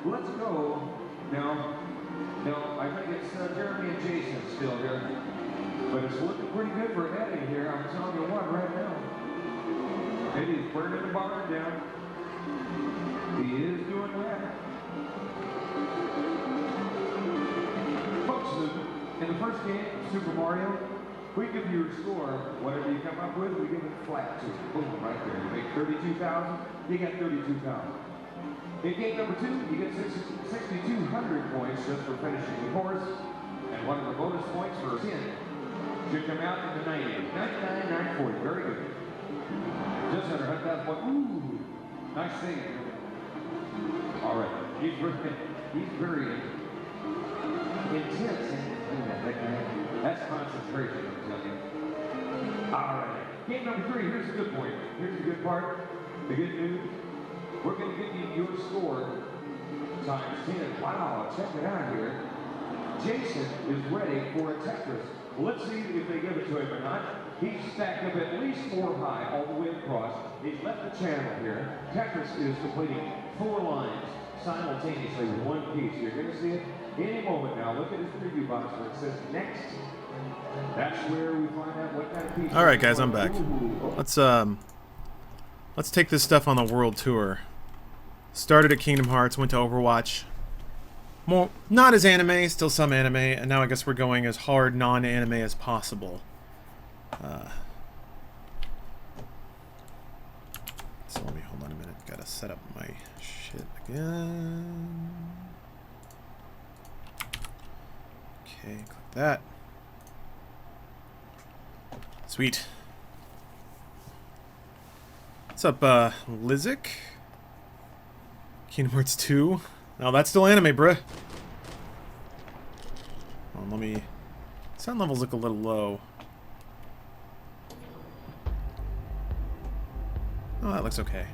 let's go. No, I think it's Jeremy and Jason still here. But it's looking pretty good for Eddie here. I'm telling you what, right now. Eddie's burning the barn down. He is doing that. Folks, in the first game, Super Mario, we give you your score. Whatever you come up with, we give it flat to you. Boom, right there. You make 32,000, you get 32,000. In game number 2, you get 6,200 points just for finishing the course. And one of the bonus points for 10 should come out in the 90s. 99,940. Very good. Just under 100,000 points. Ooh, nice thing. All right. He's very intense. That's concentration, I'm telling you. All right. Game number 3. Here's the good point. Here's the good part. The good news. We're going to give you your score times 10. Wow, check it out here. Jason is ready for a Tetris. Well, let's see if they give it to him or not. He's stacked up at least 4 high all the way across. He's left the channel here. Tetris is completing 4 lines simultaneously with one piece. You're going to see it any moment now. Look at his preview box where it says next. That's where we find out what kind of piece. All right, guys, I'm back. Let's take this stuff on the world tour. Started at Kingdom Hearts, went to Overwatch. More, not as anime, still some anime, and now I guess we're going as hard non-anime as possible. So let me hold on a minute. Gotta set up my shit again. Okay, click that. Sweet. What's up, Lizik? Kingdom Hearts 2. No, that's still anime, bruh. Hold on, let me... Sound levels look a little low. Oh, that looks okay.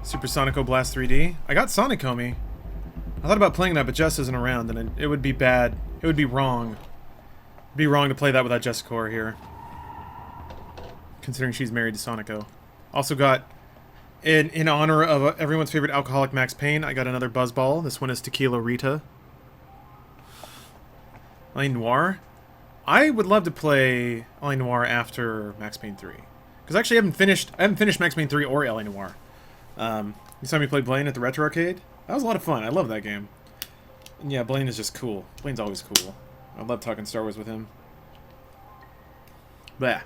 Super Sonico Blast 3D. I got Sonic Homie. I thought about playing that, but Jess isn't around, and it would be bad. It would be wrong. It'd be wrong to play that without Jessica here. Considering she's married to Sonico. Also got... In honor of everyone's favorite alcoholic Max Payne, I got another Buzzball. This one is Tequila Rita. L.A. Noire. I would love to play L.A. Noire after Max Payne 3. Because actually I haven't finished Max Payne 3 or L.A. Noire. You saw me play Blaine at the Retro Arcade? That was a lot of fun. I love that game. And yeah, Blaine is just cool. Blaine's always cool. I love talking Star Wars with him. Bah.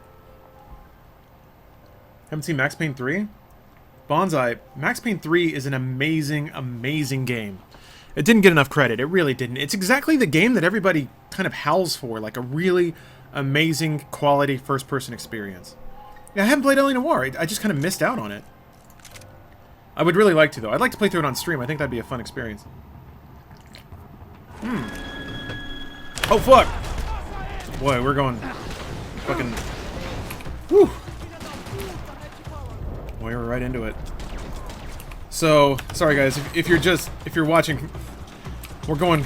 Haven't seen Max Payne 3? Bonsai, Max Payne 3 is an amazing, amazing game. It didn't get enough credit. It really didn't. It's exactly the game that everybody kind of howls for, like a really amazing quality first-person experience. Yeah, I haven't played L.A. Noire. I just kind of missed out on it. I would really like to, though. I'd like to play through it on stream. I think that'd be a fun experience. Oh, fuck! Boy, we're going fucking... Whew! We were right into it. So, sorry guys, if you're watching, we're going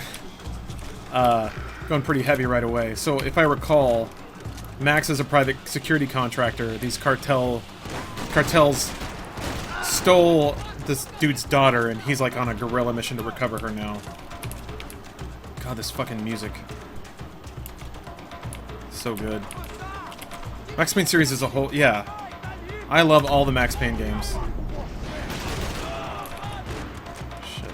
pretty heavy right away. So, if I recall, Max is a private security contractor. These cartels stole this dude's daughter, and he's like on a guerrilla mission to recover her now. God, this fucking music. So good. Max Payne series as a whole, yeah. I love all the Max Payne games. Shit.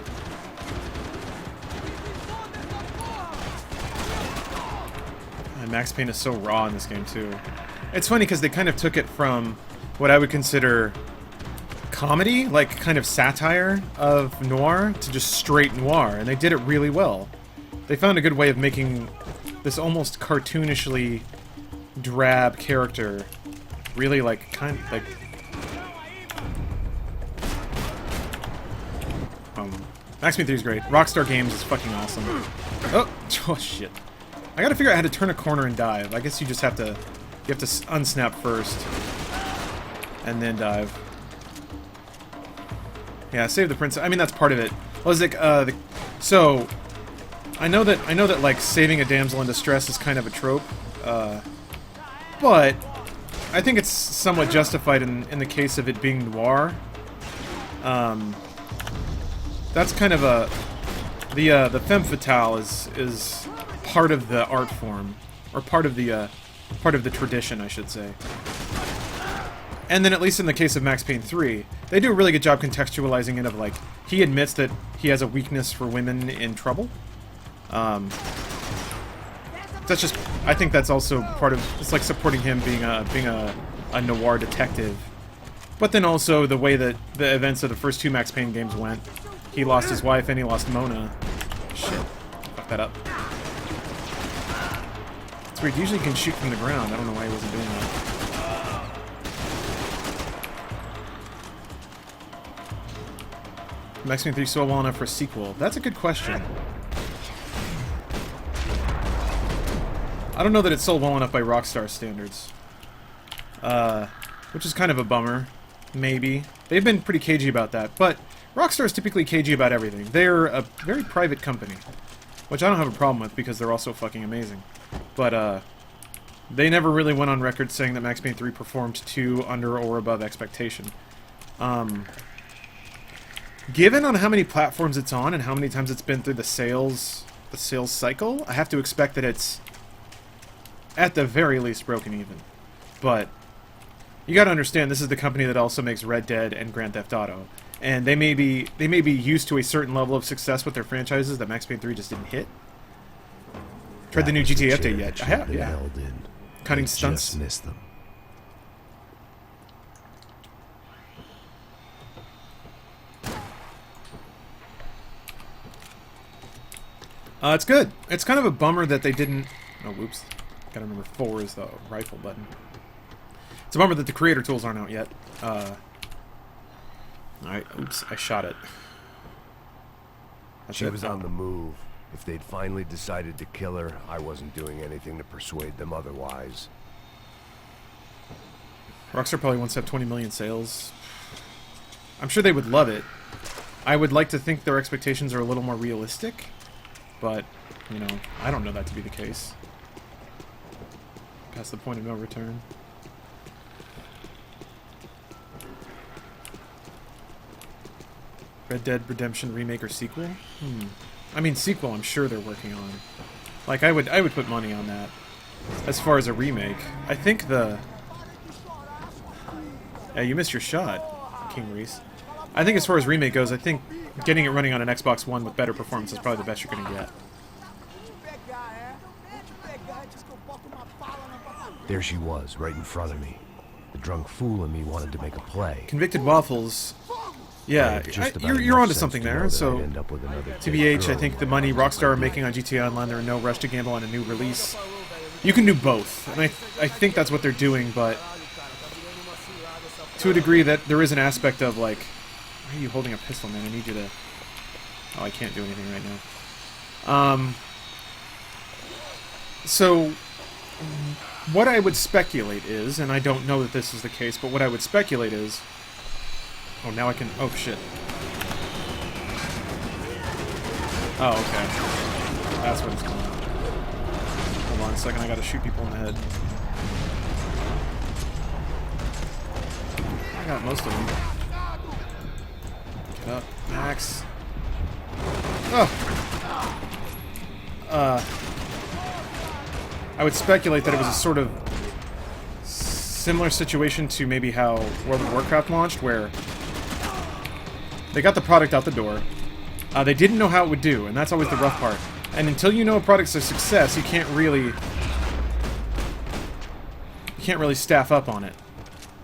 And Max Payne is so raw in this game, too. It's funny because they kind of took it from what I would consider comedy, like kind of satire of noir, to just straight noir, and they did it really well. They found a good way of making this almost cartoonishly drab character really like kind of like Max Payne 3 is great. Rockstar Games is fucking awesome. Oh shit. I gotta figure out how to turn a corner and dive. I guess you just have to unsnap first and then dive. Yeah, save the princess. I mean, that's part of it. So I know that like saving a damsel in distress is kind of a trope, but I think it's somewhat justified in the case of it being noir. that's kind of a the femme fatale is part of the art form, or part of the tradition, I should say. And then, at least in the case of Max Payne 3, they do a really good job contextualizing it of, like, he admits that he has a weakness for women in trouble. That's just, I think that's also part of, it's like supporting him being a noir detective. But then also the way that the events of the first 2 Max Payne games went. He lost his wife and he lost Mona. Shit. Fuck that up. It's weird, usually you can shoot from the ground. I don't know why he wasn't doing that. Max Payne 3 sold well enough for a sequel? That's a good question. I don't know that it sold well enough by Rockstar standards. Which is kind of a bummer. Maybe. They've been pretty cagey about that, but Rockstar is typically cagey about everything. They're a very private company, which I don't have a problem with because they're also fucking amazing. But, they never really went on record saying that Max Payne 3 performed to, under, or above expectation. Given on how many platforms it's on and how many times it's been through the sales cycle, I have to expect that it's at the very least broken even. But you gotta understand, this is the company that also makes Red Dead and Grand Theft Auto, and they may be used to a certain level of success with their franchises that Max Payne 3 just didn't hit. Tried the new GTA update yet? I have, yeah. Cutting stunts. Just missed them. It's good. It's kind of a bummer that they didn't... Oh, whoops. Gotta remember 4 is the rifle button. It's a bummer that the creator tools aren't out yet. Alright, oops, I shot it. She was on the move. If they'd finally decided to kill her, I wasn't doing anything to persuade them otherwise. Rockstar probably wants to have 20 million sales. I'm sure they would love it. I would like to think their expectations are a little more realistic, but, you know, I don't know that to be the case. Past the point of no return. Red Dead Redemption remake or sequel? I mean, sequel I'm sure they're working on. Like, I would put money on that. As far as a remake. I think the... Yeah, you missed your shot, King Reese. I think as far as remake goes, I think getting it running on an Xbox One with better performance is probably the best you're going to get. There she was, right in front of me. The drunk fool in me wanted to make a play. Convicted Waffles... Yeah, you're onto something there, so... TBH, I think the money Rockstar are making on GTA Online, they're in no rush to gamble on a new release. You can do both, and I think that's what they're doing, but... To a degree that there is an aspect of, like... Why are you holding a pistol, man? I need you to... Oh, I can't do anything right now. So... What I would speculate is, and I don't know that this is the case, but what I would speculate is... Oh, now I can... Oh, shit. Oh, okay. That's what it's going on. Hold on a second, I gotta shoot people in the head. I got most of them. Get up, Max. Oh! I would speculate that it was a sort of similar situation to maybe how World of Warcraft launched, where they got the product out the door. They didn't know how it would do, and that's always the rough part. And until you know a product's a success, you can't really staff up on it.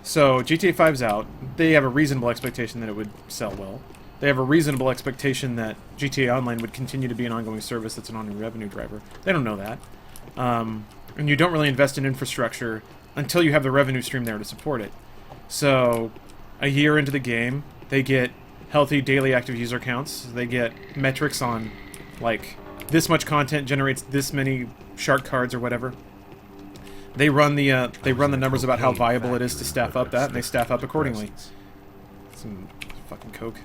So GTA 5's out. They have a reasonable expectation that it would sell well. They have a reasonable expectation that GTA Online would continue to be an ongoing service that's an ongoing revenue driver. They don't know that. And you don't really invest in infrastructure until you have the revenue stream there to support it. So, a year into the game, they get healthy daily active user counts. They get metrics on, like, this much content generates this many shark cards or whatever. They run the numbers about how viable it is to staff up that, and they staff up accordingly. Some fucking coke.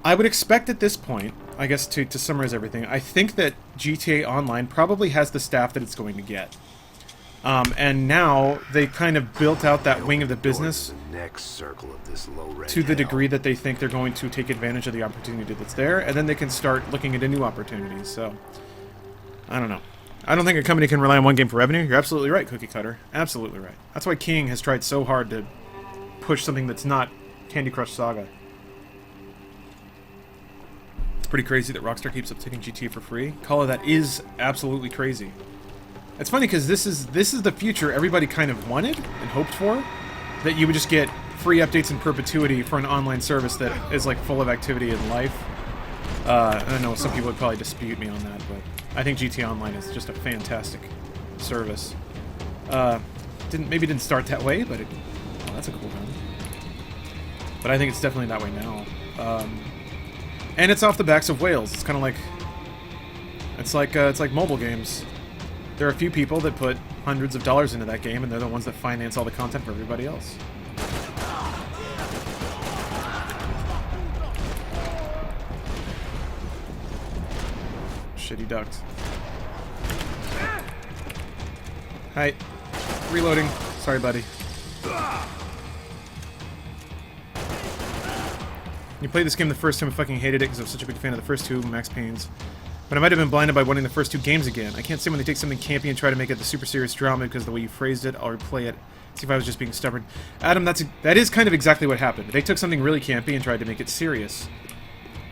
I would expect at this point, I guess to summarize everything, I think that GTA Online probably has the staff that it's going to get. And now they kind of built out that wing of the business The next circle of this low-rent to the hell. degree that they think they're going to take advantage of the opportunity that's there, and then they can start looking into new opportunities. So, I don't know. I don't think a company can rely on one game for revenue. You're absolutely right, Cookie Cutter. Absolutely right. That's why King has tried so hard to push something that's not Candy Crush Saga. It's pretty crazy that Rockstar keeps up taking GTA for free. Call it that is absolutely crazy. It's funny because this is the future everybody kind of wanted and hoped for, that you would just get free updates in perpetuity for an online service that is like full of activity and life. I know some people would probably dispute me on that, but I think GTA Online is just a fantastic service. Maybe didn't start that way, but oh, that's a cool gun. But I think it's definitely that way now. And it's off the backs of whales. It's kind of like it's like mobile games. There are a few people that put hundreds of dollars into that game, and they're the ones that finance all the content for everybody else. Shit, he ducked. Hi. Reloading. Sorry, buddy. You played this game the first time, I fucking hated it because I was such a big fan of the first two Max Paynes. But I might have been blinded by wanting the first two games again. I can't say when they take something campy and try to make it the super serious drama because the way you phrased it, I'll replay it. See if I was just being stubborn. Adam, that is kind of exactly what happened. They took something really campy and tried to make it serious.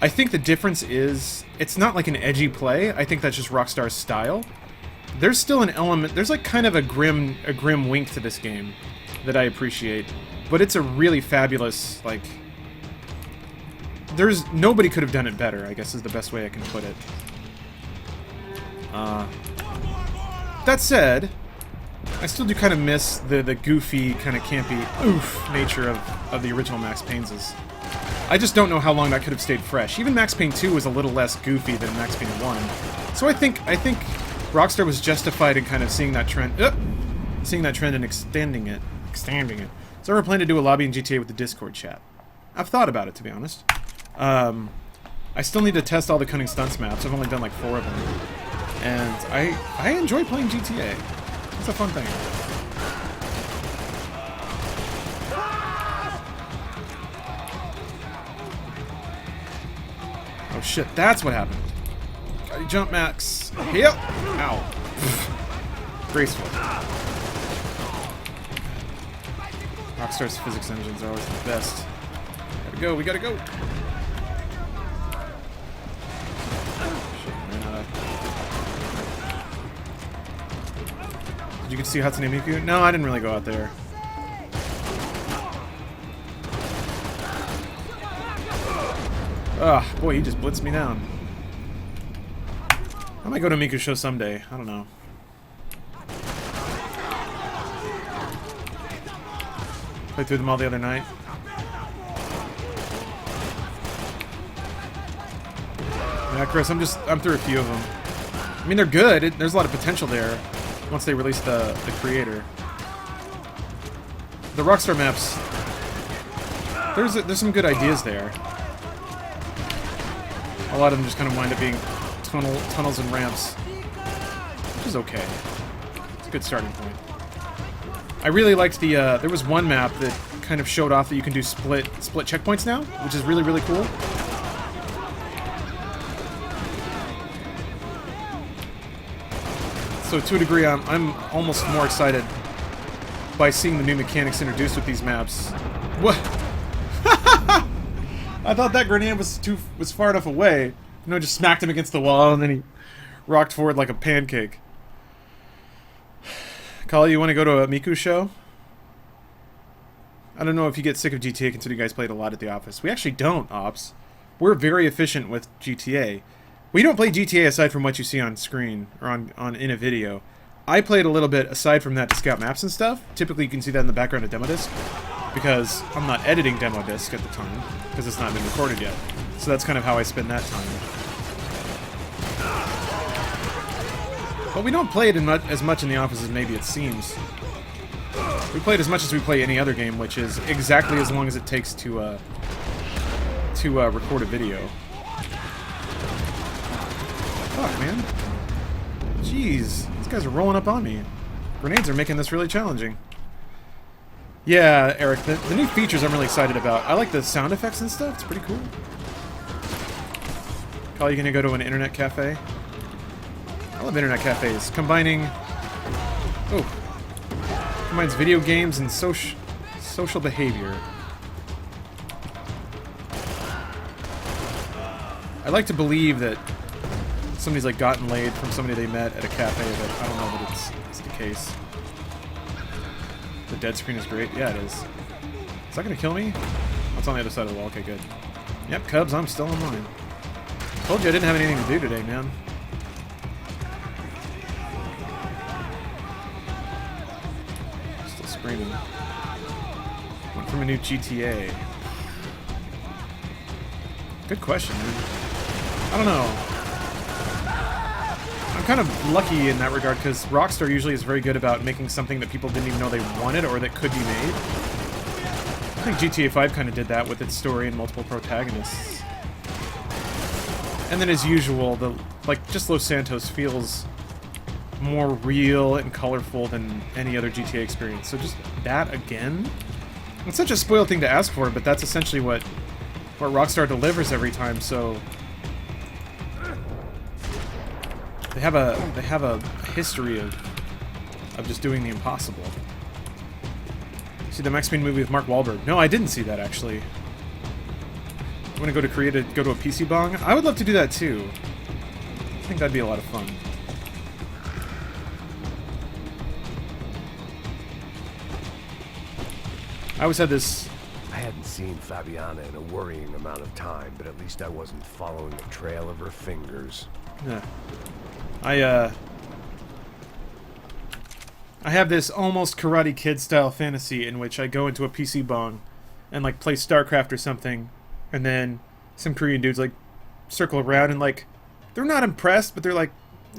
I think the difference is, it's not like an edgy play. I think that's just Rockstar's style. There's still an element, there's like kind of a grim wink to this game that I appreciate. But it's a really fabulous, like... nobody could have done it better, I guess is the best way I can put it. That said, I still do kind of miss the goofy, kind of campy, oof nature of the original Max Payne's. I just don't know how long that could have stayed fresh. Even Max Payne 2 was a little less goofy than Max Payne 1. So I think Rockstar was justified in kind of seeing that trend and extending it. So we're planning to do a lobby in GTA with the Discord chat. I've thought about it, to be honest. I still need to test all the Cunning Stunts maps. I've only done like 4 of them. And I enjoy playing GTA. It's a fun thing. Oh shit, that's what happened. Gotta jump, Max. Yep. Ow. Graceful. Rockstar's physics engines are always the best. Gotta go, we gotta go. Did you get to see Hatsune Miku? No, I didn't really go out there. Ugh, boy, he just blitzed me down. I might go to a Miku show someday. I don't know. Played through them all the other night. Yeah, Chris, I'm through a few of them. I mean, they're good. There's a lot of potential there once they release the creator. The Rockstar maps, there's some good ideas there. A lot of them just kind of wind up being tunnels and ramps, which is okay. It's a good starting point. I really liked the, there was one map that kind of showed off that you can do split checkpoints now, which is really, really cool. So to a degree, I'm almost more excited by seeing the new mechanics introduced with these maps. What? I thought that grenade was far enough away. You know, just smacked him against the wall and then he rocked forward like a pancake. Kali, you want to go to a Miku show? I don't know if you get sick of GTA considering you guys played a lot at the office. We actually don't, Ops. We're very efficient with GTA. We don't play GTA aside from what you see on screen or in a video. I played a little bit aside from that to scout maps and stuff. Typically you can see that in the background of demo disc because I'm not editing demo disc at the time because it's not been recorded yet. So that's kind of how I spend that time. But we don't play it as much in the office as maybe it seems. We play it as much as we play any other game, which is exactly as long as it takes to record a video. Fuck, man. Jeez. These guys are rolling up on me. Grenades are making this really challenging. Yeah, Eric, the new features I'm really excited about. I like the sound effects and stuff. It's pretty cool. Are you gonna go to an internet cafe? I love internet cafes. Combines video games and social behavior. I like to believe that somebody's like gotten laid from somebody they met at a cafe, but I don't know that it's the case. The dead screen is great. Yeah, it is. Is that gonna kill me? Oh, it's on the other side of the wall. Okay, good. Yep, Cubs, I'm still online. Told you I didn't have anything to do today, man. Still screaming. Went from a new GTA. Good question, dude. I don't know. I'm kind of lucky in that regard because Rockstar usually is very good about making something that people didn't even know they wanted or that could be made. I think GTA 5 kind of did that with its story and multiple protagonists. And then, as usual, just Los Santos feels more real and colorful than any other GTA experience. So just that again? It's such a spoiled thing to ask for, but that's essentially what Rockstar delivers every time, so... They have a history of just doing the impossible. See the Max Payne movie with Mark Wahlberg? No, I didn't see that, actually. I'm gonna go to a PC bong. I would love to do that too. I think that'd be a lot of fun. I always had this. I hadn't seen Fabiana in a worrying amount of time, but at least I wasn't following the trail of her fingers. Yeah. I have this almost Karate Kid style fantasy in which I go into a PC bong and like play StarCraft or something. And then some Korean dudes like circle around and like they're not impressed, but they're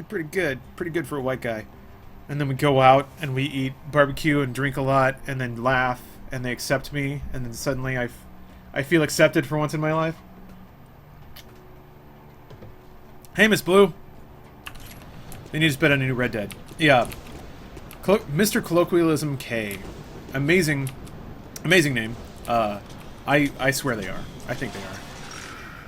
pretty good for a white guy. And then we go out and we eat barbecue and drink a lot and then laugh and they accept me and then suddenly I feel accepted for once in my life. Hey, Miss Blue. They need to spit on a new Red Dead. Yeah. Mr. Colloquialism K. Amazing name. I swear they are. I think they are.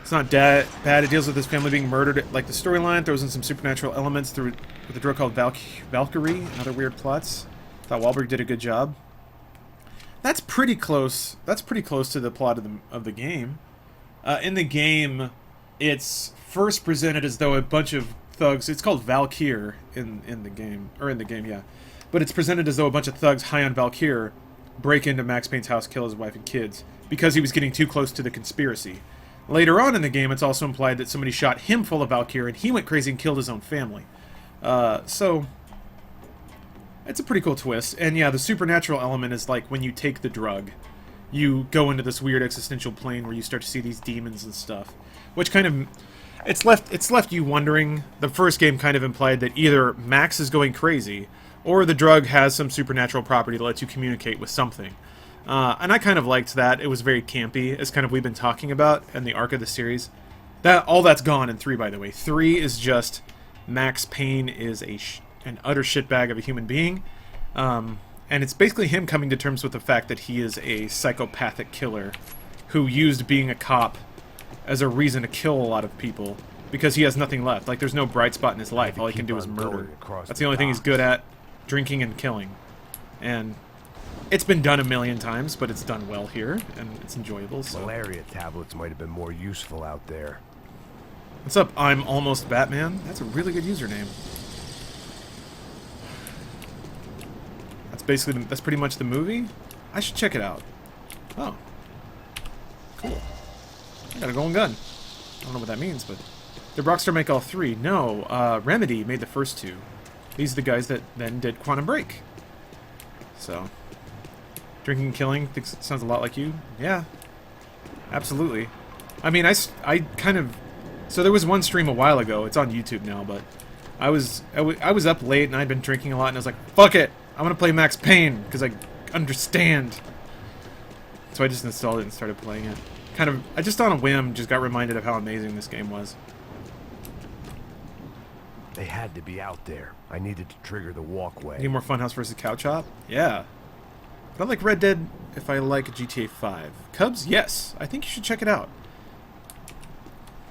It's not bad. It deals with this family being murdered. Like the storyline throws in some supernatural elements with a drug called Valkyrie and other weird plots. Thought Wahlberg did a good job. That's pretty close. That's pretty close to the plot of the game. In the game, it's first presented as though a bunch of thugs. It's called Valkyr in the game, yeah. But it's presented as though a bunch of thugs high on Valkyr break into Max Payne's house, kill his wife and kids because he was getting too close to the conspiracy. Later on in the game, it's also implied that somebody shot him full of Valkyr and he went crazy and killed his own family. So it's a pretty cool twist. And yeah, the supernatural element is like when you take the drug, you go into this weird existential plane where you start to see these demons and stuff, which kind of it's left you wondering. The first game kind of implied that either Max is going crazy or the drug has some supernatural property that lets you communicate with something. And I kind of liked that. It was very campy, as kind of we've been talking about in the arc of the series. All that's gone in 3, by the way. 3 is just Max Payne is an utter shitbag of a human being. And it's basically him coming to terms with the fact that he is a psychopathic killer who used being a cop as a reason to kill a lot of people because he has nothing left. Like, there's no bright spot in his life. All he can do is murder. That's the only thing he's good at, drinking and killing. And it's been done a million times, but it's done well here, and it's enjoyable. So. Malaria tablets might have been more useful out there. What's up, I'm Almost Batman? That's a really good username. That's pretty much the movie? I should check it out. Oh. Cool. I got a golden gun. I don't know what that means, but... Did Rockstar make all 3? No, Remedy made the first 2. These are the guys that then did Quantum Break. So... Drinking and killing sounds a lot like you. Yeah. Absolutely. I mean, I kind of... So there was one stream a while ago. It's on YouTube now, but... I was up late and I'd been drinking a lot and I was like, fuck it! I'm gonna play Max Payne, because I understand. So I just installed it and started playing it. Kind of, I just on a whim just got reminded of how amazing this game was. They had to be out there. I needed to trigger the walkway. Need more Funhouse versus Couch Hop? Yeah. But I like Red Dead if I like GTA 5. Cubs? Yes. I think you should check it out.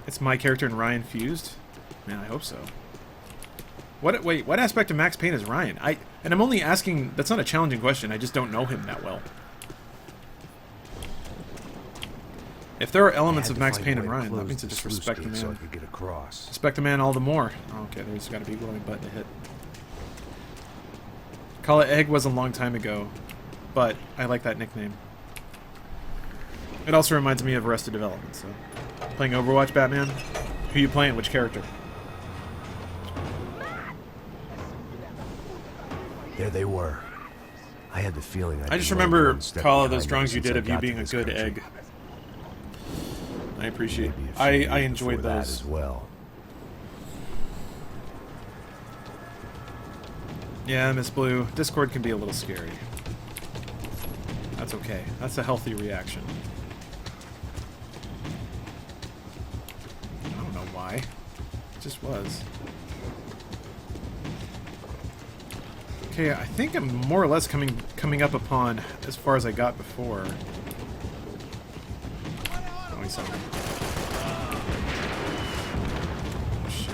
It's my character and Ryan fused? Man, I hope so. Wait, what aspect of Max Payne is Ryan? And I'm only asking, that's not a challenging question, I just don't know him that well. If there are elements of Max Payne and Ryan, that means to just respect the man. So I could get across. Respect the man all the more. Oh, okay, there's got to be a glowing button to hit. Call It Egg was a long time ago, but I like that nickname. It also reminds me of Arrested Development, so... Playing Overwatch, Batman? Who you playing? Which character? There they were. I had the feeling I just remember, Call, those drawings you did of you being a good egg. I appreciate. I enjoyed those as well. Yeah, Miss Blue. Discord can be a little scary. That's okay. That's a healthy reaction. I don't know why. It just was. Okay, I think I'm more or less coming up upon as far as I got before. Oh, he's on. Oh, shit.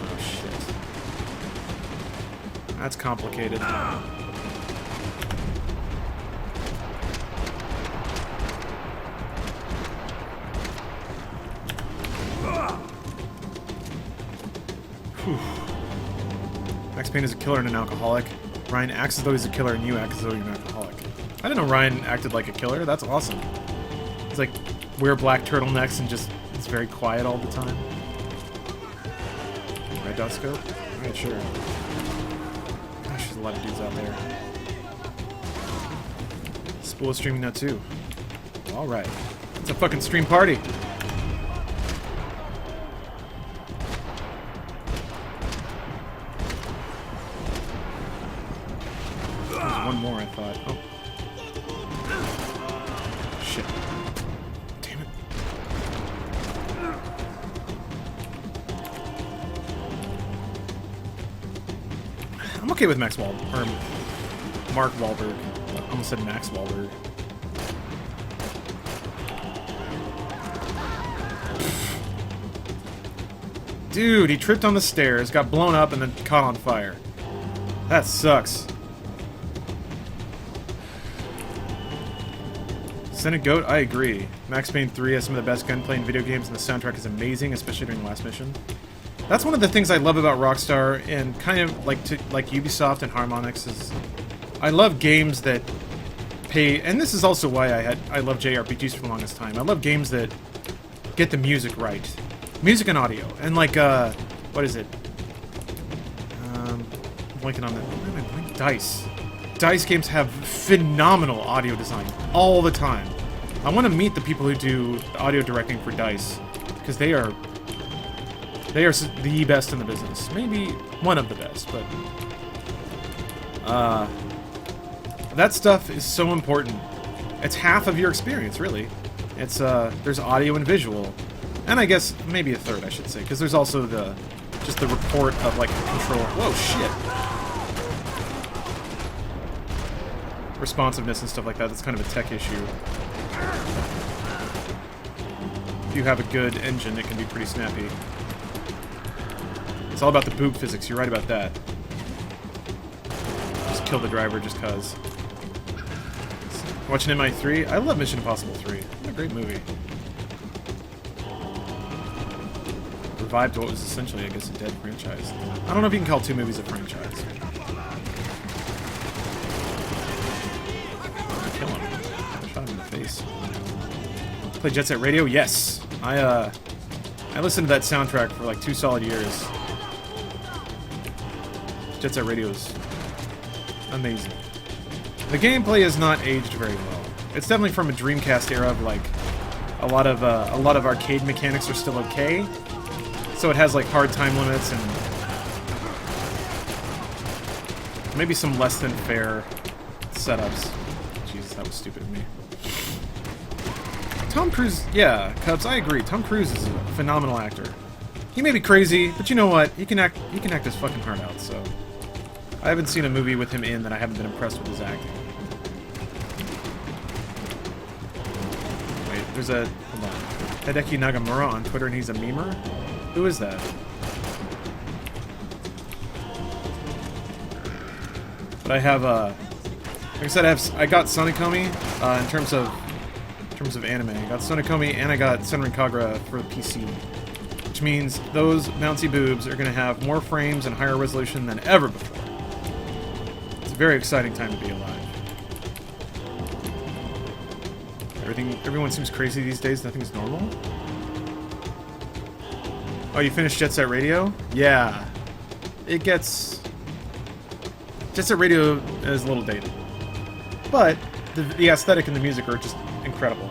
Oh, shit. That's complicated. Whew. Max Payne is a killer and an alcoholic. Ryan acts as though he's a killer and you act as though you're an alcoholic. I didn't know Ryan acted like a killer. That's awesome. He's like, wear black turtlenecks and just, it's very quiet all the time. Red dot scope? Alright, sure. Gosh, there's a lot of dudes out there. Spool is streaming now too. Alright. It's a fucking stream party. One more, I thought. Oh. Shit. Damn it. I'm okay with Mark Wahlberg. I almost said Max Wahlberg. Dude, he tripped on the stairs, got blown up, and then caught on fire. That sucks. Senate Goat, I agree. Max Payne 3 has some of the best gunplay in video games, and the soundtrack is amazing, especially during the last mission. That's one of the things I love about Rockstar, and kind of like Ubisoft and Harmonix is, I love games that pay, and this is also why I love JRPGs for the longest time. I love games that get the music right, music and audio, and like what is it? I'm blanking on that. What am I blanking? DICE. DICE games have phenomenal audio design all the time. I want to meet the people who do audio directing for DICE, because they are the best in the business. Maybe one of the best, but that stuff is so important. It's half of your experience, really. It's there's audio and visual, and I guess maybe a third, I should say, because there's also just the report of like control. Whoa, shit. Responsiveness and stuff like that. That's kind of a tech issue. If you have a good engine, it can be pretty snappy. It's all about the boob physics. You're right about that. Just kill the driver just cause. Watching MI3? I love Mission Impossible 3. What a great movie. Revived what was essentially, I guess, a dead franchise. I don't know if you can call two movies a franchise. Kill him. I shot him in the face. Play Jet Set Radio? Yes. I listened to that soundtrack for like 2 solid years. Jet Set Radio is amazing. The gameplay is not aged very well. It's definitely from a Dreamcast era of like a lot of arcade mechanics are still okay. So it has like hard time limits and maybe some less than fair setups. Jesus, that was stupid of me. Tom Cruise, yeah, Cubs, I agree. Tom Cruise is a phenomenal actor. He may be crazy, but you know what? He can act his fucking heart out, so... I haven't seen a movie with him in that I haven't been impressed with his acting. Wait, there's a... Hold on. Hideki Nagamura on Twitter, and he's a memer? Who is that? But I have, like I said, I got Sonokomi, in terms of anime. I got Sonokomi, and I got Senran Kagura for the PC. Which means those bouncy boobs are going to have more frames and higher resolution than ever before. It's a very exciting time to be alive. Everyone seems crazy these days. Nothing's normal. Oh, you finished Jet Set Radio? Yeah. It gets... Jet Set Radio is a little dated. But the aesthetic and the music are just incredible.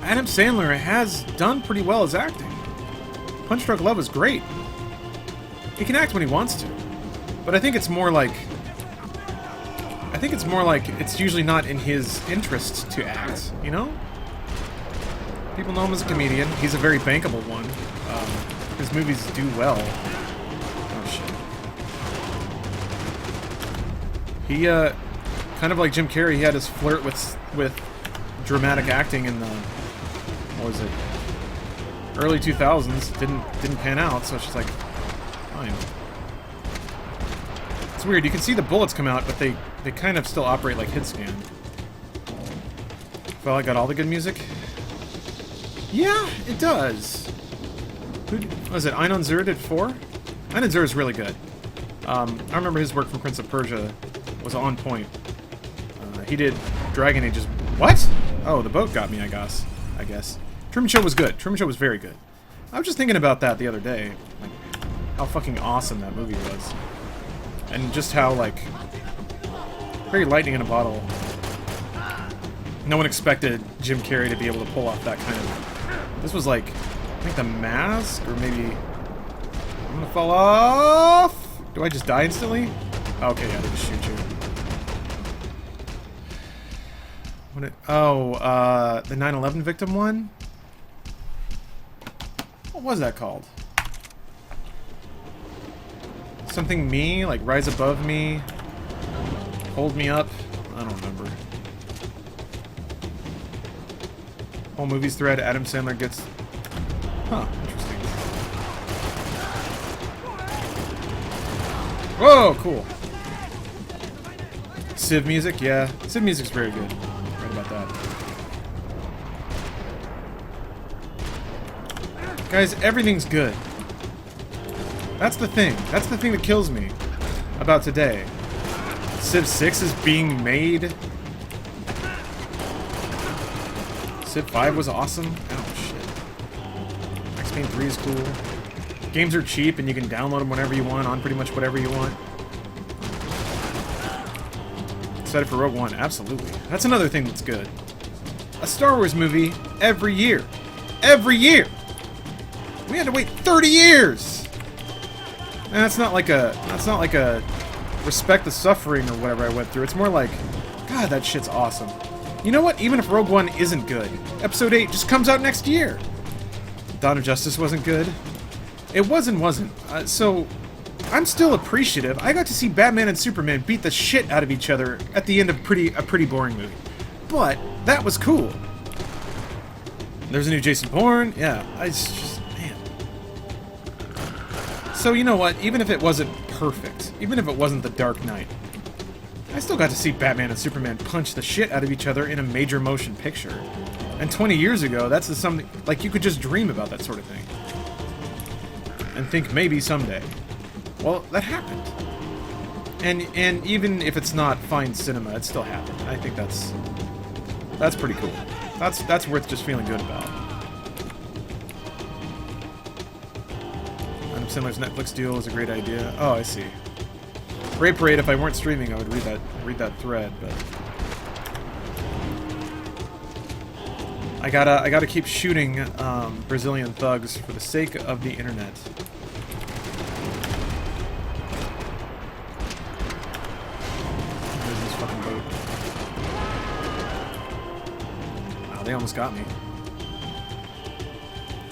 Adam Sandler has done pretty well as acting. Punch Drunk Love is great. He can act when he wants to. But I think it's more like... it's usually not in his interest to act, you know? People know him as a comedian. He's a very bankable one. His movies do well. Oh, shit. He, kind of like Jim Carrey, he had his flirt with dramatic acting in the... What was it? Early 2000s. Didn't pan out, so it's just like... Fine. It's weird. You can see the bullets come out, but they kind of still operate like hit scan. Well, I got all the good music? Yeah, it does. Who was it? Einon Zur did 4? Einon Zur is really good. I remember his work from Prince of Persia was on point. He did Dragon Age's... What? Oh, the boat got me, I guess. Truman Show was good. Truman Show was very good. I was just thinking about that the other day. Like, how fucking awesome that movie was. And just how, like... Very lightning in a bottle. No one expected Jim Carrey to be able to pull off that kind of... This was like... I think The Mask? Or maybe... I'm gonna fall off! Do I just die instantly? Okay, yeah, they just shoot you. The 9/11 victim one? What was that called? Something Me? Like Rise Above Me? Hold Me Up? I don't remember. Whole movies thread, Adam Sandler gets... Huh, interesting. Whoa, cool. Civ music? Yeah. Civ music's very good. Right about that. Guys, everything's good. That's the thing. That's the thing that kills me about today. Civ 6 is being made. Civ 5 was awesome. Oh, shit. Max Payne 3 is cool. Games are cheap and you can download them whenever you want on pretty much whatever you want. Excited for Rogue One. Absolutely. That's another thing that's good. A Star Wars movie every year. Every year! We had to wait 30 years! And that's not like a respect the suffering or whatever I went through. It's more like, God, that shit's awesome. You know what? Even if Rogue One isn't good, Episode 8 just comes out next year. Dawn of Justice wasn't good. It wasn't. So, I'm still appreciative. I got to see Batman and Superman beat the shit out of each other at the end of a pretty boring movie. But, that was cool. There's a new Jason Bourne. Yeah, it's just, man. So, you know what? Even if it wasn't perfect, even if it wasn't The Dark Knight, I still got to see Batman and Superman punch the shit out of each other in a major motion picture. And 20 years ago, that's something, like, you could just dream about that sort of thing. And think maybe someday. Well, that happened. And even if it's not fine cinema, it still happened. I think that's pretty cool. That's worth just feeling good about. Adam Sandler's Netflix deal is a great idea. Oh, I see. Rape Parade, if I weren't streaming, I would read that thread, but I gotta keep shooting Brazilian thugs for the sake of the internet. Where's this fucking boat? Wow, they almost got me.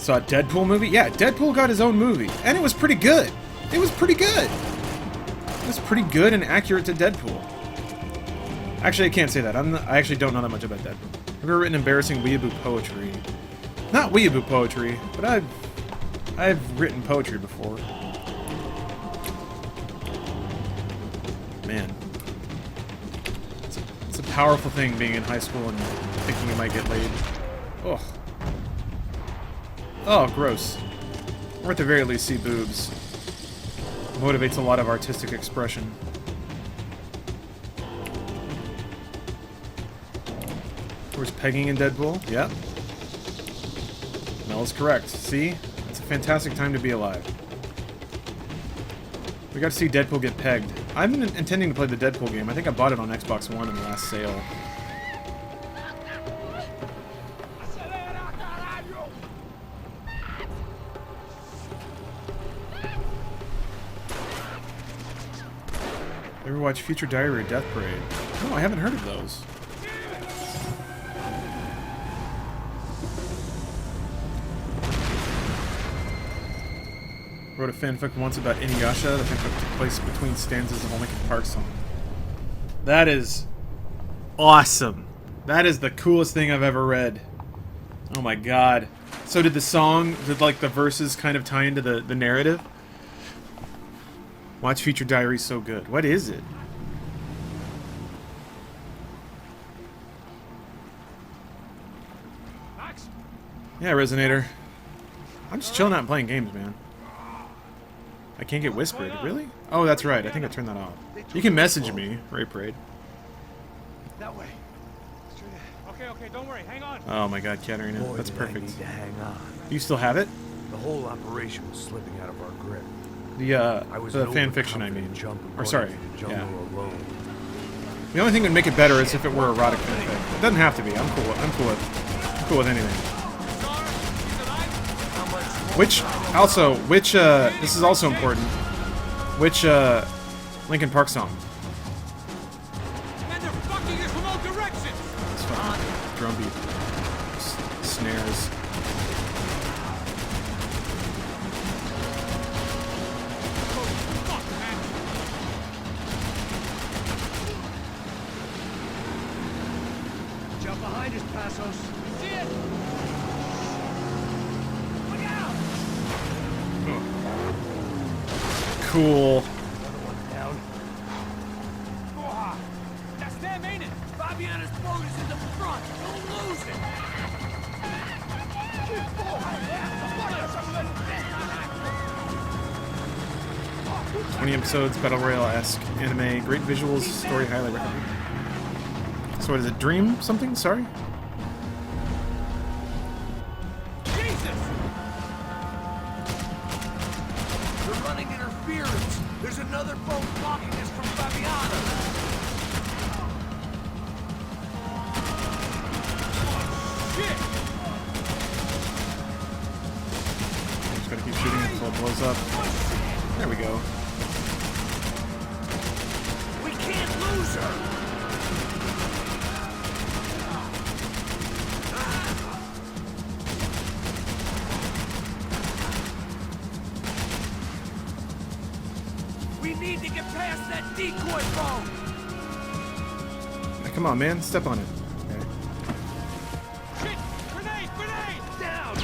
Saw a Deadpool movie? Yeah, Deadpool got his own movie. And it was pretty good. It was pretty good. It was pretty good and accurate to Deadpool. Actually, I can't say that. I actually don't know that much about Deadpool. I've ever written embarrassing weeaboo poetry. Not weeaboo poetry, but I've written poetry before. Man. It's a powerful thing being in high school and thinking you might get laid. Ugh. Oh, gross. Or at the very least, see boobs. Motivates a lot of artistic expression. Where's pegging in Deadpool? Yep. Mel is correct. See? It's a fantastic time to be alive. We got to see Deadpool get pegged. I've been intending to play the Deadpool game. I think I bought it on Xbox One in the last sale. Ever watch Future Diary or Death Parade? No, I haven't heard of those. Wrote a fanfic once about Inuyasha. The fanfic took place between stanzas of a Linkin Park song. That is awesome. That is the coolest thing I've ever read. Oh my god. So did the song, did like the verses kind of tie into the narrative? Watch Future Diary, so good. What is it? Max? Yeah, Resonator. I'm just chilling out and playing games, man. I can't get whispered. Really? Oh, that's right. I think I turned that off. You can message me, Ray Parade. That way. Okay, don't worry. Hang on. Oh my god, Katarina. Boy, That's did I perfect. need to hang on. Do you still have it? The whole operation was slipping out of our grip. The was fan fiction, I mean. Or sorry, yeah. Alone. The only thing that would make it better is if it were erotic fanfic. It doesn't have to be. I'm cool with anything. Which this is also important. Which Linkin Park song? Man, they're fucking us from all directions. It's fucking drum beat, snares. Fuck, man. Jump behind us, Passos. See it? Look out! Cool. Another one down. That's them, ain't it? Fabiana's boat is in the front. Don't lose it. 20 episodes, Battle Royale-esque anime, great visuals, story highly recommended. So what is it, Dream something? Sorry? Jesus! They're running interference. There's another boat blocking us from Fabiana. Shit! Just gotta keep shooting until it blows up. There we go. We can't lose her. We need to get past that decoy boat! Now, come on, man. Step on it. Okay. Shit! Grenade! Down.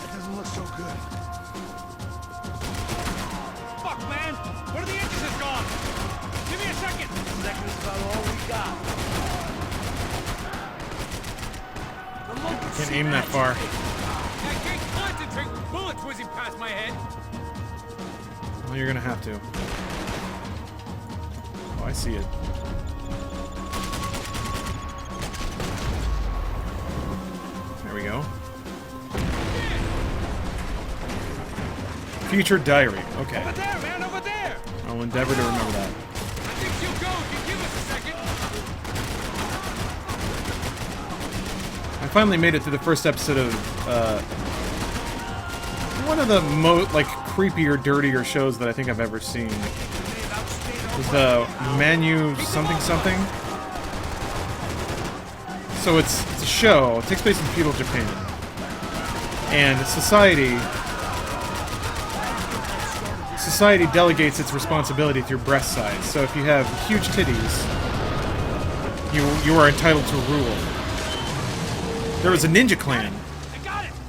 That doesn't look so good. Fuck, man! Where are the engines gone? Give me a second! Second's about all we got. The local Can't aim that far. I can't concentrate with bullets whizzing past my head! Well, you're gonna have to. Oh, I see it. There we go. Future Diary. Okay. Over there, man! Over there! I'll endeavor to remember that. I think you'll go if you give us a second! I finally made it through the first episode of one of the creepier, dirtier shows that I think I've ever seen. It was the Manu something something. So it's a show. It takes place in feudal Japan. And society delegates its responsibility through breast size. So if you have huge titties, you are entitled to rule. There was a ninja clan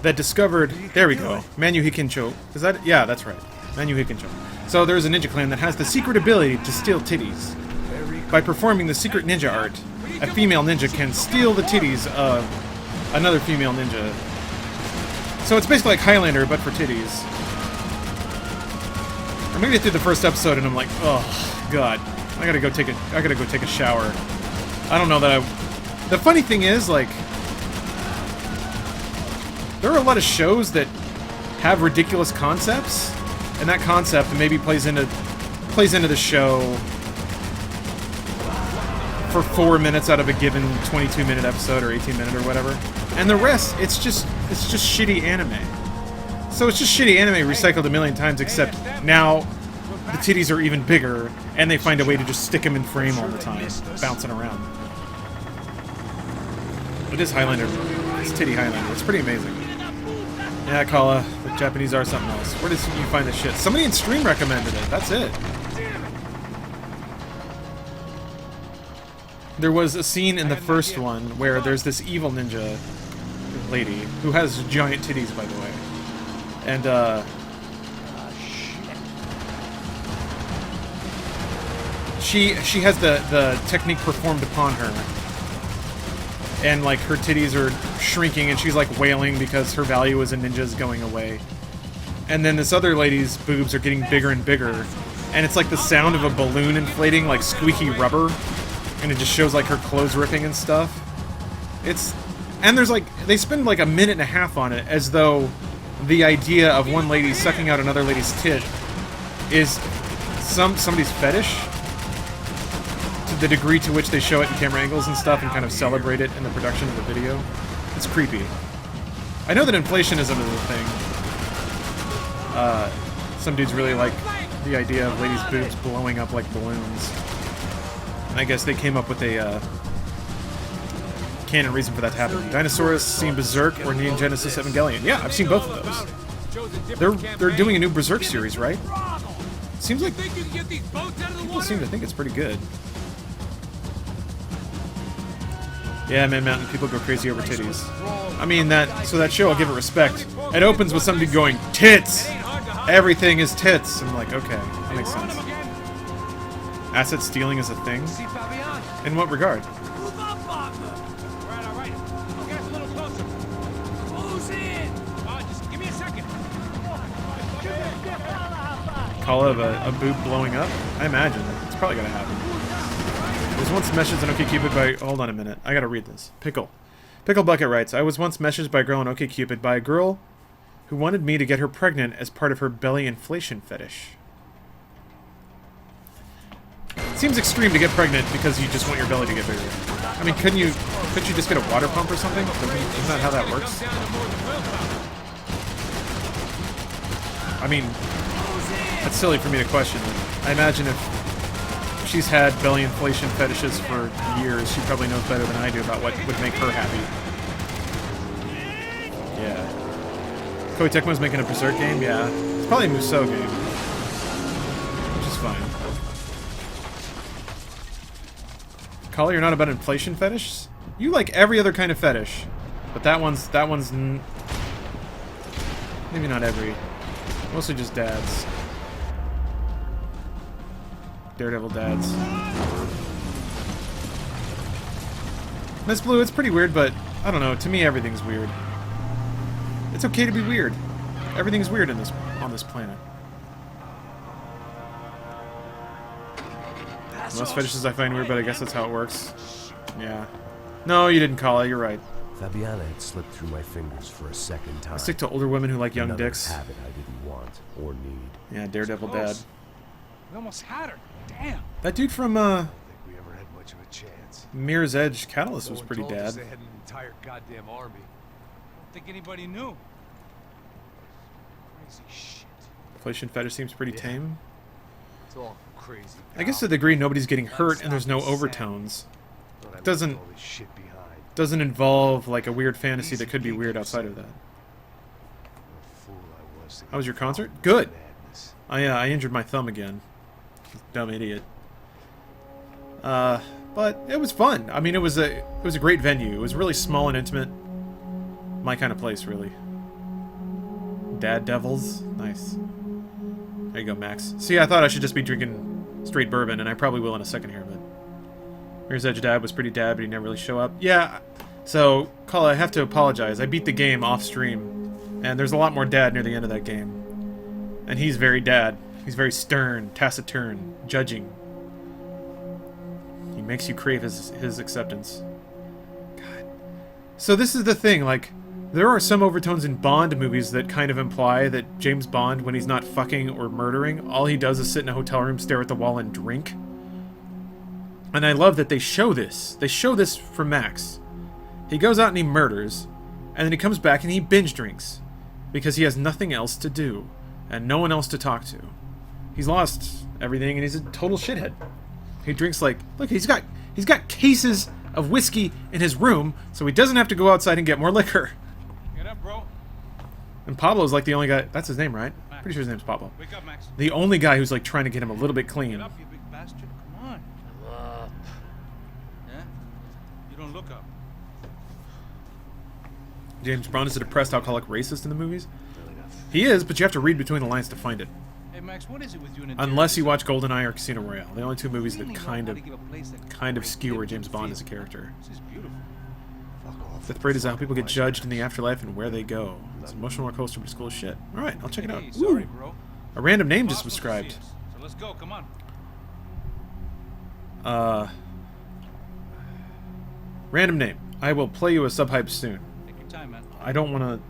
that discovered... There we go. Manu Hikincho. Is that... Yeah, that's right. Manu Hikincho. So there's a ninja clan that has the secret ability to steal titties. By performing the secret ninja art, a female ninja can steal the titties of another female ninja. So it's basically like Highlander, but for titties. I made it through the first episode, and I'm like, oh god, I gotta go take a shower. I don't know that I. The funny thing is, like, there are a lot of shows that have ridiculous concepts, and that concept maybe plays into the show for 4 minutes out of a given 22-minute episode or 18-minute or whatever, and the rest, it's just shitty anime. So it's just shitty anime recycled a million times, except now the titties are even bigger, and they find a way to just stick them in frame all the time, bouncing around. It is Highlander. It's titty Highlander. It's pretty amazing. Yeah, Kala, the Japanese are something else. Where did you find this shit? Somebody in stream recommended it. That's it. There was a scene in the first one where there's this evil ninja lady who has giant titties, by the way. And, she has the technique performed upon her. And, like, her titties are shrinking and she's, like, wailing because her value as a ninja is going away. And then this other lady's boobs are getting bigger and bigger. And it's like the sound of a balloon inflating, like squeaky rubber. And it just shows, like, her clothes ripping and stuff. And there's, like, they spend, like, a minute and a half on it, as though the idea of one lady sucking out another lady's tit is somebody's fetish. To the degree to which they show it in camera angles and stuff and kind of celebrate it in the production of the video. It's creepy. I know that inflation is another thing. Some dudes really like the idea of ladies' boobs blowing up like balloons. And I guess they came up with a canon reason for that to happen. Dinosaurus seen Berserk or Neon Genesis Evangelion. Yeah, I've seen both of those. They're doing a new Berserk series, right? Seems like people seem to think it's pretty good. Yeah, Man Mountain, people go crazy over titties. I mean, that show, I'll give it respect. It opens with somebody going, tits! Everything is tits! I'm like, okay, that makes sense. Asset stealing is a thing? In what regard? Call of a boob blowing up? I imagine. It's probably gonna happen. Was once messaged on OkCupid by... Hold on a minute. I gotta read this. Pickle Bucket writes, I was once messaged by a girl on OkCupid by a girl who wanted me to get her pregnant as part of her belly inflation fetish. It seems extreme to get pregnant because you just want your belly to get bigger. I mean, couldn't you just get a water pump or something? Isn't that how that works? I mean, that's silly for me to question. I imagine if she's had belly inflation fetishes for years, she probably knows better than I do about what would make her happy. Yeah. Koei Tecmo's making a Berserk game? Yeah. It's probably a Musou game. Which is fine. Kali, you're not about inflation fetishes? You like every other kind of fetish. But that one's maybe not every. Mostly just dads. Daredevil dads. Miss Blue, it's pretty weird, but I don't know. To me, everything's weird. It's okay to be weird. Everything's weird on this planet. Most fetishes I find weird, but I guess that's how it works. Yeah. No, you didn't call it. You're right. Fabiana had slipped through my fingers for a second time. I stick to older women who like young Another dicks. habit I didn't want or need. Yeah, Daredevil dad. We almost had her. Damn. That dude from I don't think we ever had much of a chance. Mirror's Edge Catalyst was No one pretty told us bad. They had an entire goddamn army. I don't think anybody knew. Crazy shit. Inflation fetish seems pretty tame. It's all crazy. I guess to the degree nobody's getting hurt and there's no overtones. Thought I left doesn't- all this shit behind. doesn't involve like a weird fantasy that could be weird outside of that. How was your concert? Good. I injured my thumb again. Dumb idiot. But it was fun. I mean, it was a great venue. It was really small and intimate. My kind of place, really. Dad Devils, nice. There you go, Max. See, I thought I should just be drinking straight bourbon, and I probably will in a second here, but Mirror's Edge Dad was pretty dad, but he never really show up. Yeah. So, Call, I have to apologize. I beat the game off stream, and there's a lot more dad near the end of that game. And he's very dad. He's very stern, taciturn, judging. He makes you crave his acceptance. God. So this is the thing, like, there are some overtones in Bond movies that kind of imply that James Bond, when he's not fucking or murdering, all he does is sit in a hotel room, stare at the wall, and drink. And I love that they show this. They show this for Max. He goes out and he murders, and then he comes back and he binge drinks. Because he has nothing else to do, and no one else to talk to. He's lost everything, and he's a total shithead. He drinks like... Look, he's got cases of whiskey in his room, so he doesn't have to go outside and get more liquor. Get up, bro. And Pablo's like the only guy... That's his name, right? Max. Pretty sure his name's Pablo. Wake up, Max. The only guy who's like trying to get him a little bit clean. Get up, you big bastard. Come on. Yeah? You don't look up. James Bond is a depressed alcoholic racist in the movies? He is, but you have to read between the lines to find it. Hey, Max, what is it with you and Unless you watch GoldenEye or Casino Royale. The only two movies that kind of skew where James Bond is a character. This is beautiful. Fifth Parade is how people get judged in the afterlife and where they go. It's an emotional roller coaster, but it's cool as shit. Alright, I'll check it out. Hey, sorry, Ooh, bro. a random name just Boss subscribed. wants to see us, so let's go, come on. Random name. I will play you a sub-hype soon. Take your time, man. I don't want to...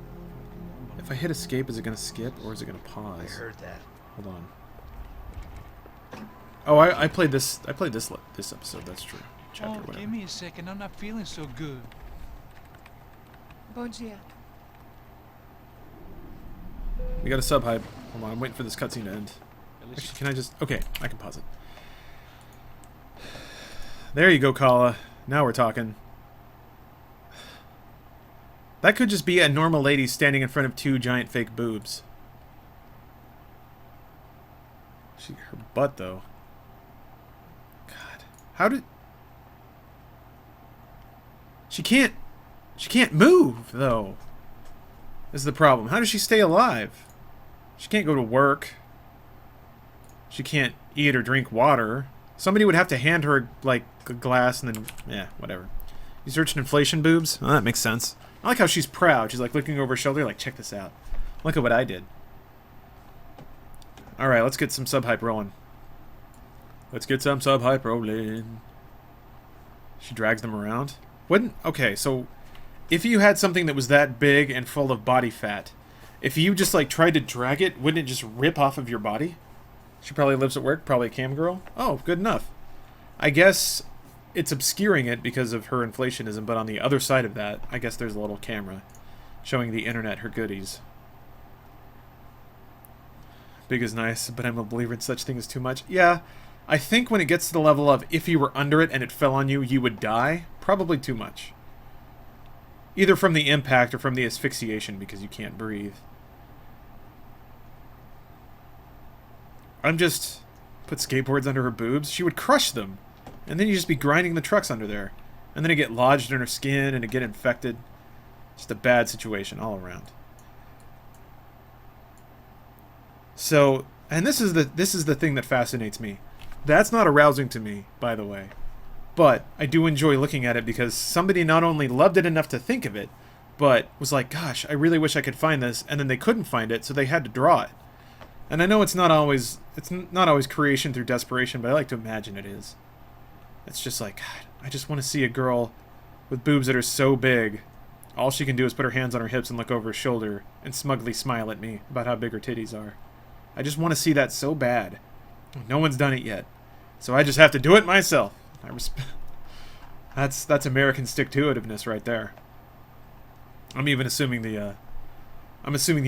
If I hit escape, is it going to skip or is it going to pause? I heard that. Hold on. Oh, I played this. I played this episode. That's true. Chapter, Oh, whatever. give me a second. I'm not feeling so good. Bom dia. We got a sub hype. Hold on, I'm waiting for this cutscene to end. Hey, listen. Actually, can I just... Okay, I can pause it. There you go, Kala. Now we're talking. That could just be a normal lady standing in front of two giant fake boobs. Her butt, though. God. How did... She can't move, though. Is the problem. How does she stay alive? She can't go to work. She can't eat or drink water. Somebody would have to hand her, like, a glass and then... Yeah, whatever. You searching inflation boobs? Oh, that makes sense. I like how she's proud. She's, like, looking over her shoulder, like, check this out. Look at what I did. Alright, let's get some sub-hype rolling. Let's get some sub-hype rolling. She drags them around. Wouldn't... Okay, so... If you had something that was that big and full of body fat, if you just, like, tried to drag it, wouldn't it just rip off of your body? She probably lives at work, probably a cam girl. Oh, good enough. I guess it's obscuring it because of her inflationism, but on the other side of that, I guess there's a little camera showing the internet her goodies. Big is nice, but I'm a believer in such thing as too much. Yeah, I think when it gets to the level of if you were under it and it fell on you, you would die, probably too much. Either from the impact or from the asphyxiation because you can't breathe. I'm just... Put skateboards under her boobs. She would crush them. And then you'd just be grinding the trucks under there. And then it'd get lodged in her skin and it'd get infected. Just a bad situation all around. So, and this is the thing that fascinates me. That's not arousing to me, by the way. But I do enjoy looking at it because somebody not only loved it enough to think of it, but was like, gosh, I really wish I could find this, and then they couldn't find it, so they had to draw it. And I know it's not always creation through desperation, but I like to imagine it is. It's just like, God, I just want to see a girl with boobs that are so big, all she can do is put her hands on her hips and look over her shoulder and smugly smile at me about how big her titties are. I just want to see that so bad. No one's done it yet. So I just have to do it myself. That's American stick-to-itiveness right there. I'm even assuming the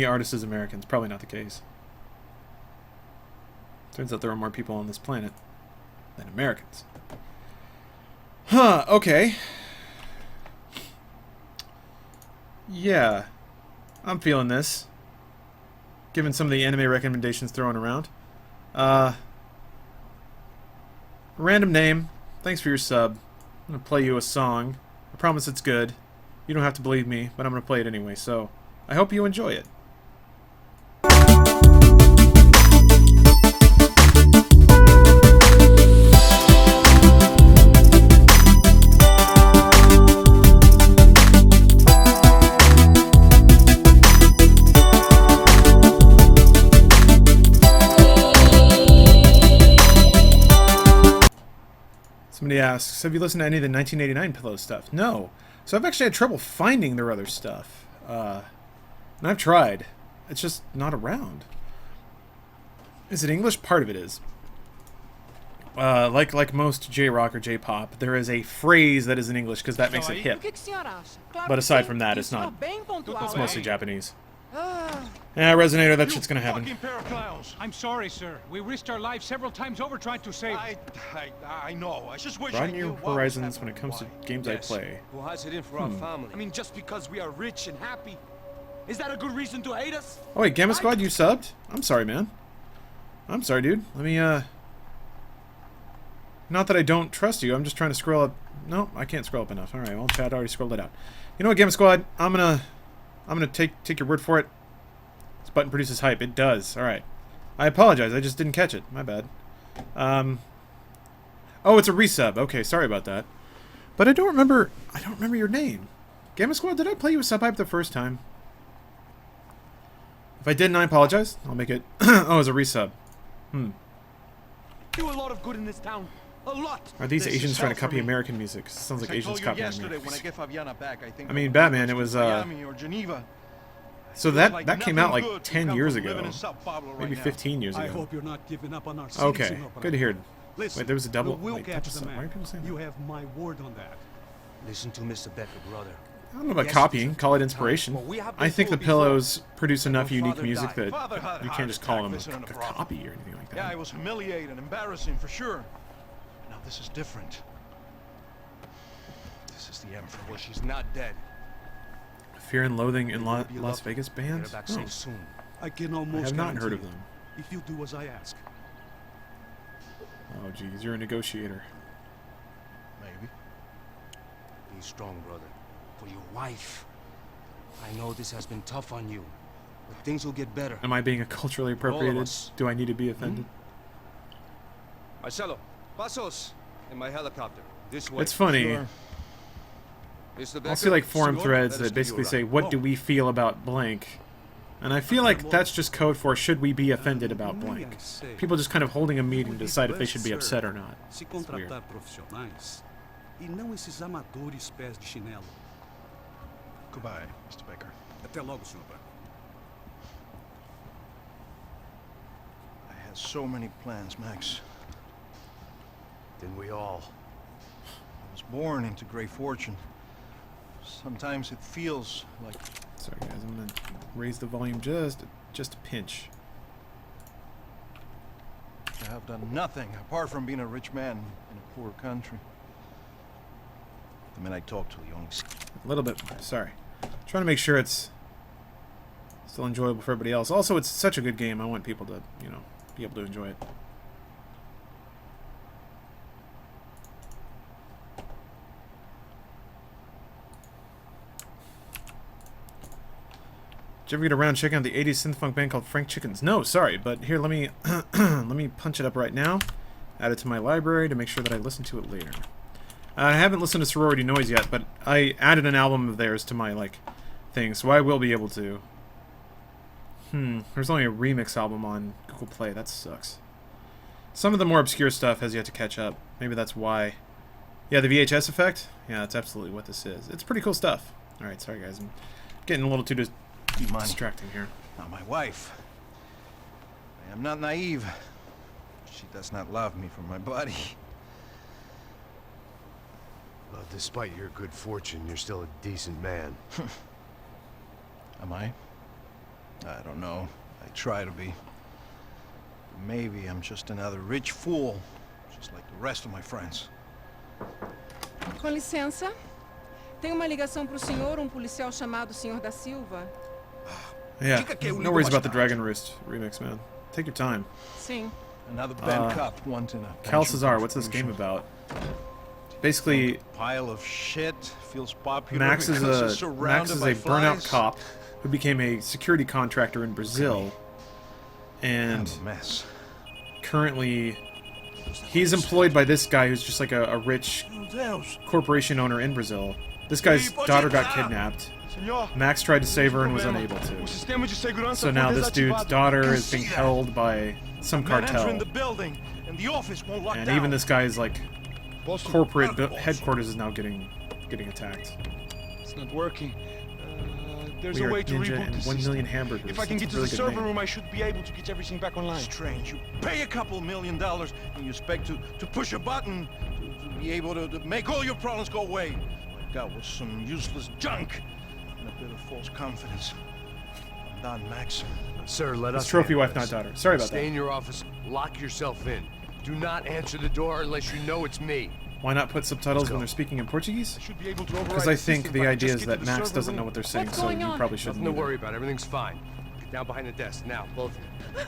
artist is American. It's probably not the case. Turns out there are more people on this planet than Americans. Huh, okay. Yeah, I'm feeling this. Given some of the anime recommendations thrown around. Random name. Thanks for your sub. I'm gonna play you a song. I promise it's good. You don't have to believe me, but I'm gonna play it anyway, so I hope you enjoy it. Somebody asks, have you listened to any of the 1989 Pillow stuff? No. So I've actually had trouble finding their other stuff. And I've tried. It's just not around. Is it English? Part of it is. Like most J-rock or J-pop, there is a phrase that is in English because that makes it hip. But aside from that, it's not. It's mostly Japanese. Yeah, Resonator, that shit's gonna happen. Fucking pair of clowns. I'm sorry, sir. We risked our lives several times over trying to save. I know. I just wish I Broaden knew your what was horizons when it happening. comes to Why? games I play. Who has it in for our family? I mean, just because we are rich and happy, is that a good reason to hate us? Oh wait, Gamma Squad, you subbed? I'm sorry, man. I'm sorry, dude. Let me, Not that I don't trust you, I'm just trying to scroll up. No, I can't scroll up enough. Alright, well, Chad already scrolled it out. You know what, Gamma Squad? I'm gonna take your word for it. This button produces hype. It does. Alright. I apologize, I just didn't catch it. My bad. Oh, it's a resub. Okay, sorry about that. But I don't remember your name. Gamma Squad, did I play you a sub hype the first time? If I didn't, I apologize. I'll make it... oh, it's a resub. Do a lot of good in this town. A lot. Are these This Asians is trying hell to for copy me. American music? Sounds like I Asians told you copying yesterday American when I music. get Fabiana back, I think I mean, Batman, it was, Miami or Geneva. So Feels that came out nothing like good to 10 come years from ago. living in Sao Paulo right Maybe now. 15 years I ago. hope you're not giving up on our city, Okay, Senor good to hear. Listen, Wait, there was a double... we'll wait, catch that's the why are man. people saying that? You have my word on that. Listen to Mr. Becker, brother. I don't know about Yes, copying, it's a call it tough inspiration. time, but we have I been think the through it before. Pillows produce enough when unique Father music died. that Father had a you heart can't just call attack them listening to a Bravo. copy or anything like Yeah, that. it was humiliating, embarrassing for sure. Now this is different. This is the Emperor. Well, she's not dead. Fear and Loathing in Maybe you'll Las love Vegas Get her bands? back Oh, safe soon. I can I almost have not heard guarantee of you, them. if you do as I ask. Oh, geez, you're a negotiator. Maybe. Be strong, brother. For your wife. I know this has been tough on you, but things will get better. Am I being culturally all of appropriated? us. Do I need to be offended? Marcelo, pasos in my helicopter. This way. It's funny. Sure. Mr. I'll Becker, see like forum Senor, threads let us that give basically you a say, ride. what do we feel about blank? And I feel like that's just code for, should we be offended about blank? People just kind of holding a meeting to decide if they should be upset or not. Se It's weird. contratar profissionais e não esses amadores pés de chinelo. Goodbye, Mr. Baker. Até logo, Sr. Becker. I had so many plans, Max. Didn't we all? I was born into great fortune. Sometimes it feels like Sorry guys, I'm gonna raise the volume just a pinch. I have done nothing apart from being a rich man in a poor country. The men I talk to, you only see. A little bit more, sorry. Trying to make sure it's still enjoyable for everybody else. Also, it's such a good game, I want people to, you know, be able to enjoy it. Did you ever get around checking out the 80s synth funk band called Frank Chickens? No, sorry, but here, let me let me punch it up right now. Add it to my library to make sure that I listen to it later. I haven't listened to Sorority Noise yet, but I added an album of theirs to my, like, thing, so I will be able to. There's only a remix album on Google Play. That sucks. Some of the more obscure stuff has yet to catch up. Maybe that's why. Yeah, the VHS effect? Yeah, that's absolutely what this is. It's pretty cool stuff. Alright, sorry guys. I'm getting a little too Money. distracting here. Now, my wife. I am not naive. She does not love me for my body. Well, despite your good fortune, you're still a decent man. Am I? I don't know. I try to be. Maybe I'm just another rich fool, just like the rest of my friends. Com licença. Tem uma ligação para o senhor, policial chamado Senhor da Silva? Yeah, Diga que eu no ligo worries mais about the tarde. Dragon Roost remix, man. Take your time. Sim. Another bad cop wanting a Cal pension Cesar, what's this game contribution. about? Basically, Pile of shit, feels popular Max is because it's a surrounded by burnout flies. cop who became a security contractor in Brazil, and I'm a mess. currently he's employed by this guy who's just like a rich corporation owner in Brazil. This guy's daughter got kidnapped. Senhor, Max tried to save her and was unable o to. sistema de segurança So foi now this dude's desativado. daughter is being held by some Men entering cartel. the building, and the office won't lock And down. even this guy's like Posso? corporate headquarters is now getting attacked. It's not working. There's We a are way to Ninja reboot and the 1 system. million hamburgers. If I can That's get a to really the good server name. room, I should be able to get everything back online. Strange. You pay a couple $1 million and you expect to push a button to be able to make all your problems go away. What I got was some useless junk and a bit of false confidence. I'm done, Max. Sir, let His us trophy handle wife, this. not daughter. Sorry about Stay that. in your office, lock yourself in. Do not answer the door unless you know it's me. Why not put subtitles Let's when go. they're speaking in Portuguese? I should be able to override Because I the think system the if I can idea just is get to that the Max server doesn't room. know what they're saying, What's so going you on? probably shouldn't Nothing to either. worry about. Everything's fine. Get down behind the desk now, both of you.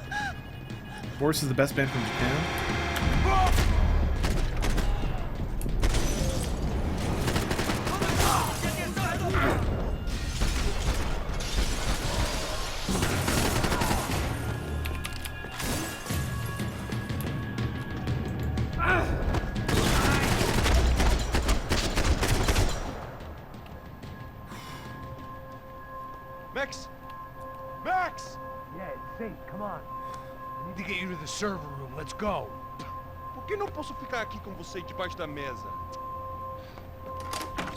Boris is the best band from Japan. Max! Max! Yeah, it's safe. Come on. I need to get you to the server room. Let's go. Por que não posso ficar aqui com você debaixo da mesa?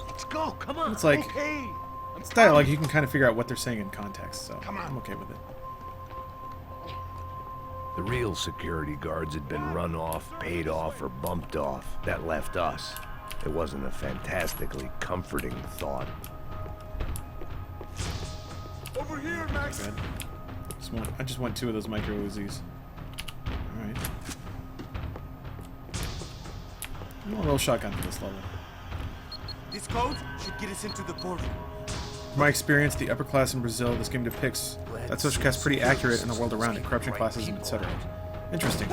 Let's go. Come on. It's like, Okay. it's dialogue, you can kind of figure out what they're saying in context, so Come on. I'm okay with it. The real security guards had been run off, paid off, or bumped off. That left us. It wasn't a fantastically comforting thought. Over here, Max! Good. I just want 2 of those micro Uzis. Alright. I'm a real shotgun for this level. This code should get us into the portal. From my experience, the upper class in Brazil, this game depicts that social caste pretty accurate in the world around it, corruption, classism, etc. Interesting.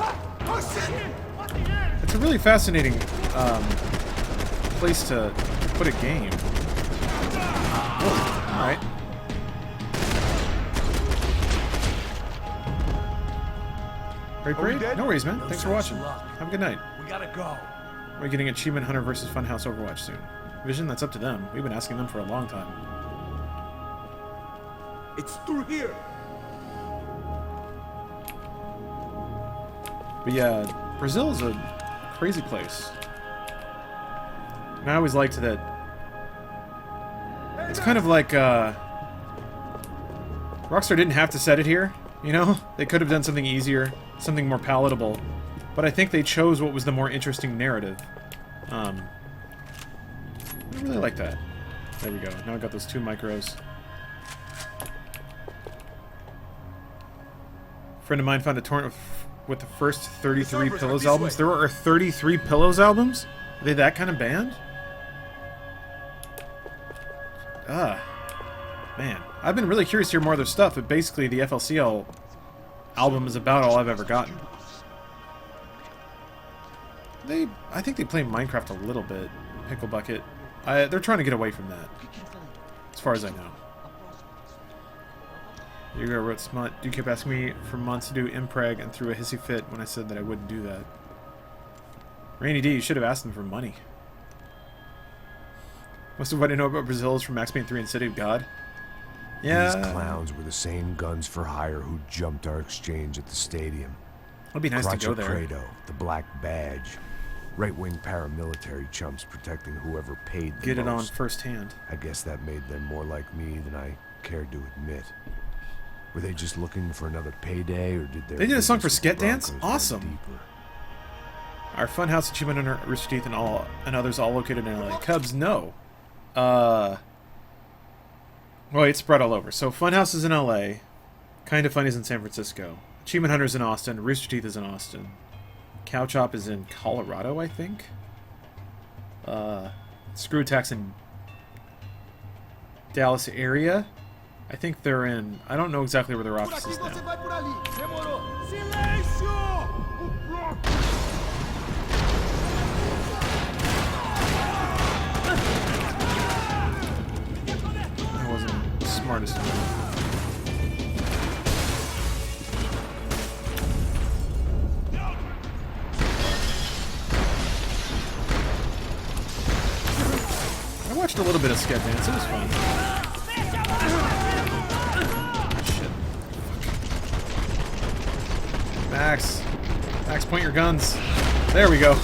It's a really fascinating place to put a game. Alright. Great Are we break? dead? No worries, man. Thanks for watching. Have a good night. We gotta go. We're getting Achievement Hunter versus Funhouse Overwatch soon. Vision, that's up to them. We've been asking them for a long time. It's through here. But yeah, Brazil is a crazy place. And I always liked that. It's kind of like, Rockstar didn't have to set it here, you know? They could have done something easier, something more palatable. But I think they chose what was the more interesting narrative. I really like that. There we go. Now I got those 2 micros. Friend of mine found a torrent with the first 33 Pillows albums. There are 33 Pillows albums? Are they that kind of band? Man. I've been really curious to hear more of their stuff, but basically the FLCL album is about all I've ever gotten. I think they play Minecraft a little bit. Pickle Bucket. They're trying to get away from that, as far as I know. You wrote smut. You kept asking me for months to do impreg and threw a hissy fit when I said that I wouldn't do that. Rainy D, you should have asked them for money. Most of what I know about Brazil is from Max Payne 3 and City of God. Yeah. These clowns were the same guns for hire who jumped our exchange at the stadium. It'd be nice to go there. Credo, the black badge. Right-wing paramilitary chumps protecting whoever paid the Get it on most. firsthand. I guess that made them more like me than I cared to admit. Were they just looking for another payday, or did They did a song for business with Sket the Dance? Broncos run Awesome. deeper? Our Funhouse Achievement Hunter, Rooster Teeth, and others all located in LA. Cubs, no. Well, it's spread all over. So Funhouse is in LA. Kinda Funny's in San Francisco. Achievement Hunter's in Austin. Rooster Teeth is in Austin. Cow Chop is in Colorado, I think. Screw Attack's in Dallas area. I think they're in... I don't know exactly where their office is now. That wasn't the smartest move. I watched a little bit of Sked Dance. It was fun. Shit. Max. Max, point your guns. There we go.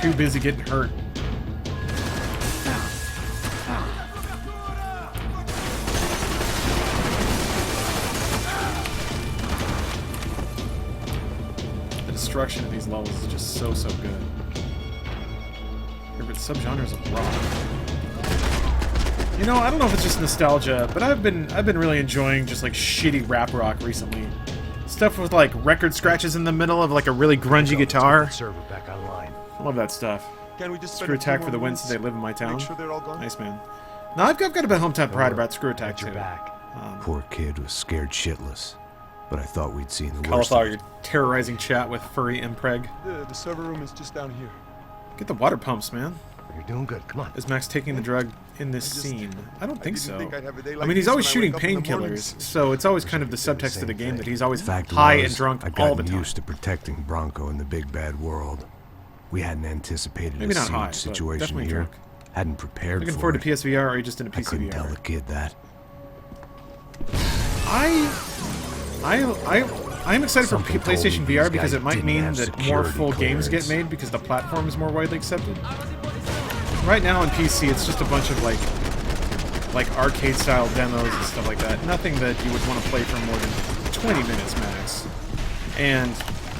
Too busy getting hurt. The destruction of these levels is just so good. Favorite subgenres of rock. You know, I don't know if it's just nostalgia, but I've been really enjoying just like shitty rap rock recently. Stuff with like record scratches in the middle of like a really grungy guitar. Server back online. I love that stuff. Can we just Screw Attack for the win since they live in my town. Make sure they're all gone? Nice, man. No, I've got a bit of hometown pride about Screw Attack Got your too. back. Poor kid was scared shitless, but I thought we'd seen the worst. of Cauliflower, it. you're terrorizing chat with furry impreg. The server room is just down here. Get the water pumps, man. You're doing good. Come on. Is Max taking the drug in this scene? I don't think didn't so. think I'd have a day I like mean, he's this always when I shooting wake up in the painkillers, mornings. so it's always kind of the subtext of the Same game that thing. he's always Fact high was, and drunk I'd all the gotten time. used to protecting Bronco in the big bad world. We hadn't anticipated Maybe a not siege high, but situation definitely here. drunk. Hadn't prepared Looking for forward it. to PSVR, or are you just into I couldn't tell PCVR? the kid that. I'm excited for Something told me PlayStation these VR because guys it might didn't mean have that more security full games get clearance. made because the platform is more widely accepted. Right now on PC, it's just a bunch of like arcade-style demos and stuff like that. Nothing that you would want to play for more than 20 minutes max. And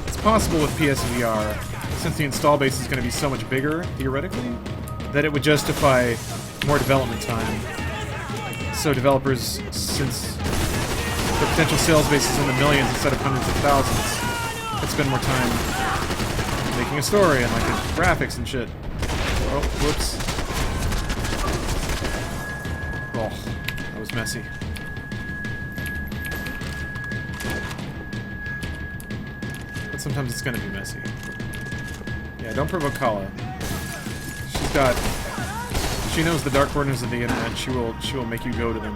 it's possible with PSVR, since the install base is going to be so much bigger, theoretically, that it would justify more development time. So developers, since the potential sales base is in the millions instead of hundreds of thousands, could spend more time making a story and like the graphics and shit. Oh, whoops. Oh, that was messy. But sometimes it's gonna be messy. Yeah, don't provoke Kala. She knows the dark corners of the internet. She will make you go to them.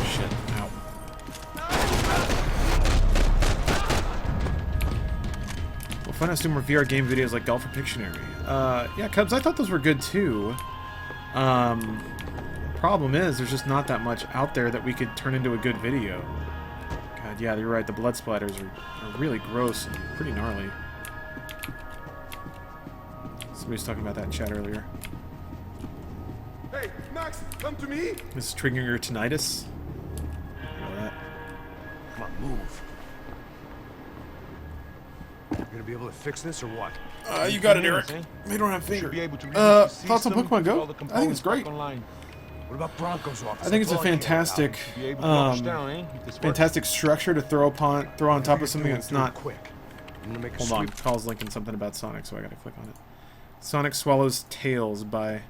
Shit. Ow. We'll find out to do more VR game videos like Golf or Pictionary. Yeah, Cubs, I thought those were good too. Problem is, there's just not that much out there that we could turn into a good video. God, yeah, you're right. The blood splatters are really gross and pretty gnarly. Somebody was talking about that in chat earlier. Hey, Max, come to me. This is triggering your tinnitus. Know that. Come on, move. You're gonna be able to fix this or what? You got it, Eric. We don't have Should be finger. able to read the Thoughts on system, Pokemon put all Go? the I think components it's great. back online. What about Bronco's office? I think it's a That's all I care fantastic, Be able to launch down, eh? If this works. fantastic structure to throw on top of something that's not. quick. I'm gonna make a Hold on, sweep. Call's linking something about Sonic, so I gotta click on it. Sonic swallows tails by.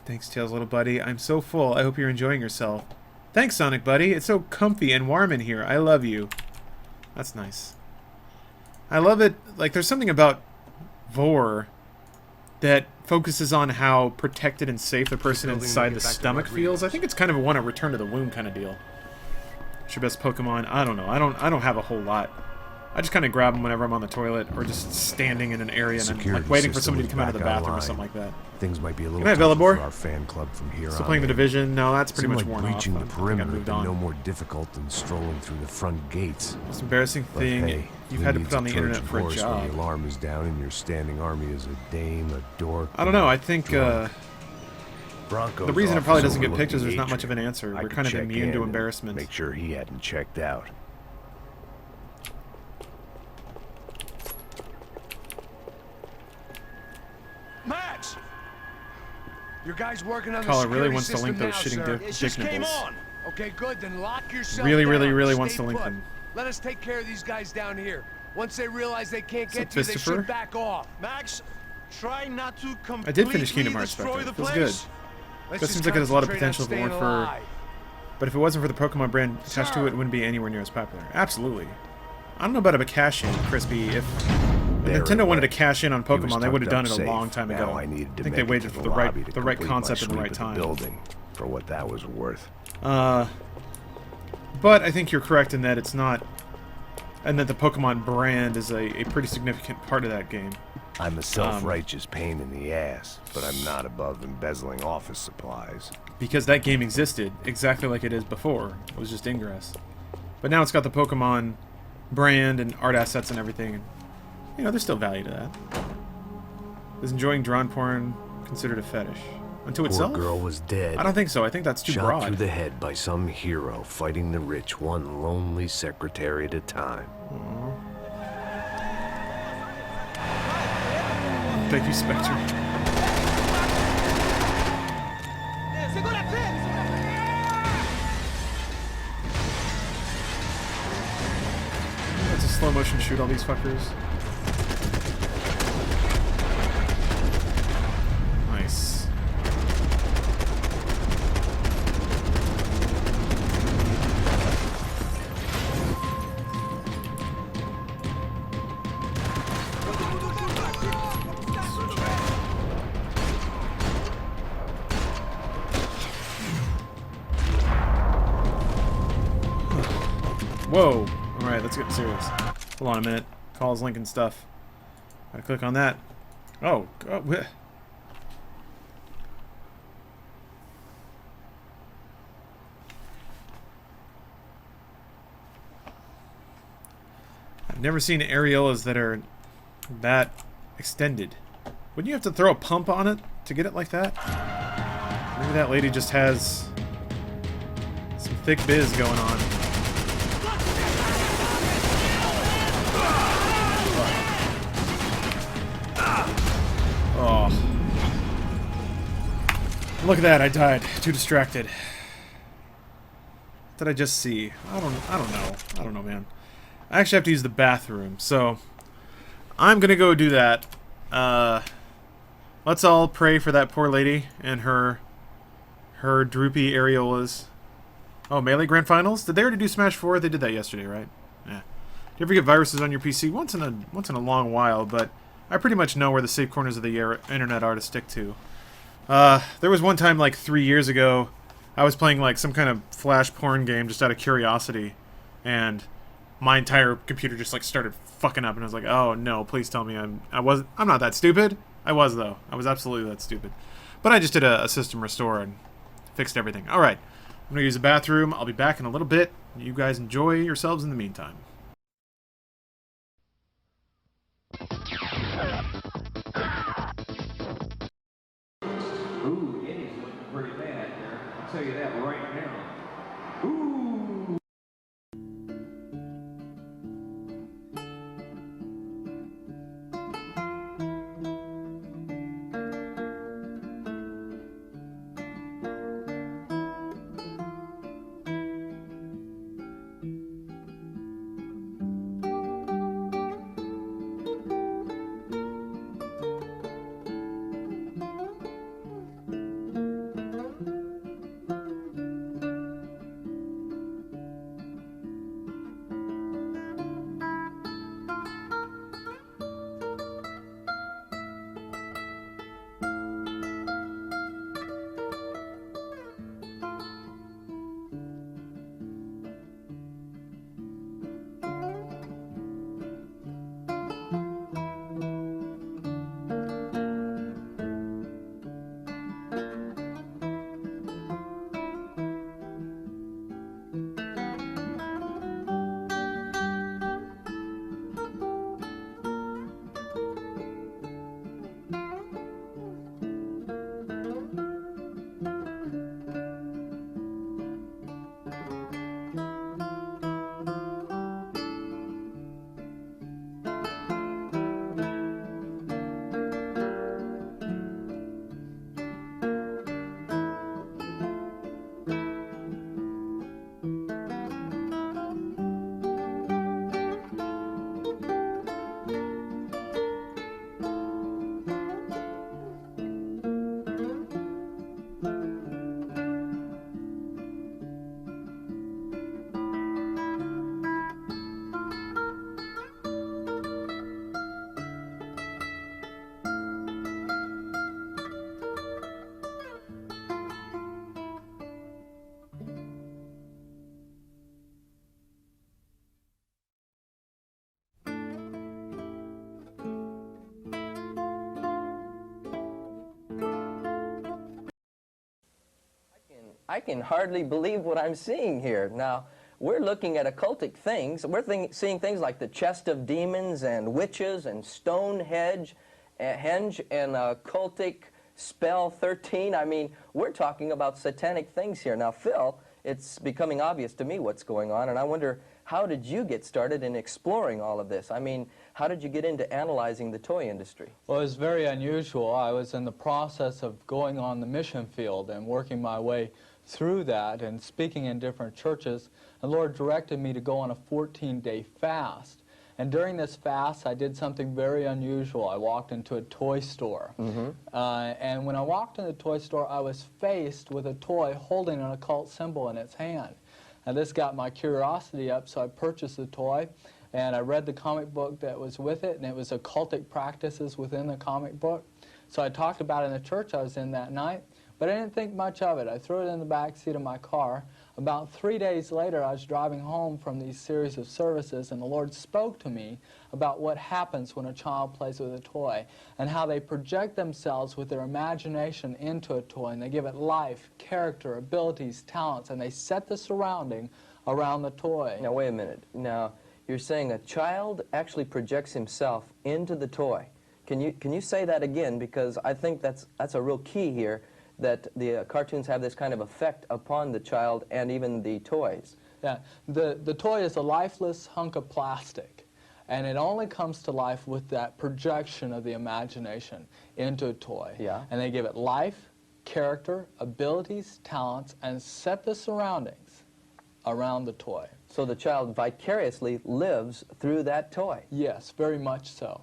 Thanks, Tails, little buddy. I'm so full. I hope you're enjoying yourself. Thanks, Sonic buddy. It's so comfy and warm in here. I love you. That's nice. I love it. Like, there's something about Vor that focuses on how protected and safe the person Building inside to the get back to stomach Rodriguez. feels. I think it's kind of a return to the womb kind of deal. What's your best Pokemon? I don't know. I don't have a whole lot. I just kind of grab them whenever I'm on the toilet or just standing in an area and I'm Security like waiting for system somebody is to come out of the back bathroom or online. something like that. Things might be a little Good night, tougher Velibor. for our fan club from here Still on playing the in. Division? No, that's pretty Seemed much like worn off. reaching I the think I perimeter moved had on. been no more difficult than strolling through the front gates. Most embarrassing But thing hey, you've who had to needs put on the internet Trojan for a horse when job. the alarm is down and your standing army is a dame, a dork. I don't know. I think Bronco's the reason it office probably doesn't get overlooking pictures, there's not Adrian. much of an answer. I We're could kind of check immune in to and embarrassment. Make sure he hadn't checked out. Max! Your guy's working on Caller the really security wants to system link those now, shitting sir. dick It just came nipples. on. Okay, good. Then lock yourself Really, down. really, really Stay wants to link put. them. Let us take care of these guys down here. Once they realize they can't get up, to you, they Christopher? should back off. Max, try not to completely I did finish Kingdom Hearts destroy Spectre. the It feels place. good. Let's That just seems like it has a lot of concentrate on potential if it staying weren't for... alive. But if it wasn't for the Pokemon brand attached to it, it wouldn't be anywhere near as popular. Absolutely. I don't know about a cash in, Crispy. If There Nintendo it wanted to went. cash in on He was Pokemon, they would have tucked done up it a safe. long time ago. Now I needed to think they make it waited to for the the lobby to right complete my concept and the sweep right of time. building, for what that was worth. But I think you're correct in that it's not, and that the Pokemon brand is a pretty significant part of that game. I'm a self-righteous pain in the ass, but I'm not above embezzling office supplies. Because that game existed exactly like it is before. It was just Ingress. But now it's got the Pokemon brand and art assets and everything. And, you know, there's still value to that. Is enjoying drawn porn considered a fetish? Unto itself? Poor girl was dead. I don't think so. I think that's too Shot broad. through the head by some hero fighting the rich one lonely secretary at a time. Thank you, Spectre. That's a slow motion shoot all these fuckers. Nice. Whoa. Alright, let's get serious. Hold on a minute. Calls, link, and stuff. Gotta click on that. Oh, God. I've never seen areolas that are that extended. Wouldn't you have to throw a pump on it to get it like that? Maybe that lady just has some thick biz going on. Oh. Look at that, I died. Too distracted. What did I just see? I don't know. I don't know, man. I actually have to use the bathroom, so I'm gonna go do that. Let's all pray for that poor lady and her droopy areolas. Oh, Melee Grand Finals? Did they already do Smash 4? They did that yesterday, right? Yeah. Do you ever get viruses on your PC? Once in a long while, but I pretty much know where the safe corners of the internet are to stick to. There was one time, like 3 years ago, I was playing like some kind of flash porn game just out of curiosity, and my entire computer just like started fucking up, and I was like, oh no, please tell me I'm not that stupid. I was, though. I was absolutely that stupid. But I just did a system restore and fixed everything. Alright, I'm gonna use the bathroom. I'll be back in a little bit. You guys enjoy yourselves in the meantime. Ooh, Eddie's looking pretty bad there. I'll tell you that right now. Ooh! I can hardly believe what I'm seeing here. Now, we're looking at occultic things. We're seeing things like the chest of demons and witches and Stonehenge and occultic spell 13. I mean, we're talking about satanic things here. Now, Phil, it's becoming obvious to me what's going on, and I wonder, how did you get started in exploring all of this? I mean, how did you get into analyzing the toy industry? Well, it was very unusual. I was in the process of going on the mission field and working my way through that and speaking in different churches. The Lord directed me to go on a 14-day fast. And during this fast, I did something very unusual. I walked into a toy store. And when I walked in the toy store, I was faced with a toy holding an occult symbol in its hand. And this got my curiosity up, so I purchased the toy. And I read the comic book that was with it, and it was occultic practices within the comic book. So I talked about it in the church I was in that night, but I didn't think much of it. I threw it in the back seat of my car. About 3 days later, I was driving home from these series of services, and the Lord spoke to me about what happens when a child plays with a toy and how they project themselves with their imagination into a toy, and they give it life, character, abilities, talents, and they set the surrounding around the toy. Now, wait a minute. Now, you're saying a child actually projects himself into the toy. Can you say that again? Because I think that's a real key here, that the cartoons have this kind of effect upon the child and even the toys. Yeah, the toy is a lifeless hunk of plastic, and it only comes to life with that projection of the imagination into a toy. Yeah. And they give it life, character, abilities, talents, and set the surroundings around the toy. So the child vicariously lives through that toy. Yes, very much so.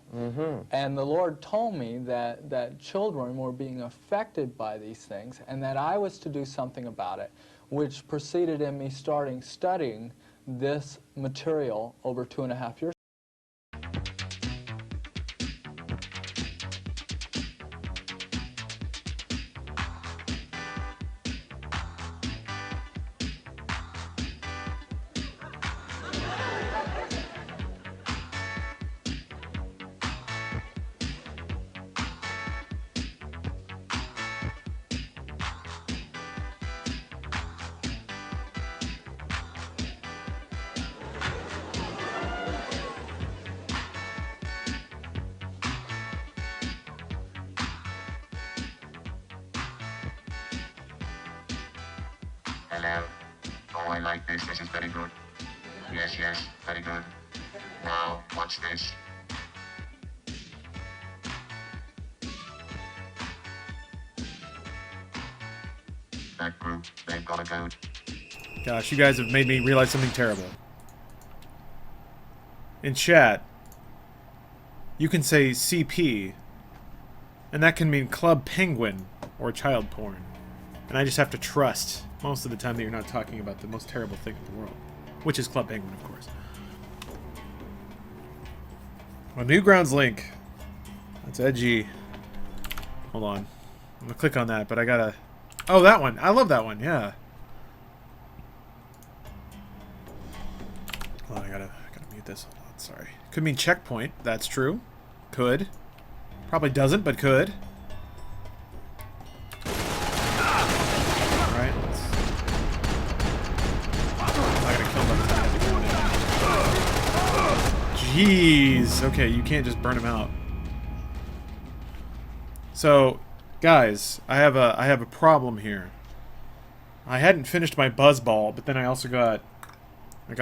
And the Lord told me that children were being affected by these things and that I was to do something about it, which proceeded in me starting studying this material over 2.5 years. Hello. Oh, I like this. This is very good. Yes, yes, very good. Now, watch this. That group, they've got a code. Gosh, you guys have made me realize something terrible. In chat, you can say CP, and that can mean Club Penguin or child porn. And I just have to trust most of the time that you're not talking about the most terrible thing in the world, which is Club Penguin, of course. A Newgrounds link. That's edgy. Hold on. I'm gonna click on that, but I gotta... Oh, that one. I love that one, yeah. Hold on, I gotta mute this. Hold on, sorry. Could mean checkpoint. That's true. Could. Probably doesn't, but could. Alright. I'm not gonna kill them. I have to go in. Jeez. Okay, you can't just burn him out. So, guys, I have a problem here. I hadn't finished my buzzball, but then I also got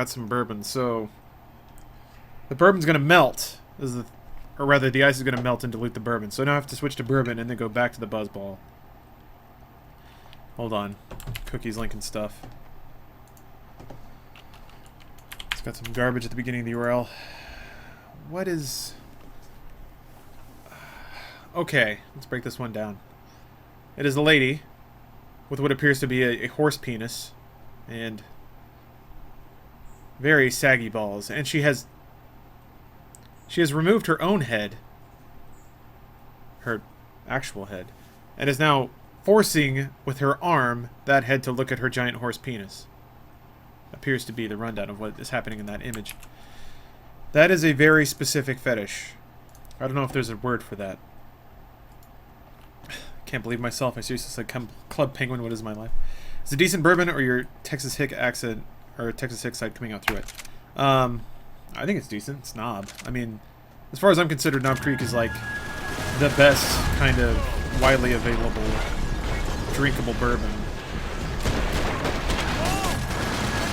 some bourbon. So the bourbon's gonna melt, or rather, the ice is gonna melt and dilute the bourbon. So now I have to switch to bourbon and then go back to the buzzball. Hold on, cookies, link, and stuff. It's got some garbage at the beginning of the URL. What is? Okay, let's break this one down. It is a lady with what appears to be a horse penis and very saggy balls, and she has removed her own head, her actual head, and is now forcing with her arm that head to look at her giant horse penis. Appears to be the rundown of what is happening in that image. That is a very specific fetish. I don't know if there's a word for that. Can't believe myself. I seriously said Club Penguin, what is my life? It's a decent bourbon, or your Texas Hick accent, or Texas Hick side coming out through it. I think it's decent. It's Knob. I mean, as far as I'm considered, Knob Creek is like the best kind of widely available drinkable bourbon.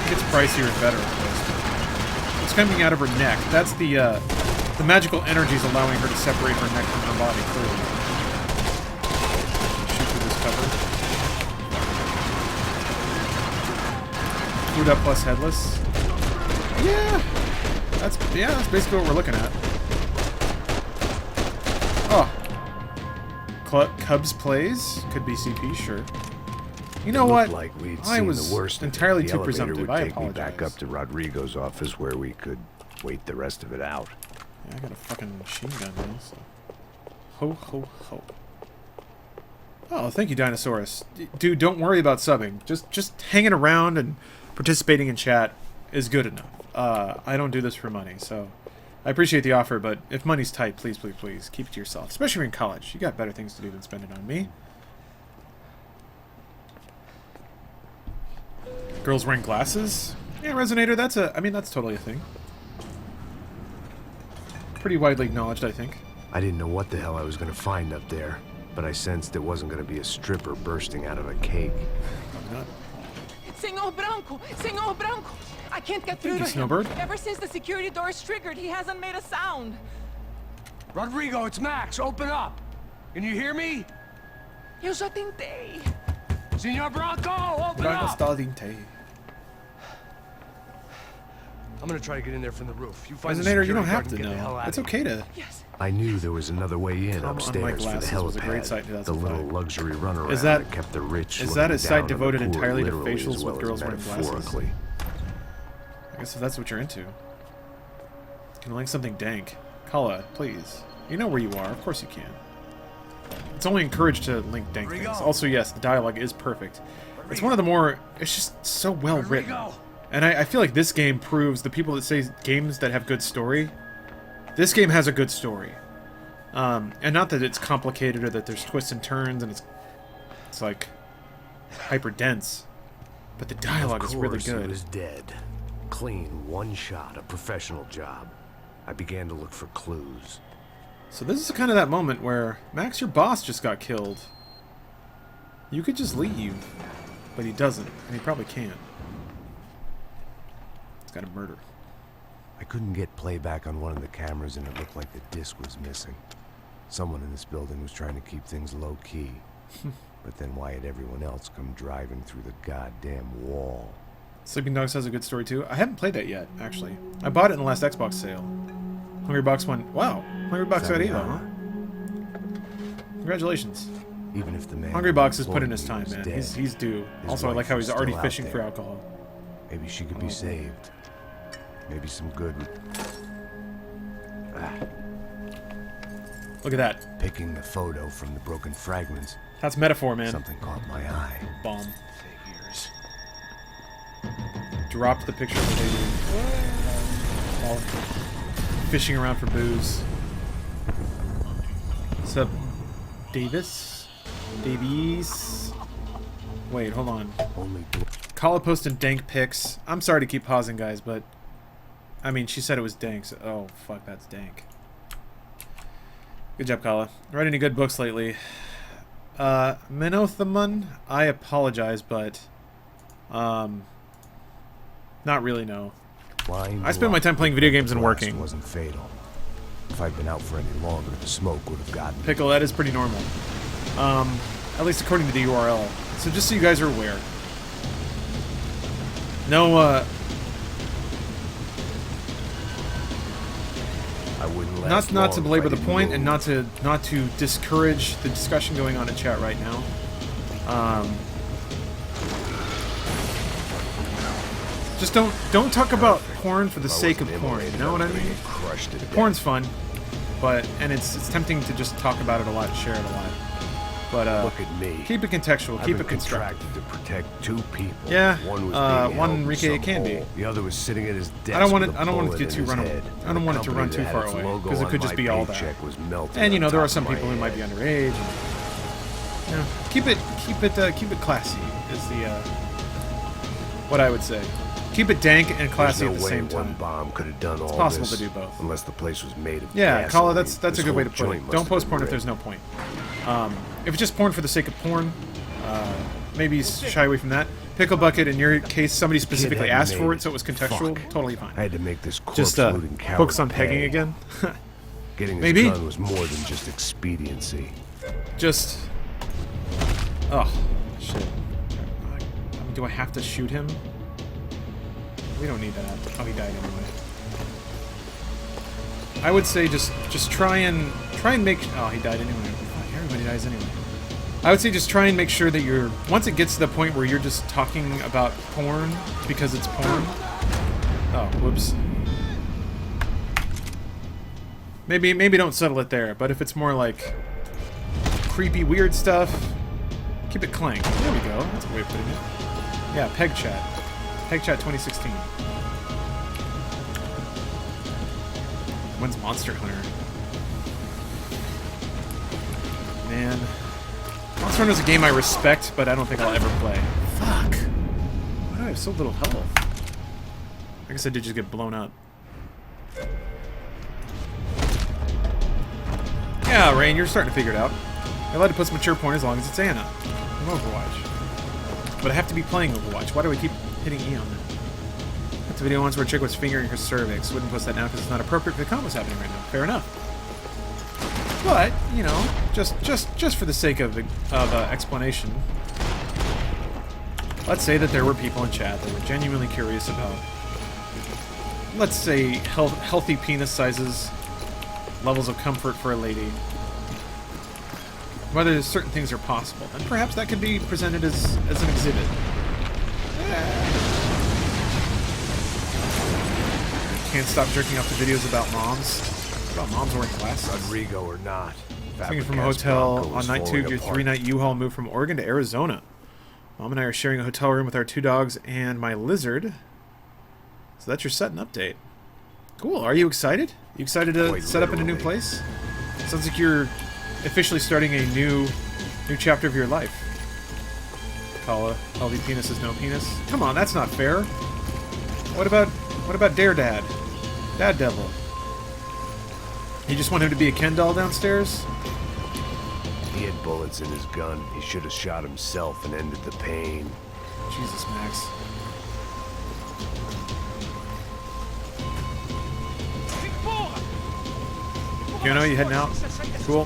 It gets pricier and better, of course. It's coming out of her neck. That's the magical energies allowing her to separate her neck from her body clearly. Shoot through this cover. Food up plus headless. Yeah, that's basically what we're looking at. Oh, Cubs plays could be CP, sure. You know what? Like we'd I seen was the worst entirely the too elevator presumptive. would I take me apologize. back up to Rodrigo's office where we could wait the rest of it out. Yeah, I got a fucking machine gun now, so. Ho, ho, ho. Oh, thank you, Dinosaurus. Dude, don't worry about subbing. Just hanging around and participating in chat is good enough. I don't do this for money, so I appreciate the offer, but if money's tight, please, please, please, keep it to yourself. Especially if you're in college. You got better things to do than spend it on me. Girls wearing glasses? Yeah, Resonator, that's totally a thing. Pretty widely acknowledged, I think. I didn't know what the hell I was going to find up there, but I sensed it wasn't going to be a stripper bursting out of a cake. Not. Senor Branco! Senor Branco! I can't get through to him. Snowbird. Ever since the security door is triggered, he hasn't made a sound. Rodrigo, it's Max. Open up. Can you hear me? Eu já tentei. Senor Branco, open up. I'm gonna try to get in there from the roof. You find Resonator, you don't the have security to guard and get the hell know. out It's of okay here. to... Yes. I knew there was another way in upstairs for the Glasses was a great sight in helipad, the 2005. little luxury runaround Is that- that kept the rich is that a looking site down on the devoted poor, entirely to literally facials as with well girls as wearing glasses? metaphorically. I guess if that's what you're into. Can I link something dank? Kala, please. You know where you are. Of course you can. It's only encouraged to link dank things. Also, yes, the dialogue is perfect. It's one of the more... It's just so well written. And I feel like this game proves the people that say games that have good story. This game has a good story. And not that it's complicated or that there's twists and turns and it's like hyper dense. But the dialogue is really Of course, good. he was dead. Clean, one shot, a professional job. I began to look for clues. So this is kind of that moment where, Max, your boss just got killed. You could just leave, but he doesn't, and he probably can't. He's got a murder. I couldn't get playback on one of the cameras and it looked like the disc was missing. Someone in this building was trying to keep things low-key. But then why had everyone else come driving through the goddamn wall? Sleeping Dogs has a good story too. I haven't played that yet, actually. I bought it in the last Xbox sale. Hungry Box won. Wow, Hungry Box got Evo, huh? Congratulations. Even if the man Hungry Box has who put in his informed time, me man. was dead, He's due. his Also, I like wife how was he's already still out fishing for there. alcohol. Maybe she could be saved. Maybe some good would... Look at that. Picking the photo from the broken fragments. That's metaphor, man. Something caught my eye. Bomb. Figures. Dropped the picture of the baby. While fishing around for booze. What's up, Davis? Davies? Wait, hold on. Only Kala posted dank pics. I'm sorry to keep pausing, guys, but... I mean, she said it was dank, so... Oh, fuck, that's dank. Good job, Kala. Read any good books lately? Menothamon? I apologize, but... Not really, no. I spend my time playing video games and working. Wasn't fatal. If I'd been out for any longer, the smoke would have gotten me. Pickle, that is pretty normal. At least according to the URL. So just so you guys are aware. No, I wouldn't last not to long belabor if I the didn't point, move. and not to discourage the discussion going on in chat right now. Just don't talk about porn for the sake of porn. You know what I mean? Crushed it. Porn's fun, and it's tempting to just talk about it a lot, share it a lot. But Look at me. keep it contextual, I've keep been it constructive. contracted to protect two people. Yeah, one was being one held in Enrique some can be. hole. The other was sitting at his desk. I don't want with it. a I don't want it to bullet get too in his run. head. I don't want it to run company too that far had its away logo because it on could just my be all that. paycheck was melted And you on know there top are some of my people who might be head. underage. Yeah, keep it classy is the what I would say. Keep it dank and classy There's at no the way same time. one bomb could have done all It's possible this to do both. unless the place was made of Yeah, Kala, gasoline. that's a good way to This put whole it. joint Don't must post have porn been if there's rigged. no point. If it's just porn for the sake of porn, maybe shy away from that. Pickle Bucket, in your case, somebody specifically hadn't asked for made it, so it was contextual. Fuck. Totally fine. I had to make this Just corpse-looting coward focus on pegging pay. again. Getting his Maybe. gun was more than just expediency. Just... Oh, shit. I mean, do I have to shoot him? We don't need that. Oh, he died anyway. I would say just try and make... Oh, he died anyway. Fuck, everybody dies anyway. I would say just try and make sure that you're... Once it gets to the point where you're just talking about porn because it's porn... Oh, whoops. Maybe don't settle it there, but if it's more like creepy, weird stuff, keep it clank. There we go. That's a way of putting it. Yeah, Peg Chat. Peg Chat 2016. When's Monster Hunter? Man. Monster Hunter is a game I respect, but I don't think I'll ever play. Fuck. Why do I have so little health? I guess I did just get blown up. Yeah, Rain, you're starting to figure it out. You're allowed to put some mature porn as long as it's Anna. In Overwatch. But I have to be playing Overwatch. Why do I keep hitting E on that? That's a video once where a chick was fingering her cervix. Wouldn't post that now because it's not appropriate for the combos happening right now. Fair enough. But, you know, just for the sake of explanation, let's say that there were people in chat that were genuinely curious about, let's say, healthy penis sizes, levels of comfort for a lady, whether certain things are possible, and perhaps that could be presented as an exhibit. Can't stop jerking off the videos about moms. About moms wearing glasses. Rodrigo or not. Thinking from a hotel on night 2 of your 3-night U-Haul move from Oregon to Arizona. Mom and I are sharing a hotel room with our 2 dogs and my lizard. So that's your set and update. Cool. Are you excited? You excited to set up in a new place? Sounds like you're officially starting a new chapter of your life. Kala, LV penis is no penis. Come on, that's not fair. What about Dare Dad? Dad Devil. You just want him to be a Ken doll downstairs? He had bullets in his gun. He should have shot himself and ended the pain. Jesus, Max. You know, you heading out? Cool.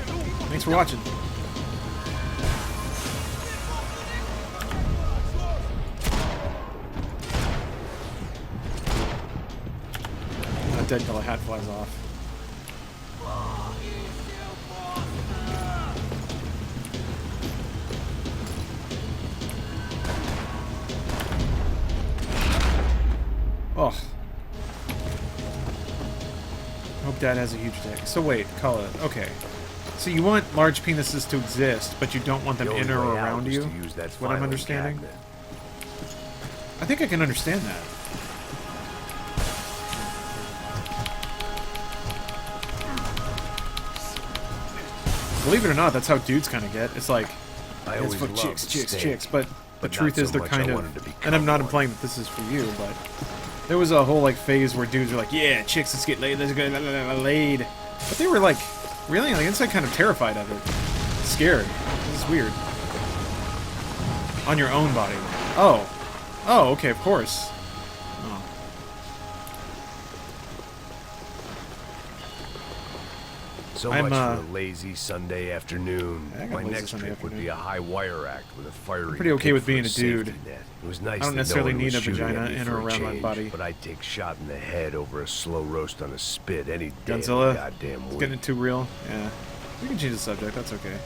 Thanks for watching. Not dead till a hat flies off. Oh. Hope Dad has a huge dick. So wait, call it. Okay. So you want large penises to exist, but you don't want them in or around you? That's what I'm understanding. I think I can understand that. Believe it or not, that's how dudes kind of get. It's like, it's for chicks, but the truth is they're kind of, and I'm not implying that this is for you, but there was a whole like phase where dudes were like, yeah, chicks, let's get laid, laid. But they were like, really on the inside kind of terrified of it. Scared. This is weird. On your own body. Oh. Oh, okay, of course. Oh. So much for a lazy Sunday afternoon. My next trip would be a high wire act with a firing. I'm pretty okay with being a dude. It was nice. I don't necessarily need a vagina in or around my body. But I'd take shot in the head over a slow roast on a spit any day. Godzilla. Goddamn It's week. getting too real. Yeah. We can change the subject. That's okay.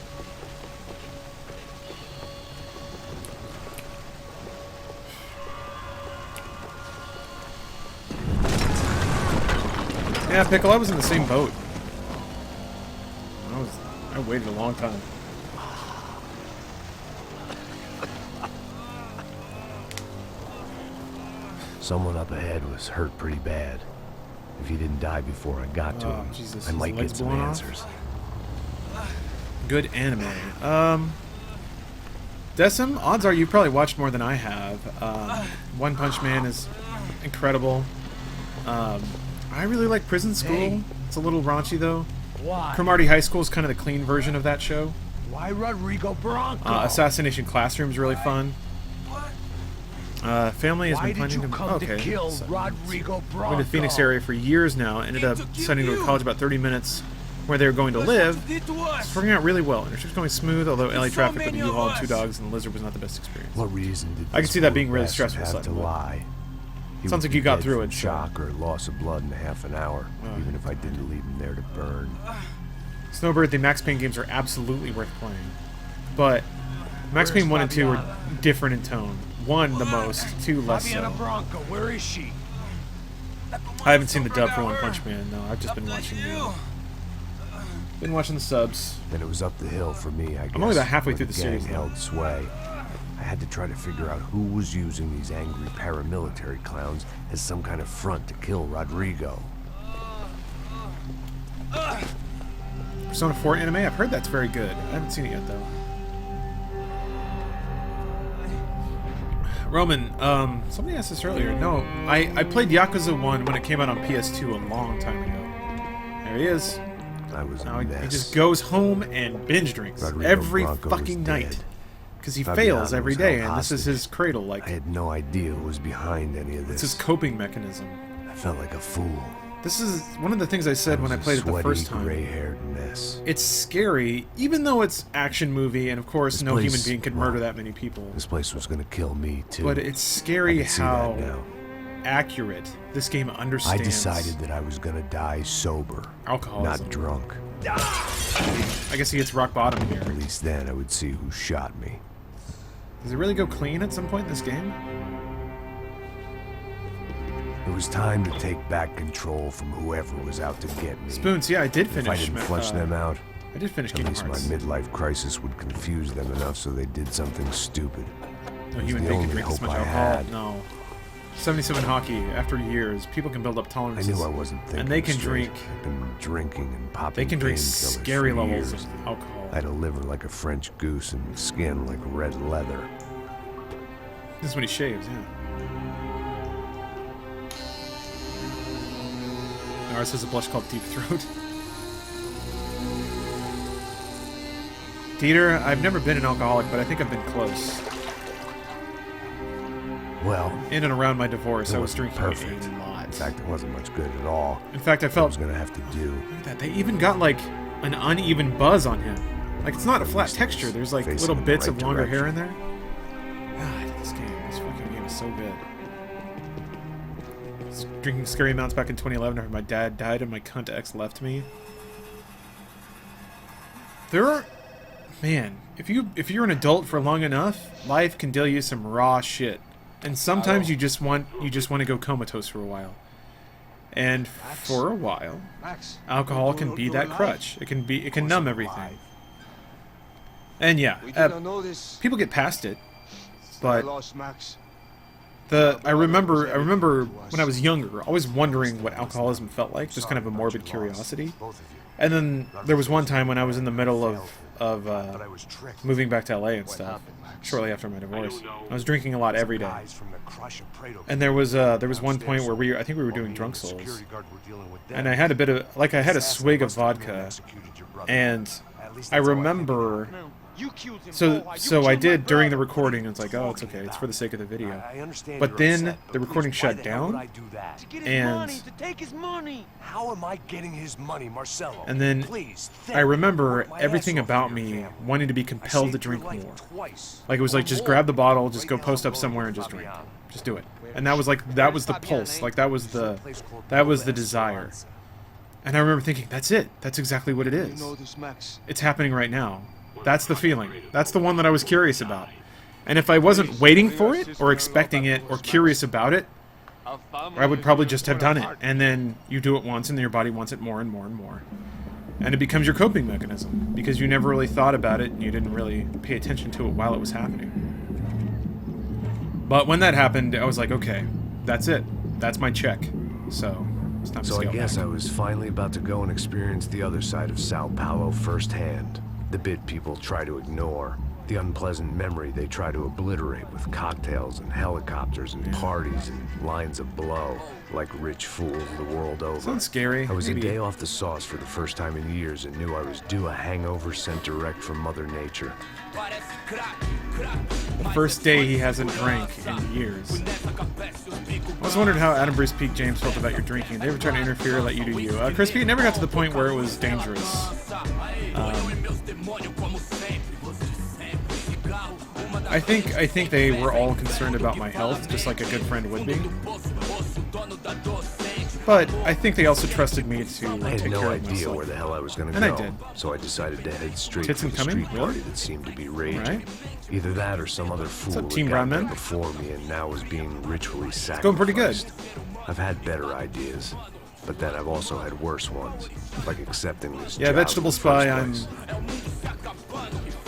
Yeah, Pickle, I was in the same boat. I waited a long time. Someone up ahead was hurt pretty bad. If he didn't die before I got to him, Jesus, I might his get some legs blown off? answers. Good anime. Decim, odds are you've probably watched more than I have. One Punch Man is incredible. I really like Prison School. It's a little raunchy though. Why? Cromartie High School is kind of the clean version of that show. Why Rodrigo Bronco? Assassination Classroom is really fun. Family has Why been planning did you come to kill so Rodrigo Bronco? went to the Phoenix area for years now. Ended up studying to a college about 30 minutes where they were going to live. It's working out really well. Intership's going smooth, although LA traffic with the U-Haul and 2 dogs and the Lizard was not the best experience. What reason did I can this see that poor being really bastard stressful. have to slightly. lie? He Sounds would like be you got dead through from it. shock or loss of blood in half an hour, even if I didn't leave him there to burn. Snowbird, the Max Payne games are absolutely worth playing. But Max Payne 1 and 2 are different in tone. 1 the most, 2 less so. Bronco, where is she? I haven't seen the dub for One Punch Man, no. I've just been watching the subs. Then it was up the hill for me, I guess. I'm only about halfway where through the series gang now. held sway. I had to try to figure out who was using these angry paramilitary clowns as some kind of front to kill Rodrigo. Persona 4 anime? I've heard that's very good. I haven't seen it yet, though. Roman, somebody asked this earlier. No, I played Yakuza 1 when it came out on PS2 a long time ago. There he is. I was Now a he mess. just goes home and binge drinks Rodrigo every Bronco fucking was night. dead. Because he Fabiano fails every was day, held and this is hostage. his cradle. Like, I had no idea who was behind any of it's this. his coping mechanism. I felt like a fool. This is one of the things I said when I played it the first time. Gray-haired mess. It's scary, even though it's action movie, and of course, This no human place- being could murder that many people. This place was gonna kill me too. But it's I scary can see how that now. accurate this game I understands. decided that I was gonna die sober, Alcoholism. not drunk. I guess he hits rock bottom here. At least then I would see who shot me. Does it really go clean at some point in this game? It was time to take back control from whoever was out to get me. Spoons, yeah, I did If finish. I didn't flush them out, I did finish at Kingdom least Hearts. my midlife crisis would confuse them enough so they did something stupid. No It was human the being can only drink this hope much I alcohol. had. No. 77 hockey, after years, people can build up I tolerances. knew I wasn't thinking and they can straight. drink. I've been drinking and popping They can drink painkillers scary for levels years. of alcohol. I had a liver like a French goose and skin like red leather. This is when he shaves, yeah. Ours has a blush called Deep Throat. Dieter, I've never been an alcoholic, but I think I've been close. Well, In and around my divorce, it I was wasn't drinking perfect. a lot. In fact, it wasn't much good at all. In fact, I I felt was gonna have to do. look at that. They even got like an uneven buzz on him. Like it's not a flat texture. There's like Facing little in the bits right of longer hair direction. in there. God, this fucking game is so good. I was drinking scary amounts back in 2011 after my dad died and my cunt ex left me. There are, man, if you're an adult for long enough, life can deal you some raw shit. And sometimes you just want to go comatose for a while. And for a while, alcohol can be that crutch. It can numb everything. And yeah, people get past it, but I remember when I was younger, always wondering what alcoholism felt like, just kind of a morbid curiosity. And then there was one time when I was in the middle of moving back to LA and stuff, shortly after my divorce. I was drinking a lot every day. And there was one point where I think we were doing Drunk Souls, and I had a swig of vodka, and I remember. So I did during the recording. It's like, oh, it's okay. It's for the sake of the video. But then the recording shut down, and How am I getting his money, Marcelo? and then I remember everything about me wanting to be compelled to drink more. Like it was like, just grab the bottle, just go post up somewhere and just drink. Just do it. And that was the pulse. Like that was the desire. And I remember thinking, that's it. That's exactly what it is. It's happening right now. That's the feeling. That's the one that I was curious about. And if I wasn't waiting for it, or expecting it, or curious about it, I would probably just have done it. And then you do it once, and then your body wants it more and more and more. And it becomes your coping mechanism, because you never really thought about it, and you didn't really pay attention to it while it was happening. But when that happened, I was like, okay, that's it. That's my check. So, it's time to So I scale guess back. I was finally about to go and experience the other side of Sao Paulo firsthand. The bit people try to ignore. The unpleasant memory they try to obliterate with cocktails and helicopters and parties and lines of blow, like rich fools the world over. Sounds scary. I was Maybe. a day off the sauce for the first time in years and knew I was due a hangover sent direct from Mother Nature. The first day he hasn't drank in years. I was wondering how Adam Bruce Peak James felt about your drinking. They were trying to interfere, let you do you. Chris Pete never got to the point where it was dangerous. I think they were all concerned about my health, just like a good friend would be. But I think they also trusted me to take care of myself. I had no idea where the hell I was going to go, and I did. So I decided to head straight Tits to the incoming? street Really? party that seemed to be raging. Right. Either that or some other fool up, that Team got Brown there Men? before me and now was being ritually sacrificed. It's going pretty good. I've had better ideas, but then I've also had worse ones, like accepting this Yeah, job Vegetable in the Spy. first place.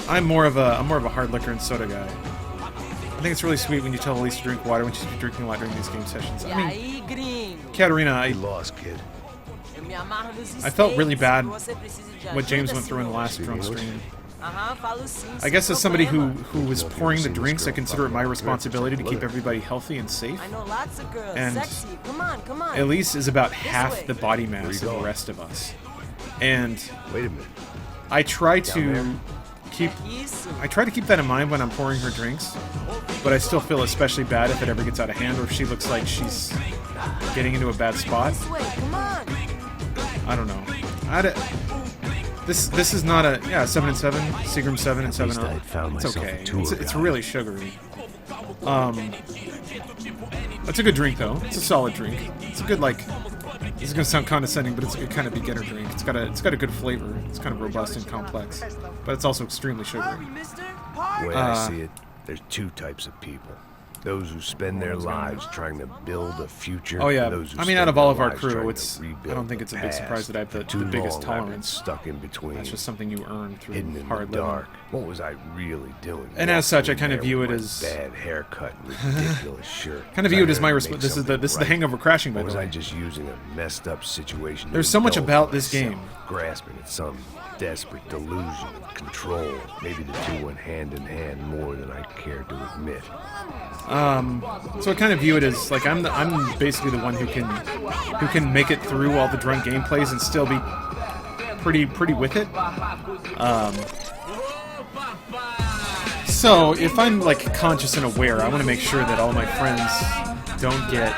I'm more of a hard liquor and soda guy. I think it's really sweet when you tell Elise to drink water when she's drinking a lot during these game sessions. I mean, Katarina, I lost, kid. I felt really bad what James went through in the last drunk stream. I guess as somebody who was pouring the drinks, I consider it my responsibility to keep everybody healthy and safe. And Elise is about half the body mass of the rest of us. And wait a minute. I try to keep that in mind when I'm pouring her drinks, but I still feel especially bad if it ever gets out of hand or if she looks like she's getting into a bad spot. I don't know. This is not a 7 and 7, Seagram 7 and 7-0. It's okay. It's really sugary. It's a good drink though. It's a solid drink. It's a good this is gonna sound condescending, but it's a good kind of beginner drink. It's got a good flavor. It's kind of robust and complex, but it's also extremely sugary. The way I see it, there's two types of people. Those who spend their lives trying to build a future. Oh yeah, and those who I mean, out of all of our spend their crew, lives trying to I don't think it's a big rebuild surprise that I have the the biggest past. Too long I've been tolerance. stuck in between. That's just something you earn through hidden in hard the dark. living. What was I really doing? And as such, I Walking kind of there view with it my as bad haircut, and ridiculous shirt. Kind of view it as my Trying to response. make This is the something hangover crashing, by Or the was I way. just using a messed up situation? to There's so much indulge about this myself, game. Grasping at some desperate delusion of control. Maybe the two went hand in hand more than I cared to admit. So I kind of view it as like I'm basically the one who can make it through all the drunk gameplays and still be pretty with it. So if I'm like conscious and aware, I want to make sure that all my friends don't get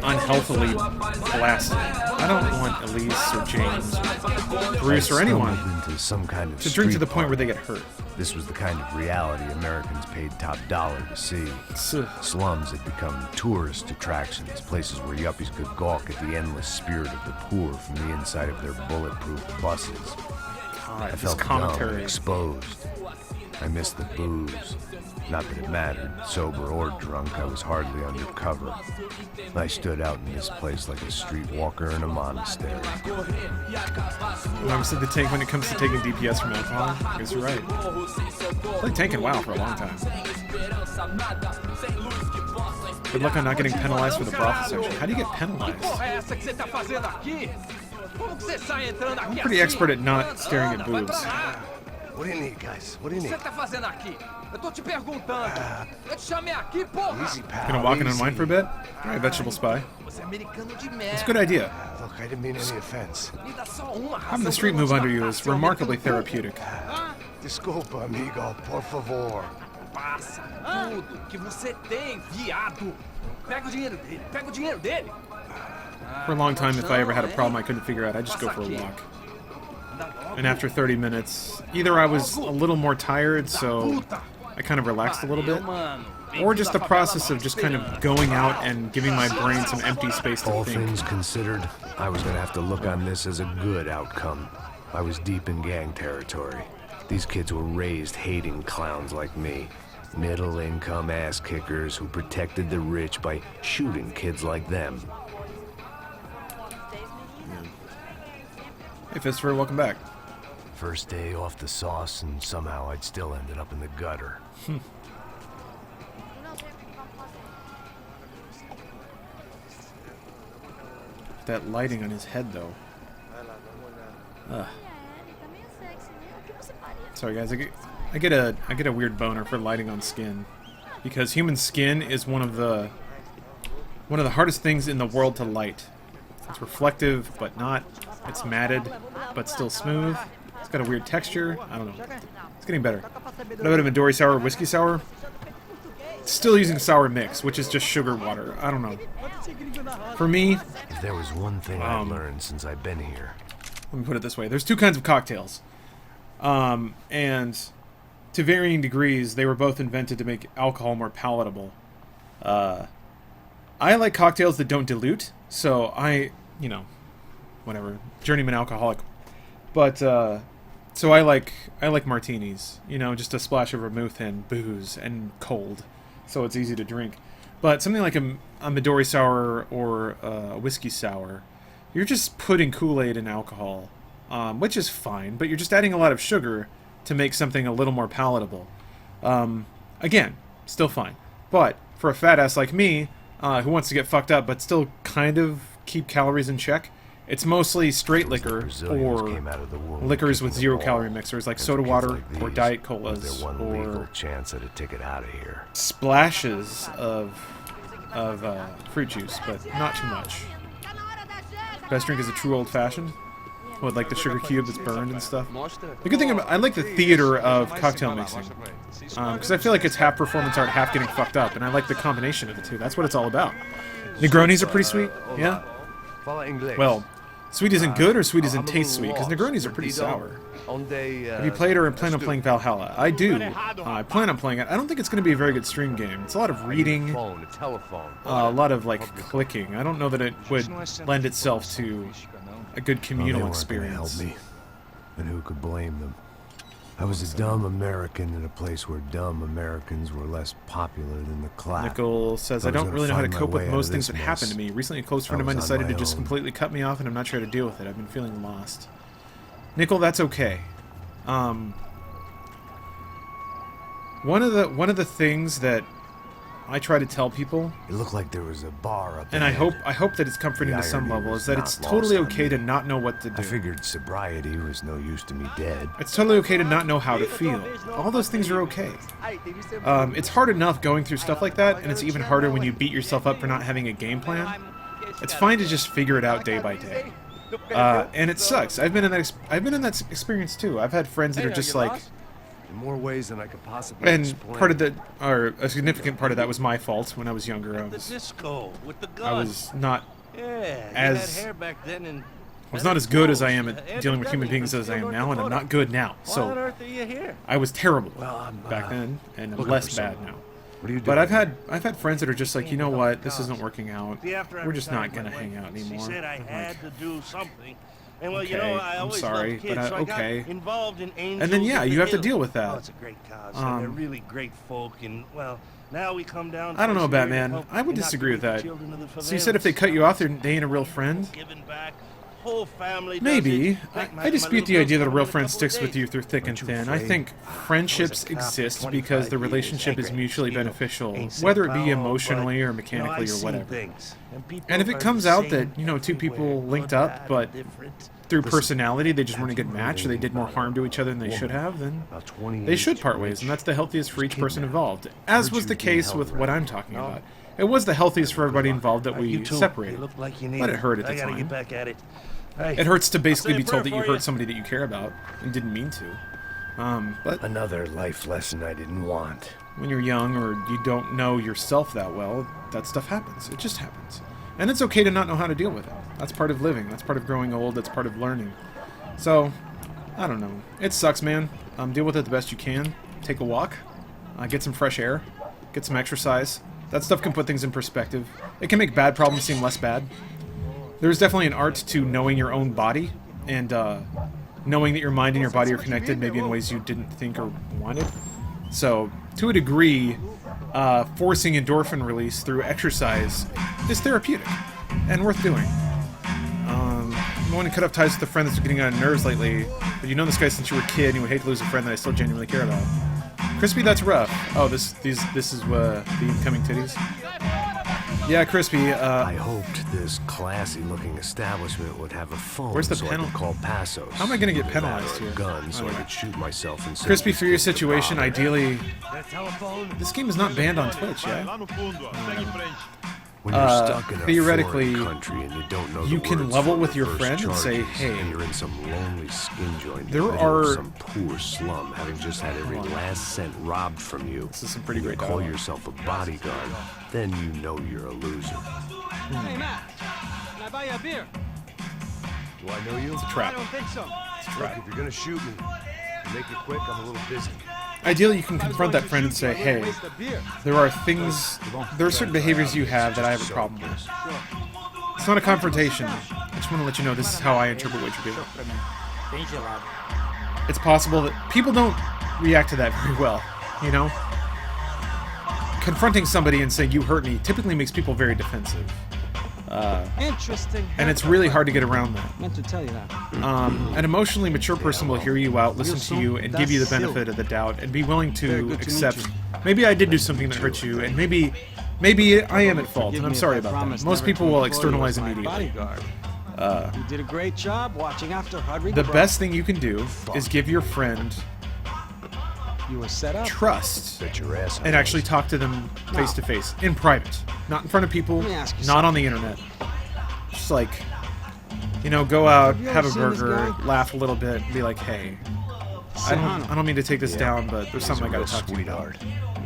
unhealthily blasted. I don't want Elise or James or Bruce or anyone Into some kind of to drink to the street point where they party. get hurt. This was the kind of reality Americans paid top dollar to see. Slums had become tourist attractions, places where yuppies could gawk at the endless spirit of the poor from the inside of their bulletproof buses. I felt dumb and exposed. I missed the booze. Not that it mattered, sober or drunk, I was hardly undercover. I stood out in this place like a streetwalker in a monastery. I'm said the tank when it comes to taking DPS from alcohol. I guess you're right. I've played tank and WoW for a long time. Good luck on not getting penalized for the brothel section. How do you get penalized? I'm pretty expert at not staring at boobs. What do you need, guys? What do you need? Gonna walk and unwind for a bit? Alright, Vegetable Spy. It's a good idea. Look, I didn't mean any offense. Having the street move under you is remarkably therapeutic. Desculpa, amigo, por favor. Passa tudo que você tem, viado. Pega o dinheiro dele. For a long time, if I ever had a problem I couldn't figure out, I'd just go for a walk. And after 30 minutes, either I was a little more tired, so I kind of relaxed a little bit, or just the process of just kind of going out and giving my brain some empty space to All think. things considered, I was going to have to look on this as a good outcome. I was deep in gang territory. These kids were raised hating clowns like me. Middle-income ass-kickers who protected the rich by shooting kids like them. Hey, Fistfur, welcome back. First day off the sauce, and somehow I'd still ended up in the gutter. That lighting on his head, though. Ugh. Sorry guys, I get a weird boner for lighting on skin, because human skin is one of the hardest things in the world to light. It's reflective, but not. It's matted, but still smooth. It's got a weird texture. I don't know. It's getting better. What about a Midori sour, whiskey sour? Still using sour mix, which is just sugar water. I don't know. For me, if there was one thing I've learned since I've been here. Let me put it this way. There's two kinds of cocktails. And to varying degrees, they were both invented to make alcohol more palatable. I like cocktails that don't dilute, so whatever, journeyman alcoholic. But, so I like martinis, just a splash of vermouth and booze and cold, so it's easy to drink. But something like a Midori sour or a whiskey sour, you're just putting Kool-Aid in alcohol, which is fine, but you're just adding a lot of sugar to make something a little more palatable. Again, still fine. But for a fat ass like me, who wants to get fucked up but still kind of keep calories in check, it's mostly straight liquor or liquors with zero-calorie mixers like soda water or Diet Colas or chance at a ticket out of here. Splashes of fruit juice, but not too much. Best drink is a true old-fashioned. With like the sugar cube that's burned and stuff. The good thing I like the theater of cocktail mixing, because I feel like it's half performance art, half getting fucked up, and I like the combination of the two. That's what it's all about. Negronis are pretty sweet, yeah. Well, sweet isn't good or sweet isn't taste sweet, because Negronis are pretty sour. Have you played or plan on playing Valhalla? I do. I plan on playing it. I don't think it's going to be a very good stream game. It's a lot of reading, a lot of like clicking. I don't know that it would lend itself to a good communal experience. Help me. And who could blame them? I was a dumb American in a place where dumb Americans were less popular than the clap. Nickel says, I don't really know how to cope with most things that happen to me. Recently, a close friend of mine decided to just completely cut me off, and I'm not sure how to deal with it. I've been feeling lost. Nickel, that's okay. One of the things that I try to tell people, it looked like there was a bar up and I hope that it's comforting to some level, is that it's totally okay to not know what to do. I figured sobriety was no use to me dead. It's totally okay to not know how to feel. All those things are okay. It's hard enough going through stuff like that, and it's even harder when you beat yourself up for not having a game plan. It's fine to just figure it out day by day. And it sucks. I've been in that experience too. I've had friends that are just like, in more ways than I could possibly explain. Part of that, or a significant part of that, was my fault. When I was younger, I was not as good as I am at dealing with human beings as I am now, and I'm not good now. So I was terrible back then, and I'm less bad now. But I've had friends that are just like, you know what, this isn't working out. We're just not gonna hang out anymore. She said I had to do something. And well, okay, I'm sorry, but okay. And then yeah, you have to deal with that. It's a great cause. And they're really great folk, and well, now we come down. I don't know, Batman. I would disagree with that. So you said if they cut you off, they ain't a real friend? Whole family. Maybe. I dispute the idea that a real friend sticks with you through thick and thin. I think friendships exist because the relationship is mutually beneficial, whether it be emotionally or mechanically or whatever. And if it comes out that, two people linked up, but through personality they just weren't a good match, or they did more harm to each other than they should have, then they should part ways, and that's the healthiest for each person involved. As was the case with what I'm talking about. It was the healthiest for everybody involved that we separated. But it hurt at the time. It hurts to basically be told that you hurt somebody that you care about and didn't mean to. But another life lesson I didn't want. When you're young or you don't know yourself that well, that stuff happens. It just happens. And it's okay to not know how to deal with it. That's part of living. That's part of growing old. That's part of learning. So, I don't know. It sucks, man. Deal with it the best you can. Take a walk. Get some fresh air. Get some exercise. That stuff can put things in perspective. It can make bad problems seem less bad. There's definitely an art to knowing your own body, and knowing that your mind and your body are connected, maybe in ways you didn't think or wanted. So, to a degree, forcing endorphin release through exercise is therapeutic, and worth doing. I'm going to cut off ties with a friend that's getting on nerves lately, but you know this guy since you were a kid, and you would hate to lose a friend that I still genuinely care about. Crispy, that's rough. Oh, this is the incoming titties? Yeah, Crispy. I hoped this classy-looking establishment would have a phone Where's the so I panel? could call Passos. How am I gonna get Either that penalized or a here? gun so Oh, I yeah. could shoot myself and Crispy, for your simply skip the situation, bomb. ideally, this game is not banned on Twitch, yeah? When you're stuck in a theoretically, foreign country and you don't know you the can words level for with the your first friend and say, charges, hey, and you're in some lonely skin joint there in the middle are- of some poor slum, having just had every last cent robbed from you. This is some pretty and you great call dialogue. yourself a bodyguard, then you know you're a loser. Hey, Matt. Can I buy you a beer? Do I know you? It's a trap. I don't think so. It's a Look, trap. if you're gonna shoot me, make it quick. I'm a little busy. Ideally, you can confront that friend and say, hey, there are certain behaviors you have that I have a problem with. It's not a confrontation. I just want to let you know this is how I interpret what you're doing. It's possible that people don't react to that very well, you know? Confronting somebody and saying, you hurt me, typically makes people very defensive. Interesting. And it's really hard to get around that. Meant to tell you that. An emotionally mature person will hear you out, listen to you, and give you the benefit of the doubt, and be willing to accept, maybe I did do something that hurt you, and maybe I am at fault, and I'm sorry about that. Most people will externalize immediately. You did a great job watching after Rodrigo. The best thing you can do is give your friend You were set up. trust Bet your ass I and actually talk to them face to face, in private, not in front of people, Let me ask you not on the internet. Just like, you know, go out, you have ever a seen this burger, guy? laugh a little bit, and be like, hey, I don't mean to take this down, but there's something I gotta talk to you about.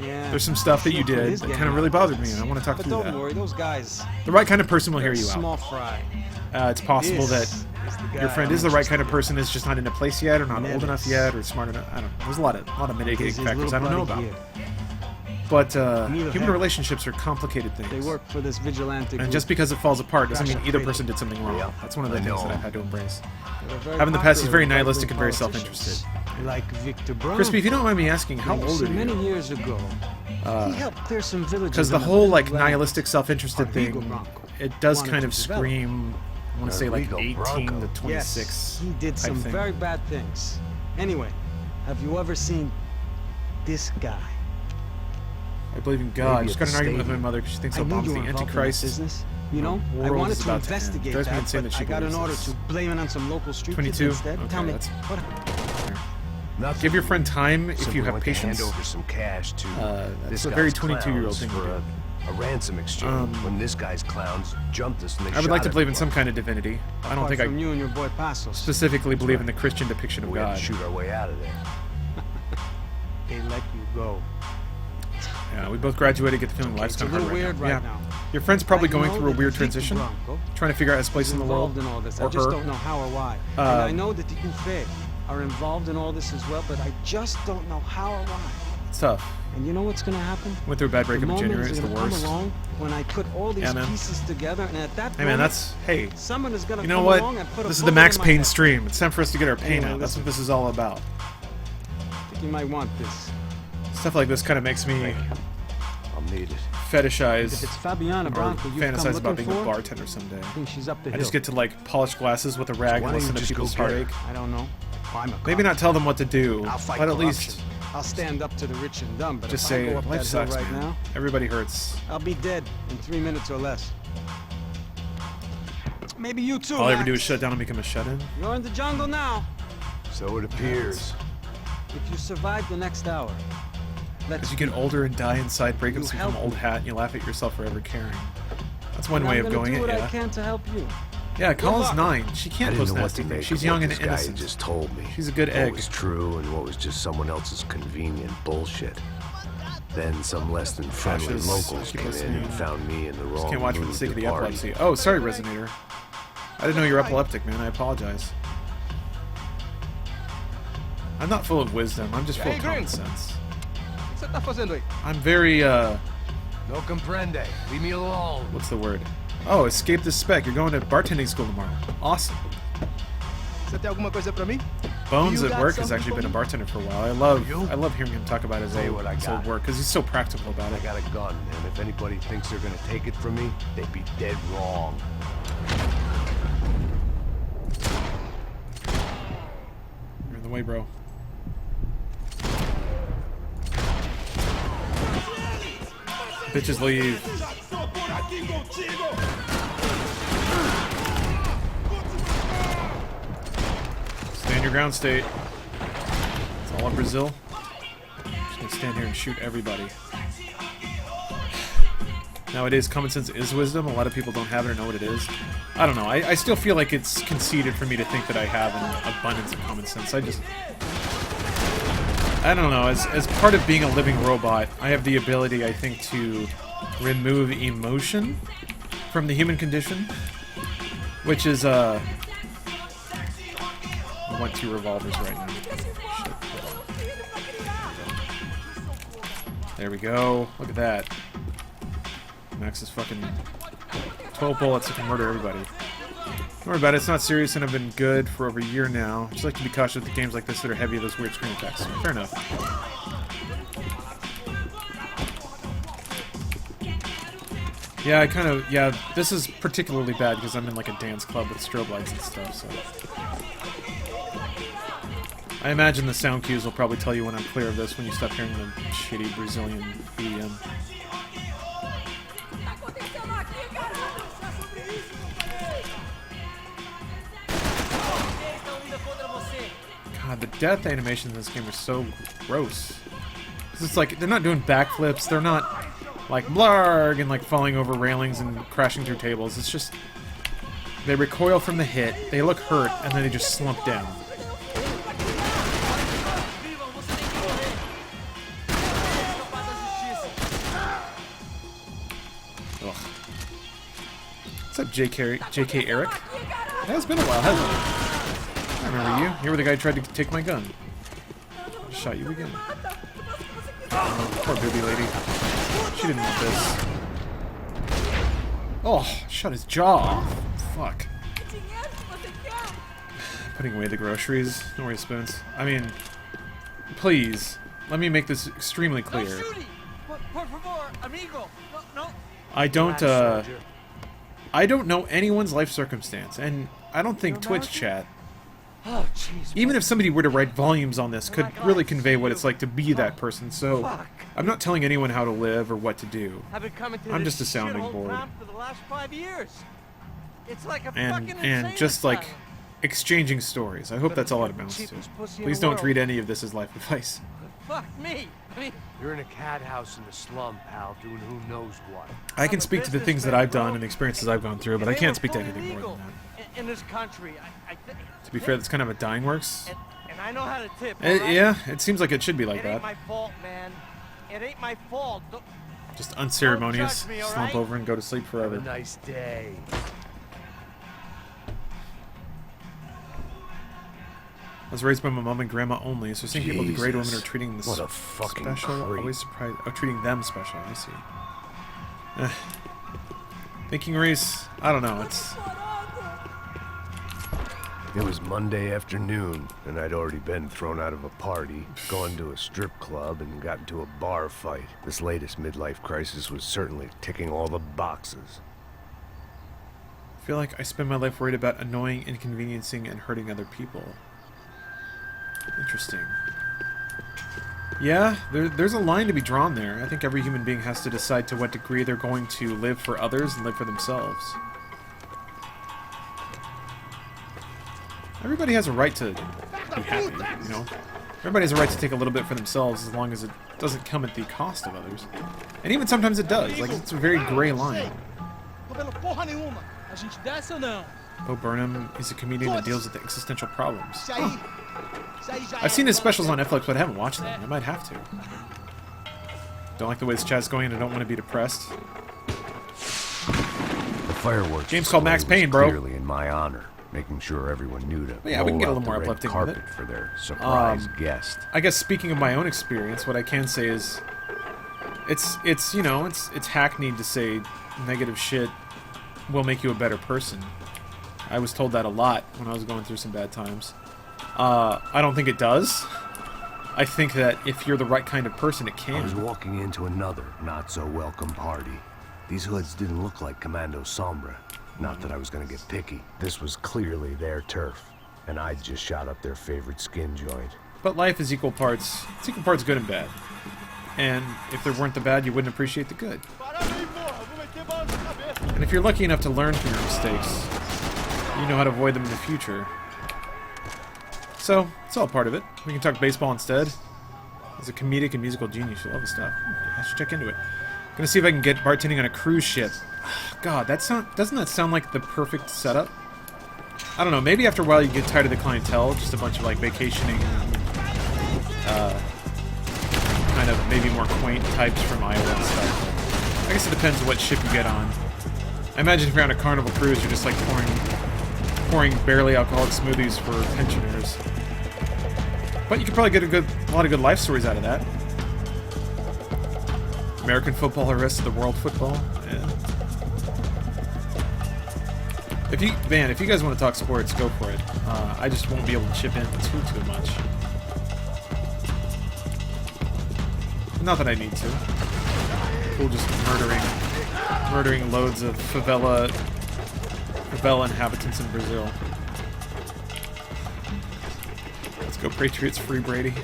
Yeah. There's some stuff that you did He's that getting kind of really bothered me, and I want to talk But through don't that. worry, those guys. The right kind of person will hear you Small out. fry. It's possible that This is the your guy friend I'm is the right kind of interested person, is just not in a place yet, or not old Never. enough yet, or smart enough. I don't know. There's a lot of mitigating This is factors little I don't know buddy about. here. But Neither human have- relationships are complicated things. They work for this vigilante And group. just because it falls apart doesn't mean Gotcha. either person did something wrong. That's one of the I things know. that I've had to embrace. They're very Having the past, he's very popular with nihilistic and very right-wing self-interested. politicians, Like Victor Brown. Crispy, if you don't mind me asking, how You old see, are many you? years ago, he helped clear some villages. Because the in whole like Venezuela. nihilistic, self-interested Rodrigo thing, Blanco it does wanted kind to of develop. scream. I want to say like Rodrigo 18 to Blanco. 26. Yes, he did type some thing. very bad things. Anyway, have you ever seen this guy? I believe in God. Maybe Just at got an the argument with my stadium. mother because she thinks I knew Obama's you the were involved in that Antichrist. business. You know, The I world wanted is to about to end. investigate Drives me that, insane but that she I got an believes order this. to blame it on some local street 22? kids instead. Okay, Tell me, that's- what? Nothing. Give your friend time if Simply you have went to patience. hand over some cash to That's this a very guy's 22-year-old clowns thing to for do. a ransom exchange. When this guy's clowns jumped us and they I would like shot to believe in some everyone. kind of divinity. I don't Apart think from I you and your boy Passos. specifically believe in the Christian depiction of We had God. to shoot our way out of there. They let you go. Yeah, we both graduated, get the feeling life's It's a kind of hard little right weird now. right Yeah. now. Your friend's probably I going know through a that weird Victor transition, Blanco trying to figure out his place is in the world. involved in all this. Or I just her. don't know how or why. And I know that the UFE are involved in all this as well, but I just don't know how or why. It's tough. And you know what's going to happen? Went through a bad The breakup in moment January. is It's the gonna come worst. along when I put all these Yeah, man. pieces together, and at that Hey man, moment, that's hey. someone is going to You know come what? along and put a This is the bullet Max in my Payne head. stream. It's time for us to get our pain Anyway, out. That's listen. what this is all about. I think you might want this. Stuff like this kind of makes me I'll need it. fetishize If it's Fabiana or Blanco you've come fantasize about looking being a for, bartender someday. I think she's up the I hill. just get to like polish glasses with a rag why and don't you listen to just go people's get her? heartache. I don't know. I'm a cop. Maybe not tell them what to do, I'll fight but at corruption. least I'll stand up to the rich and dumb, but just if I say go up life that hill sucks, right man. now, Everybody hurts. I'll be dead in 3 minutes or less. Maybe you too, All I ever Max. do is shut down and become a shut-in. You're in the jungle now. So it appears. If you survive the next hour, let's As you get older and die inside, breakups You become help old me. hat, and you laugh at yourself for ever caring. That's one and way I'm of gonna going do it, what I yeah. can to help you. Yeah, Colin's luck. 9. She I can't didn't post know what nasty to things. make She's of young what and this guy innocent. just told me. She's a good What egg. was true and what was just someone else's convenient bullshit. Then some less than friendly Ashes, locals keep came in listening. and found me in the wrong Just can't watch for the mood sake of to the party. epilepsy. Oh, sorry, Resonator. I didn't know you're epileptic, man. I apologize. I'm not full of wisdom. I'm just full of common sense. O que você tá fazendo aí? I'm very, No comprende. Leave me alone. what's the word? Oh, escape the spec. You're going to bartending school tomorrow. Awesome. Você tem alguma coisa pra mim? Bones You at got work has something actually for been a me? bartender for a while. I love hearing him talk about his Tell you old, what I his old got. work because he's so practical about I it. got a gun, and if anybody thinks they're gonna take it from me, they'd be dead wrong. You're in the way, bro. Bitches leave. Stand your ground, state. It's all in Brazil. Just gonna stand here and shoot everybody. Nowadays, common sense is wisdom. A lot of people don't have it or know what it is. I don't know. I still feel like it's conceited for me to think that I have an abundance of common sense. I don't know. As part of being a living robot, I have the ability, I think, to remove emotion from the human condition, which is, I want 2 revolvers right now. Shit. There we go. Look at that. Max is fucking 12 bullets that can murder everybody. Don't worry about it, it's not serious and I've been good for over a year now. I just like to be cautious with games like this that are heavy of those weird screen effects. Fair enough. Yeah, this is particularly bad because I'm in like a dance club with strobe lights and stuff, so. I imagine the sound cues will probably tell you when I'm clear of this when you stop hearing the shitty Brazilian EDM. God, the death animations in this game are so gross. It's like, they're not doing backflips, they're not like blarg and like falling over railings and crashing through tables. It's just, they recoil from the hit, they look hurt, and then they just slump down. Ugh. What's up, JK Eric? It has been a while, hasn't it? I remember you. You were the guy who tried to take my gun. I shot you again. Oh, poor baby lady. She didn't want this. Oh, shut his jaw off. Fuck. Putting away the groceries. Don't worry, Spoons. I mean, please, let me make this extremely clear. I don't know anyone's life circumstance, and I don't think Twitch chat, Oh, jeez. even if somebody were to write volumes on this, could really convey what it's like to be that person, so I'm not telling anyone how to live or what to do. I'm just a sounding board. For the last 5 years. It's like a And just like exchanging stories. I hope that's all it amounts to. Please don't treat any of this as life advice. Fuck me. I mean, you're in a cat house in the slum, pal, doing who knows what. I can speak to the things that I've done and the experiences I've gone through, but I can't speak to anything more than that. in this country, To be fair, that's kind of a dying works. And I know how to tip. Yeah, it seems like it should be like It ain't that. my fault, man. It ain't my fault. Just unceremonious, Don't judge me, all slump right? over and go to sleep forever. Have a nice day. I was raised by my mom and grandma only, so seeing people degrade women or treating them what a fucking special, creep. always surprised. Oh, treating them special. I see. Thinking race, I don't know. It was Monday afternoon, and I'd already been thrown out of a party, gone to a strip club, and got into a bar fight. This latest midlife crisis was certainly ticking all the boxes. I feel like I spend my life worried about annoying, inconveniencing, and hurting other people. Interesting. Yeah, there's a line to be drawn there. I think every human being has to decide to what degree they're going to live for others and live for themselves. Everybody has a right to be happy, you know? Everybody has a right to take a little bit for themselves as long as it doesn't come at the cost of others. And even sometimes it does. Like, it's a very gray line. Bo Burnham is a comedian that deals with existential problems. Huh. I've seen his specials on Netflix, but I haven't watched them. I might have to. Don't like the way this chat's going, and I don't want to be depressed. The fireworks game's called Max display Payne, was bro. clearly in my honor, making sure everyone knew to Yeah, we can get a roll little more out the red uplifting with carpet it. for their surprise guest. I guess speaking of my own experience, what I can say is, it's you know, it's hackneyed to say negative shit will make you a better person. I was told that a lot when I was going through some bad times. I don't think it does. I think that if you're the right kind of person, it can. I was walking into another not-so-welcome party. These hoods didn't look like Commando Sombra. Not that I was going to get picky. This was clearly their turf, and I'd just shot up their favorite skin joint. But life is equal parts. It's equal parts good and bad. And if there weren't the bad, you wouldn't appreciate the good. And if you're lucky enough to learn from your mistakes, you know how to avoid them in the future. So, it's all part of it. We can talk baseball instead. He's a comedic and musical genius. You'll love his stuff. I should check into it. Gonna see if I can get bartending on a cruise ship. God, doesn't that sound like the perfect setup? I don't know, maybe after a while you get tired of the clientele, just a bunch of like vacationing, kind of maybe more quaint types from Iowa and stuff. I guess it depends on what ship you get on. I imagine if you're on a Carnival cruise, you're just like pouring barely alcoholic smoothies for pensioners. But you could probably get a lot of good life stories out of that. American football or rest of the world football. Yeah. If you guys want to talk sports, go for it. I just won't be able to chip in too much. Not that I need to. Cool, just murdering loads of favela inhabitants in Brazil. Let's go Patriots, free Brady.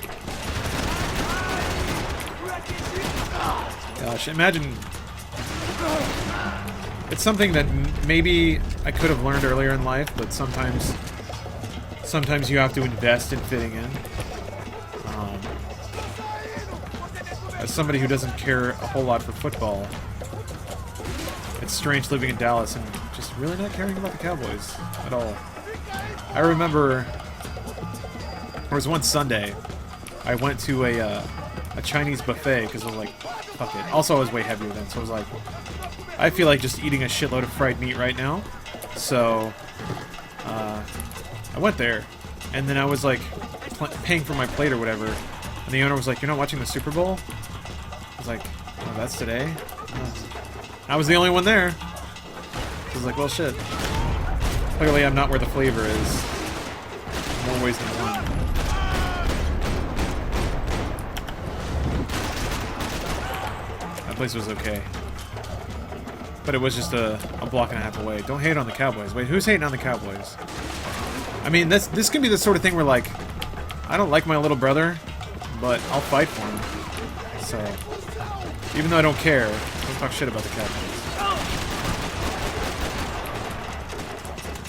Gosh, imagine. It's something that maybe I could have learned earlier in life, but sometimes you have to invest in fitting in. As somebody who doesn't care a whole lot for football, it's strange living in Dallas and just really not caring about the Cowboys at all. I remember there was one Sunday I went to a Chinese buffet because I was like, fuck it. Also, I was way heavier then, so I was like, I feel like just eating a shitload of fried meat right now. So, I went there, and then I was like paying for my plate or whatever, and the owner was like, "You're not watching the Super Bowl?" I was like, "Oh, that's today?" I was the only one there. I was like, "Well, shit. Clearly, I'm not where the flavor is. More ways than one." That place was okay. But it was just a block and a half away. Don't hate on the Cowboys. Wait, who's hating on the Cowboys? I mean, this can be the sort of thing where, like, I don't like my little brother, but I'll fight for him. So, even though I don't care, don't talk shit about the Cowboys.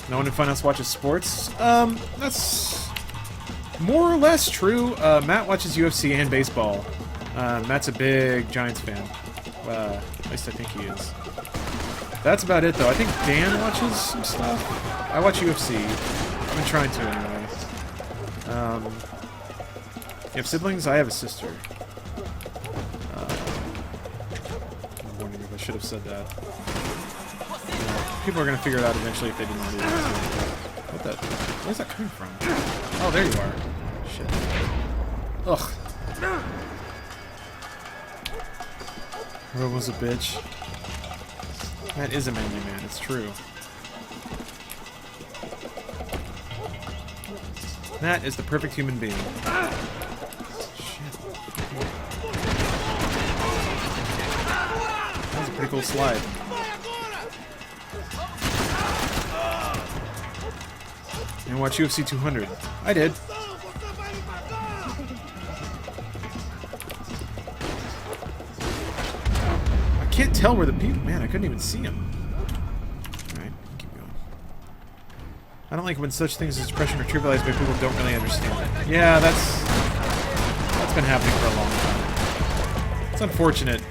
No one in Finance watches sports? That's more or less true. Matt watches UFC and baseball. Matt's a big Giants fan. At least I think he is. That's about it, though. I think Dan watches some stuff. I watch UFC. I've been trying to, anyway. You have siblings? I have a sister. I'm wondering if I should have said that. People are going to figure it out eventually if they didn't do it. Where's that coming from? Oh, there you are. Shit. Ugh. Rob was a bitch. That is a menu man, it's true. That is the perfect human being. Shit. That was a pretty cool slide. And watch UFC 200. I did. I can't tell where the people... Man, I couldn't even see them. Alright, keep going. I don't like when such things as depression are trivialized by people who don't really understand it. Yeah, that's been happening for a long time. It's unfortunate.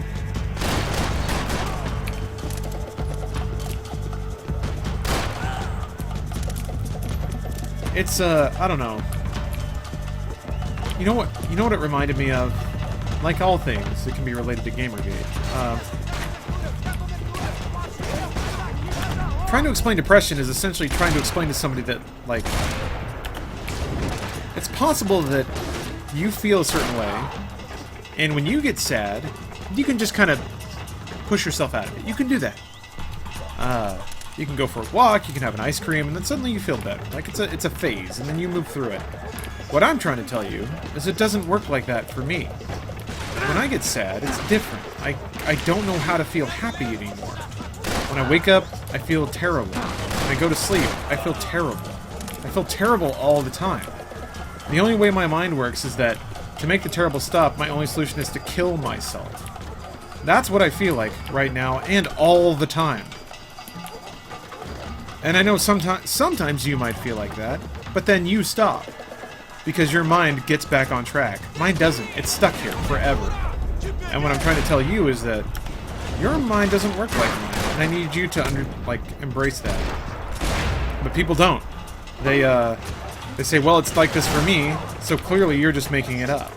It's, I don't know. You know what it reminded me of? Like all things, it can be related to Gamergate. Trying to explain depression is essentially trying to explain to somebody that, like, it's possible that you feel a certain way, and when you get sad, you can just kind of push yourself out of it. You can do that. You can go for a walk, you can have an ice cream, and then suddenly you feel better. Like, it's a phase, and then you move through it. What I'm trying to tell you is it doesn't work like that for me. When I get sad, it's different. I don't know how to feel happy anymore. When I wake up, I feel terrible. When I go to sleep, I feel terrible. I feel terrible all the time. The only way my mind works is that to make the terrible stop, my only solution is to kill myself. That's what I feel like right now and all the time. And I know sometimes you might feel like that, but then you stop. Because your mind gets back on track. Mine doesn't. It's stuck here forever. And what I'm trying to tell you is that your mind doesn't work like mine. And I need you to embrace that. But people don't. They say, well, it's like this for me, so clearly you're just making it up.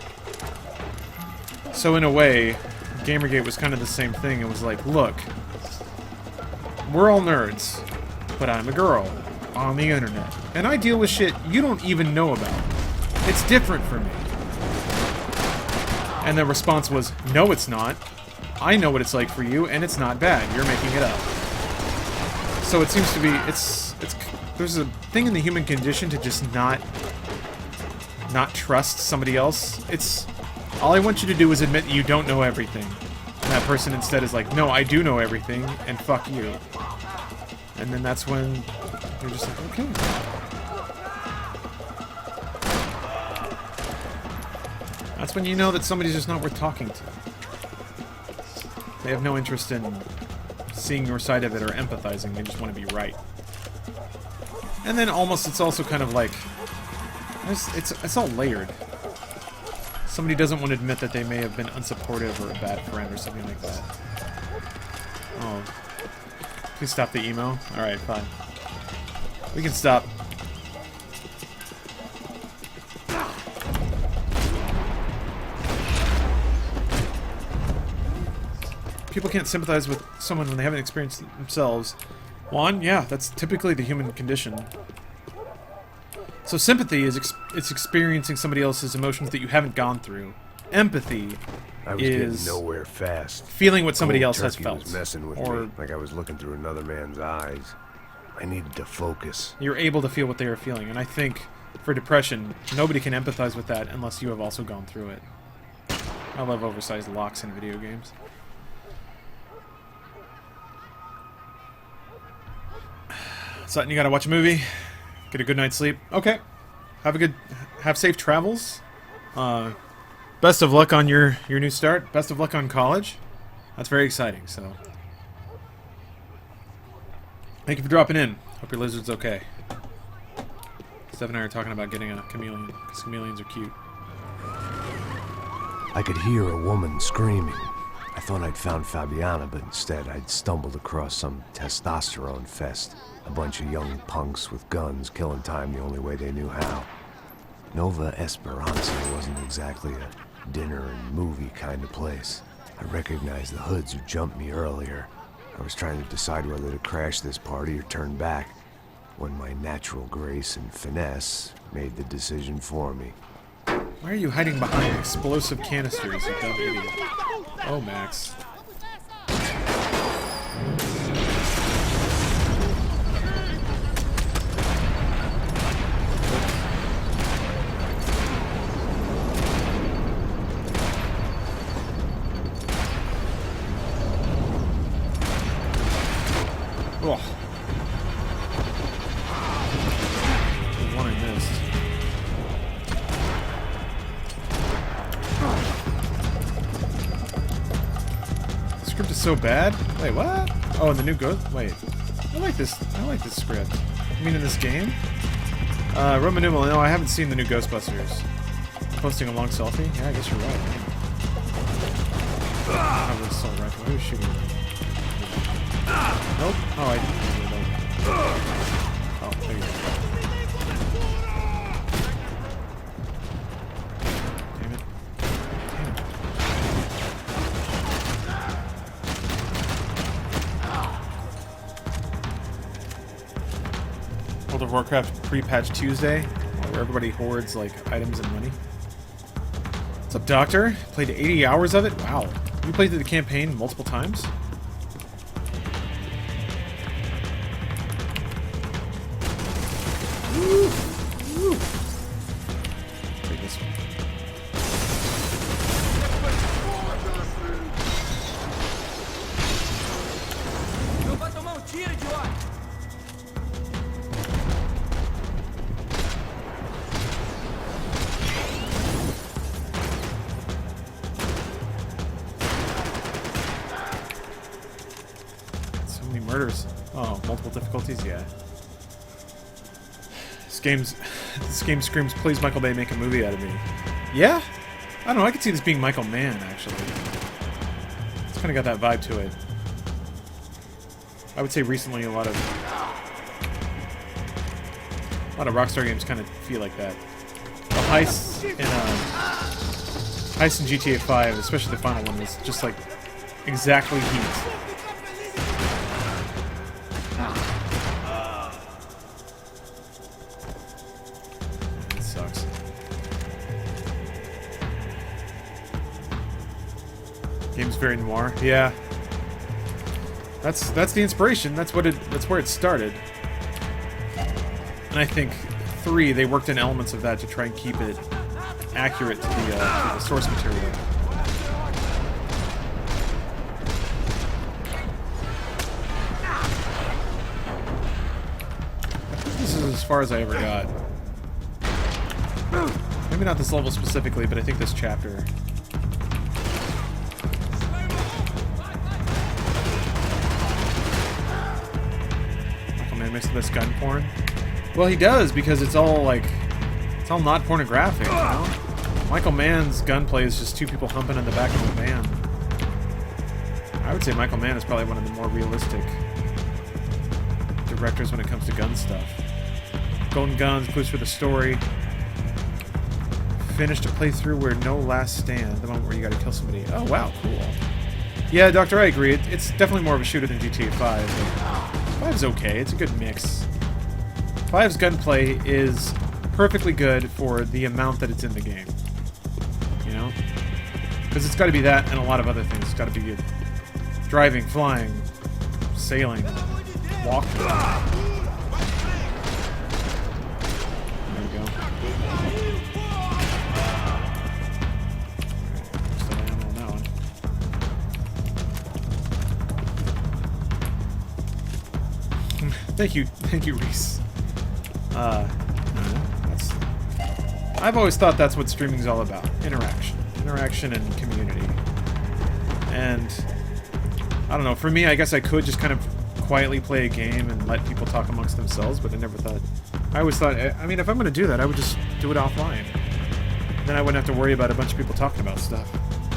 So in a way, Gamergate was kind of the same thing. It was like, look, we're all nerds, but I'm a girl on the internet. And I deal with shit you don't even know about. It's different for me. And the response was, no, it's not. I know what it's like for you, and it's not bad. You're making it up. So it seems to be, there's a thing in the human condition to just not trust somebody else. All I want you to do is admit that you don't know everything. And that person instead is like, no, I do know everything, and fuck you. And then that's when you're just like, okay. That's when you know that somebody's just not worth talking to. They have no interest in seeing your side of it or empathizing. They just want to be right. And then it's also kind of like, it's all layered. Somebody doesn't want to admit that they may have been unsupportive or a bad friend or something like that. Oh. Please stop the emo. Alright, fine. We can stop. People can't sympathize with someone when they haven't experienced it themselves. Juan, yeah, that's typically the human condition. So sympathy is it's experiencing somebody else's emotions that you haven't gone through. Empathy I was is getting nowhere fast. feeling what somebody Cold else has turkey felt. was messing with me, like I was looking through another man's eyes. I needed to focus. You're able to feel what they are feeling, and I think for depression, nobody can empathize with that unless you have also gone through it. I love oversized locks in video games. Sutton, you gotta watch a movie, get a good night's sleep. Okay. Have safe travels. Best of luck on your new start. Best of luck on college. That's very exciting, so. Thank you for dropping in. Hope your lizard's okay. Steph and I are talking about getting a chameleon, because chameleons are cute. I could hear a woman screaming. I thought I'd found Fabiana, but instead I'd stumbled across some testosterone fest. A bunch of young punks with guns killing time the only way they knew how. Nova Esperanza wasn't exactly a dinner and movie kind of place. I recognized the hoods who jumped me earlier. I was trying to decide whether to crash this party or turn back, when my natural grace and finesse made the decision for me. Why are you hiding behind explosive canisters, you dumb idiot? Oh, Max. Oh. The one I missed. The script is so bad? Wait, what? Oh, and the new Ghost? Wait. I like this script. You mean in this game? Roman numeral, no, I haven't seen the new Ghostbusters. Posting a long selfie? Yeah, I guess you're right. I was assault rifle. Who's shooting me? Nope. Oh, I didn't. Oh, there you go. Damn it. Damn it. World of Warcraft pre-patch Tuesday, where everybody hoards, like, items and money. What's up, Doctor? Played 80 hours of it? Wow. You played through the campaign multiple times? Woo! Woo! Take this one. Não vai tomar tiro, idiota! So many murders. Oh, multiple difficulties? Yeah. This game screams, please Michael Bay, make a movie out of me. Yeah? I don't know, I could see this being Michael Mann, actually. It's kind of got that vibe to it. I would say recently a lot of Rockstar games kind of feel like that. The heists in GTA 5, especially the final one, was just like exactly Heat. It sucks. Game's very noir. Yeah. That's the inspiration. That's where it started. And I think 3, they worked in elements of that to try and keep it accurate to the source material. This is as far as I ever got. Maybe not this level specifically, but I think this chapter. Makes the best gun porn. Well, he does, because it's all not pornographic, you know? Michael Mann's gunplay is just 2 people humping in the back of a van. I would say Michael Mann is probably one of the more realistic directors when it comes to gun stuff. Golden Guns, Clues for the Story. Finished a playthrough where no last stand, the moment where you gotta kill somebody. Oh, wow, cool. Yeah, Doctor, I agree. It's definitely more of a shooter than GTA 5. But 5's okay. It's a good mix. 5's gunplay is perfectly good for the amount that it's in the game. You know? Because it's got to be that and a lot of other things. It's got to be driving, flying, sailing, walking. There we go. Still ammo on that one. Thank you, Reese. I've always thought that's what streaming's all about. Interaction and community. And I don't know, for me, I guess I could just kind of quietly play a game and let people talk amongst themselves, but I always thought, I mean, if I'm going to do that, I would just do it offline. Then I wouldn't have to worry about a bunch of people talking about stuff.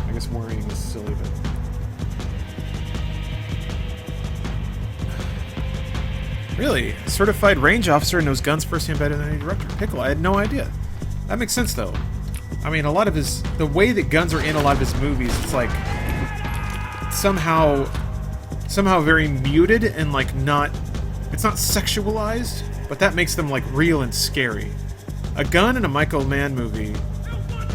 I guess worrying is silly, but... Really? A certified range officer knows guns firsthand better than any director. Pickle, I had no idea. That makes sense, though. I mean, the way that guns are in a lot of his movies, it's like somehow very muted and like it's not sexualized, but that makes them like real and scary. A gun in a Michael Mann movie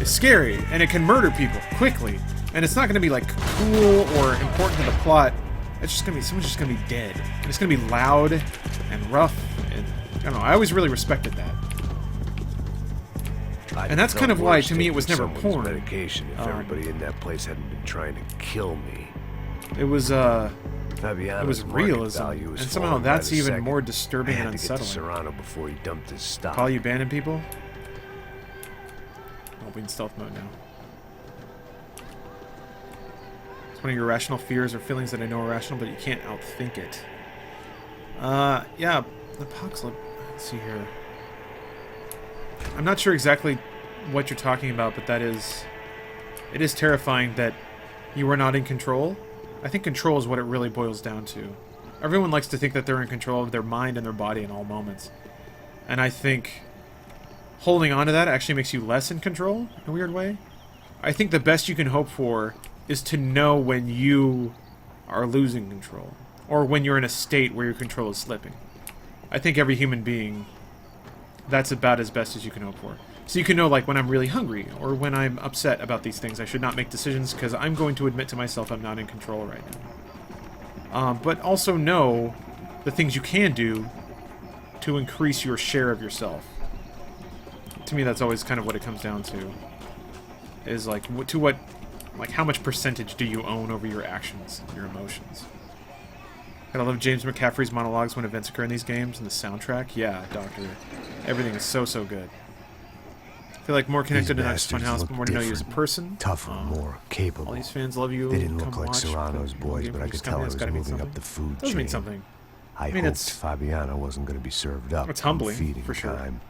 is scary, and it can murder people quickly, and it's not going to be like cool or important to the plot. It's just going to be, someone's just going to be dead. And it's going to be loud and rough, and I don't know, I always really respected that. And that's kind of why, to me, it was never porn. Medication if everybody in that place hadn't been trying to kill me. It was realism, and somehow that's even more disturbing and unsettling. Serrano before he dumped his stock. Call you abandoned people? I'll be in stealth mode now. It's one of your irrational fears or feelings that I know are rational, but you can't outthink it. Yeah, the apocalypse. Let's see here. I'm not sure exactly what you're talking about, but it is terrifying that you are not in control. I think control is what it really boils down to. Everyone likes to think that they're in control of their mind and their body in all moments. And I think holding on to that actually makes you less in control in a weird way. I think the best you can hope for is to know when you are losing control, or when you're in a state where your control is slipping. I think every human being, that's about as best as you can hope for. So you can know, like, when I'm really hungry, or when I'm upset about these things, I should not make decisions, because I'm going to admit to myself I'm not in control right now. But also know the things you can do to increase your share of yourself. To me, that's always kind of what it comes down to. Is, like, how much percentage do you own over your actions, your emotions? I love James McCaffrey's monologues when events occur in these games, and the soundtrack. Yeah, Doctor. Everything is so, so good. I feel like more connected to not just Funhouse, but more to know you as a person. Tougher, more capable. All these fans love you. They didn't look like Serrano's boys, but I could tell I was moving up the food chain. Does mean something. I hoped Fabiano wasn't going to be served up. It's humbling, feeding for sure. time.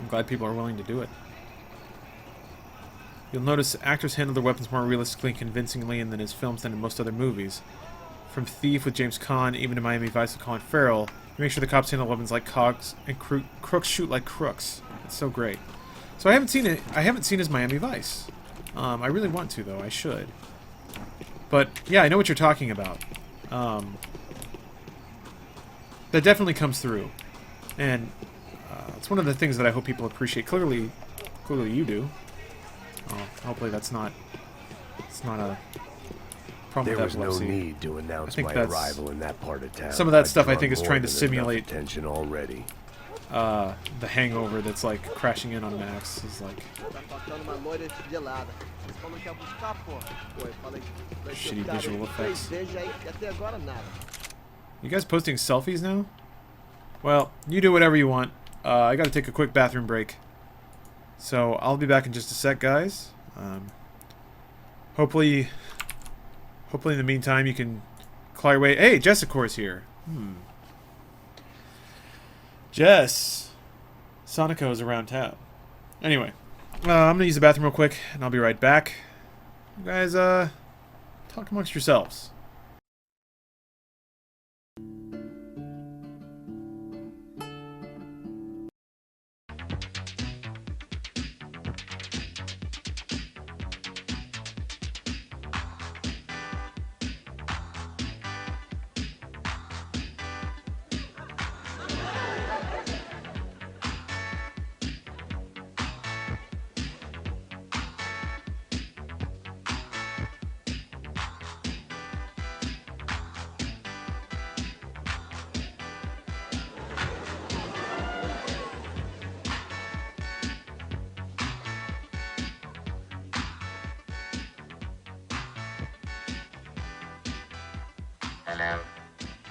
I'm glad people are willing to do it. You'll notice actors handle their weapons more realistically and convincingly in his films than in most other movies. From Thief with James Caan, even to Miami Vice with Colin Farrell, you make sure the cops handle weapons like cogs and crooks shoot like crooks. It's so great. So I haven't seen it. I haven't seen his Miami Vice. I really want to though. I should. But yeah, I know what you're talking about. That definitely comes through, and it's one of the things that I hope people appreciate. Clearly you do. Hopefully it's not a problem. There with was no epilepsy. need to announce my arrival in that part of town. Some of that I'd stuff I drawn think is more trying to than enough simulate attention already. The hangover that's like crashing in on Max is like shitty visual effects. You guys posting selfies now? Well, you do whatever you want. I gotta take a quick bathroom break. So I'll be back in just a sec, guys. Hopefully in the meantime you can claw your way. Hey, Jessica's here. Jess. Sonico's around town. Anyway, I'm gonna use the bathroom real quick, and I'll be right back. You guys, talk amongst yourselves. Hello.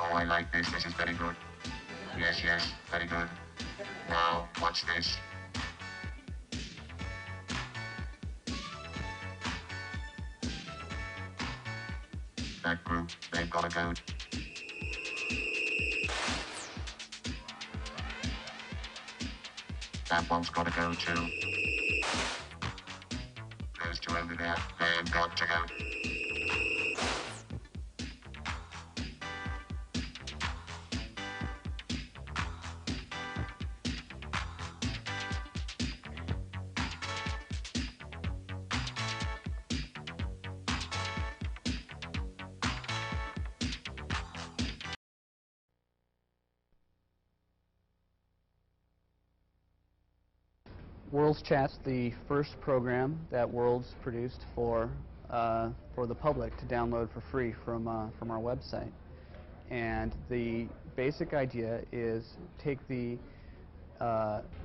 Oh, I like this. This is very good. Yes, very good. Now, watch this. That group, they've got a code. That one's got to go too. Those two over there, they've got to go. Worlds Chat's the first program that Worlds produced for the public to download for free from our website. And the basic idea is take the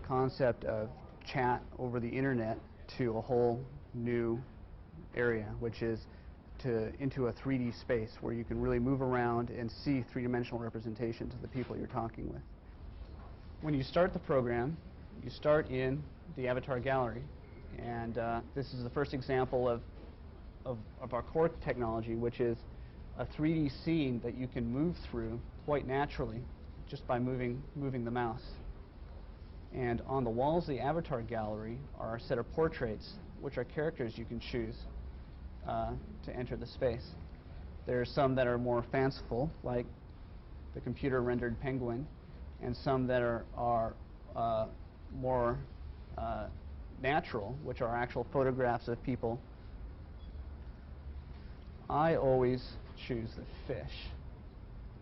concept of chat over the internet to a whole new area, which is into a 3D space where you can really move around and see three-dimensional representations of the people you're talking with. When you start the program, you start in the avatar gallery, and this is the first example of our core technology, which is a 3D scene that you can move through quite naturally just by moving the mouse. And on the walls of the avatar gallery are a set of portraits, which are characters you can choose to enter the space. There are some that are more fanciful, like the computer-rendered penguin, and some that are more natural, which are actual photographs of people. I always choose the fish,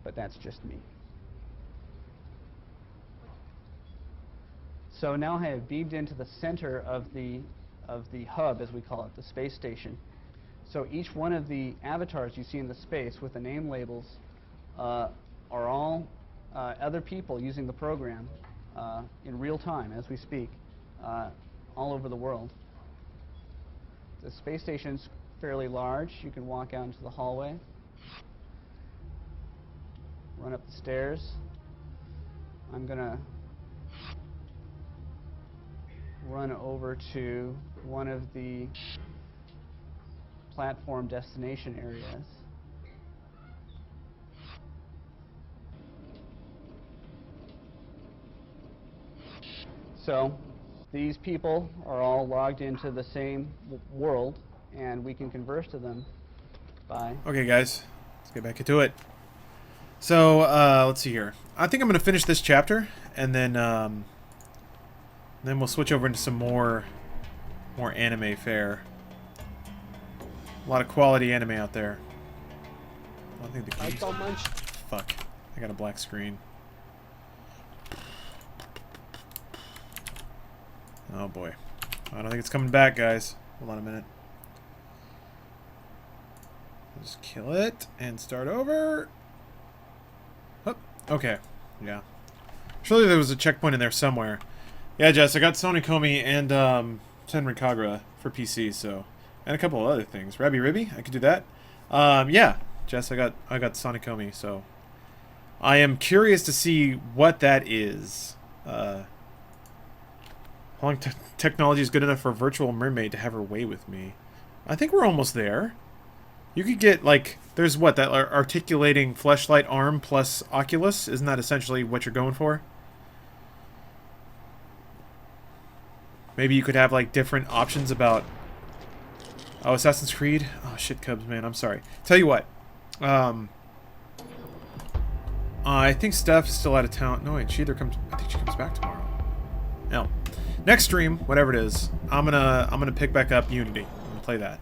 but that's just me. So now I have beamed into the center of the hub, as we call it, the space station. So each one of the avatars you see in the space with the name labels are all other people using the program in real time as we speak, all over the world. The space station's fairly large. You can walk out into the hallway, run up the stairs. I'm going to run over to one of the platform destination areas. So These people are all logged into the same world, and we can converse to them by... Okay, guys. Let's get back into it. So, let's see here. I think I'm going to finish this chapter, and then we'll switch over into some more anime fare. A lot of quality anime out there. I don't think the keys... Fuck. I got a black screen. Oh boy. I don't think it's coming back, guys. Hold on a minute. Just kill it and start over. Oh, okay. Yeah. Surely there was a checkpoint in there somewhere. Yeah, Jess, I got Sony Komi and Tenrin Kagura for PC, so... And a couple of other things. Rabby Ribby, I could do that. Yeah, Jess, I got Sonic Komi, so I am curious to see what that is. How long technology is good enough for a virtual mermaid to have her way with me? I think we're almost there. You could get, like, there's what, that articulating fleshlight arm plus Oculus? Isn't that essentially what you're going for? Maybe you could have, like, different options about... Oh, Assassin's Creed? Oh, shit, Cubs, man, I'm sorry. Tell you what. I think Steph's still out of town. No, wait, I think she comes back tomorrow. No. Next stream, whatever it is, I'm gonna pick back up Unity. I'm gonna play that.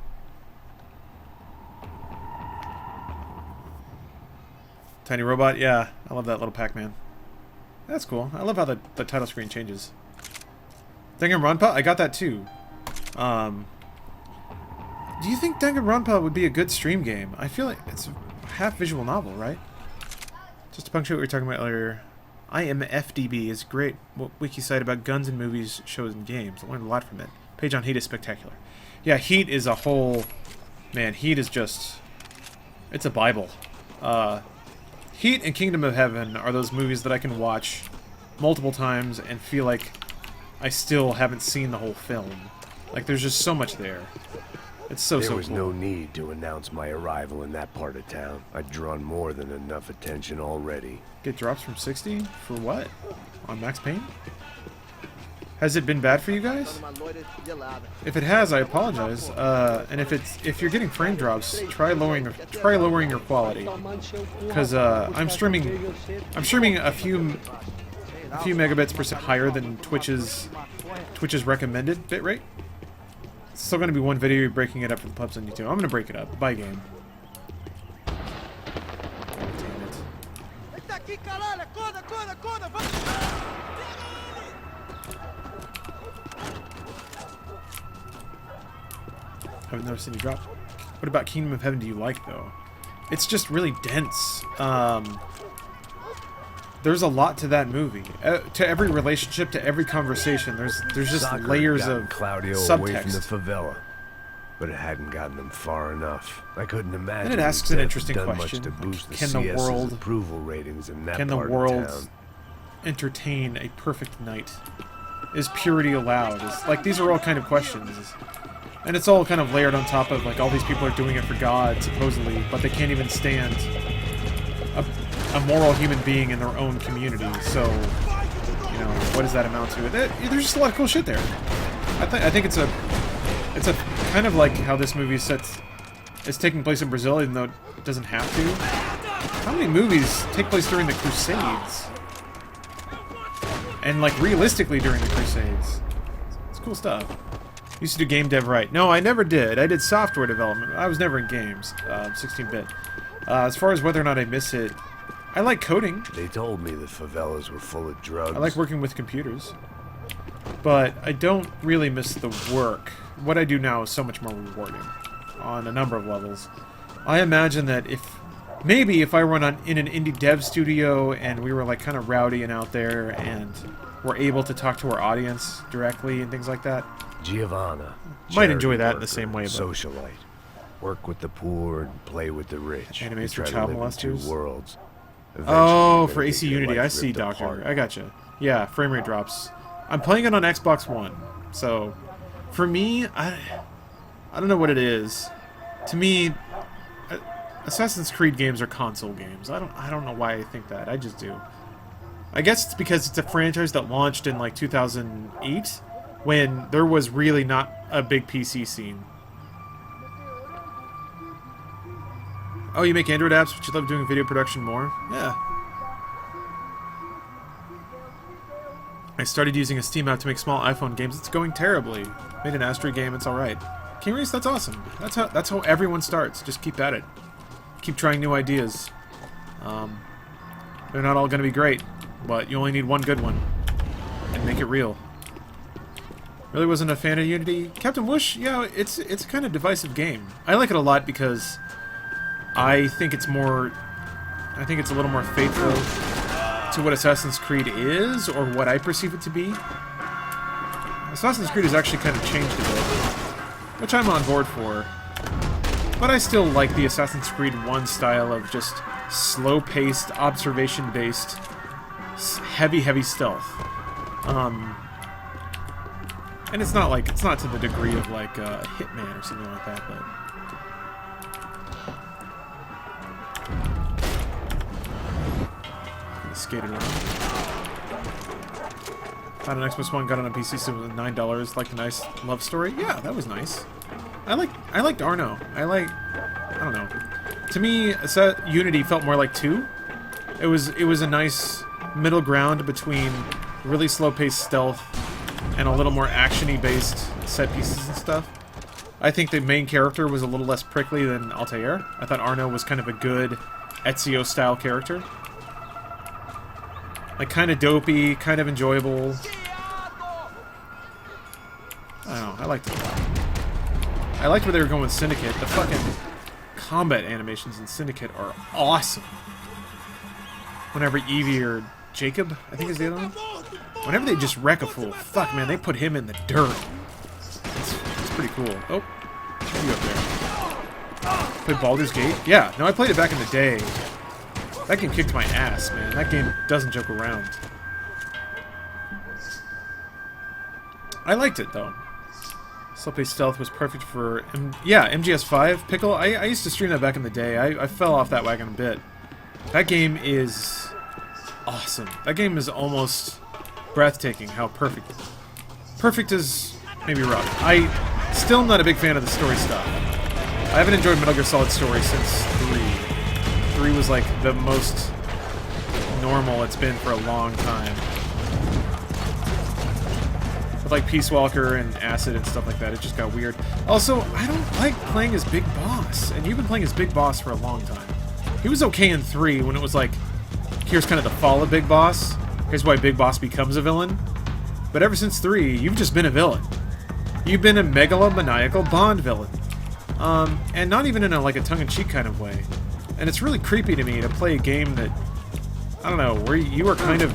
Tiny Robot, yeah. I love that little Pac-Man. That's cool. I love how the title screen changes. Danganronpa? I got that too. Do you think Danganronpa would be a good stream game? I feel like it's a half visual novel, right? Just to punctuate what we were talking about earlier, IMFDB is a great wiki site about guns in movies, shows, and games. I learned a lot from it. Page on Heat is spectacular. Yeah, Heat is a whole... Man, Heat is just... It's a Bible. Heat and Kingdom of Heaven are those movies that I can watch multiple times and feel like I still haven't seen the whole film. Like, there's just so much there. It's so There was cool. no need to announce my arrival in that part of town. I'd drawn more than enough attention already. Get drops from 60? For what? On Max Payne? Has it been bad for you guys? If it has, I apologize. And if you're getting frame drops, try lowering your quality. Because I'm streaming a few megabits per second higher than Twitch's recommended bitrate. It's still going to be one video, you're breaking it up for the pubs on YouTube. I'm going to break it up. Bye, game. Haven't noticed any drops. What about Kingdom of Heaven do you like, though? It's just really dense. There's a lot to that movie. To every relationship, to every conversation, there's just Soccer layers had gotten of Claudio subtext. away from the favela, but it hadn't gotten them far enough. I couldn't imagine. And it asks he'd an interesting done question. Much to boost the Can the CS's world approval ratings in that Can the part of world town. entertain a perfect night? Is purity allowed? Like, these are all kind of questions. And it's all kind of layered on top of, like, all these people are doing it for God, supposedly, but they can't even stand a moral human being in their own community. So, you know, what does that amount to? There's just a lot of cool shit there. I think it's a kind of like how this movie it's taking place in Brazil, even though it doesn't have to. How many movies take place during the Crusades? And, like, realistically during the Crusades. It's cool stuff. Used to do game dev right. No, I never did. I did software development. I was never in games. 16-bit. As far as whether or not I miss it, I like coding. They told me the favelas were full of drugs. I like working with computers. But I don't really miss the work. What I do now is so much more rewarding on a number of levels. I imagine that maybe if I run in an indie dev studio and we were, like, kind of rowdy and out there and were able to talk to our audience directly and things like that, Giovanna. Might enjoy that in the same way, but... Socialite. Work with the poor and play with the rich. Animes for Try to child live in two molesters? worlds. Oh, Eventually, for you're AC gonna get your Unity. I life see, ripped Doctor. apart. I gotcha. Yeah, frame rate drops. I'm playing it on Xbox One, so for me, I don't know what it is. To me, Assassin's Creed games are console games. I don't know why I think that. I just do. I guess it's because it's a franchise that launched in, like, 2008, when there was really not a big PC scene. Oh, you make Android apps, but you love doing video production more? Yeah. I started using a Steam app to make small iPhone games. It's going terribly. Made an Asteroid game. It's all right. King Race, that's awesome. That's how everyone starts. Just keep at it. Keep trying new ideas. They're not all going to be great, but you only need one good one, and make it real. Really wasn't a fan of Unity. Captain Whoosh, yeah, it's a kind of divisive game. I like it a lot because I think it's a little more faithful to what Assassin's Creed is, or what I perceive it to be. Assassin's Creed has actually kind of changed a bit, which I'm on board for. But I still like the Assassin's Creed 1 style of just slow-paced, observation-based, heavy stealth. And it's not to the degree of like Hitman or something like that, but. Skated around. Found an Xbox One, got on a PC, so it was $9. Like a nice love story. Yeah, that was nice. I liked Arno. I don't know. To me, Unity felt more like 2. It was a nice middle ground between really slow-paced stealth and a little more action-y based set pieces and stuff. I think the main character was a little less prickly than Altair. I thought Arno was kind of a good Ezio-style character. Like, kind of dopey, kind of enjoyable. I don't know, I liked it a lot. I liked where they were going with Syndicate. The fucking combat animations in Syndicate are awesome. Whenever Evie or Jacob, I think is the other one? Whenever they just wreck a fool, fuck man, they put him in the dirt. It's pretty cool. Oh, you up there. Played Baldur's Gate? Yeah, no, I played it back in the day. That game kicked my ass, man. That game doesn't joke around. I liked it, though. Slow-paced stealth was perfect for... MGS5, Pickle. I used to stream that back in the day. I fell off that wagon a bit. That game is awesome. That game is almost breathtaking, how perfect. Perfect is maybe rough. I still not a big fan of the story stuff. I haven't enjoyed Metal Gear Solid story since 3. 3 was like the most normal it's been for a long time. With like Peace Walker and Acid and stuff like that, it just got weird. Also, I don't like playing as Big Boss, and you've been playing as Big Boss for a long time. He was okay in 3 when it was like, here's kind of the fall of Big Boss. Here's why Big Boss becomes a villain. But ever since 3, you've just been a villain. You've been a megalomaniacal Bond villain. And not even in a tongue-in-cheek kind of way. And it's really creepy to me to play a game that, I don't know, where you are kind of,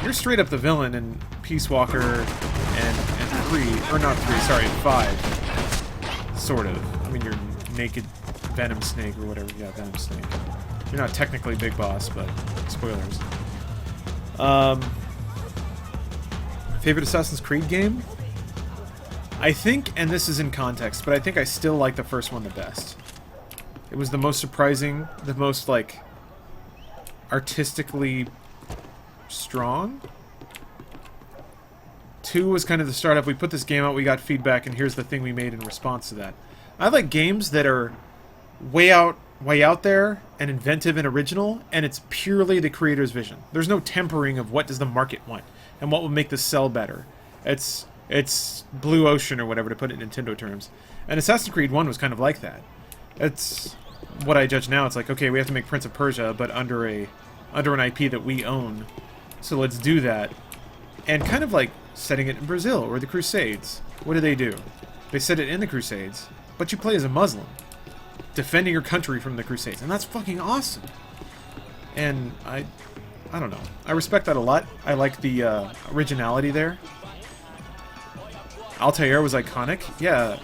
you're straight up the villain in Peace Walker and 3, or not 3, sorry, 5. Sort of. I mean, you're naked Venom Snake or whatever. Yeah, Venom Snake. You're not technically Big Boss, but spoilers. Favorite Assassin's Creed game? I think, and this is in context, but I think I still like the first one the best. It was the most surprising, the most, like, artistically strong. 2 was kind of the start of, we put this game out, we got feedback, and here's the thing we made in response to that. I like games that are way out there and inventive and original, and it's purely the creator's vision. There's no tempering of what does the market want and what will make this sell better. It's blue ocean or whatever, to put it in Nintendo terms. And Assassin's Creed 1 was kind of like that. It's what I judge now. It's like, okay, we have to make Prince of Persia, but under an IP that we own. So let's do that. And kind of like setting it in Brazil or the Crusades. What do? They set it in the Crusades, but you play as a Muslim, defending your country from the Crusades, and that's fucking awesome. And I don't know. I respect that a lot. I like the originality there. Altair was iconic. Yeah.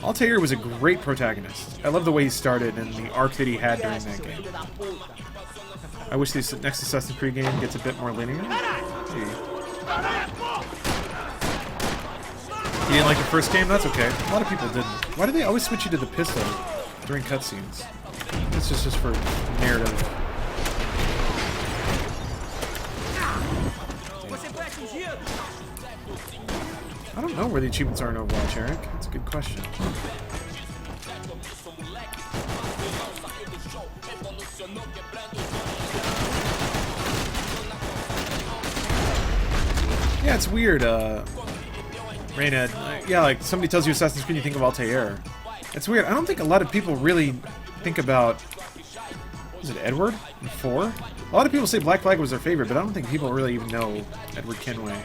Altair was a great protagonist. I love the way he started and the arc that he had during that game. I wish this next Assassin's Creed game gets a bit more linear. Gee. You didn't like the first game? That's okay. A lot of people didn't. Why do they always switch you to the pistol during cutscenes? This is just for narrative. where the achievements are in Overwatch, Eric? That's a good question. Yeah, it's weird, Rainhead. Yeah, like, somebody tells you Assassin's Creed, you think of Altair. It's weird. I don't think a lot of people really think about... Is it Edward in 4? A lot of people say Black Flag was their favorite, but I don't think people really even know Edward Kenway.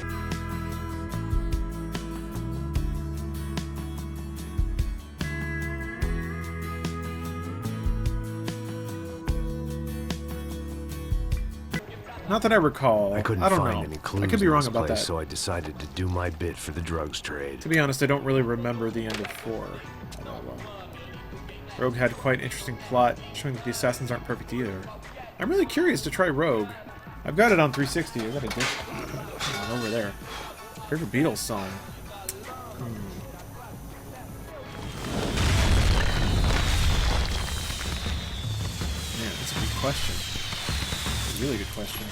Not that I recall. I couldn't don't find know. any clues I could be in wrong this about place, that. so I decided to do my bit for the drugs trade. To be honest, I don't really remember the end of 4. Rogue had quite an interesting plot, showing that the assassins aren't perfect either. I'm really curious to try Rogue. I've got it on 360. I got a disc over there. Favorite Beatles song? Man, that's a good question. That's a really good question.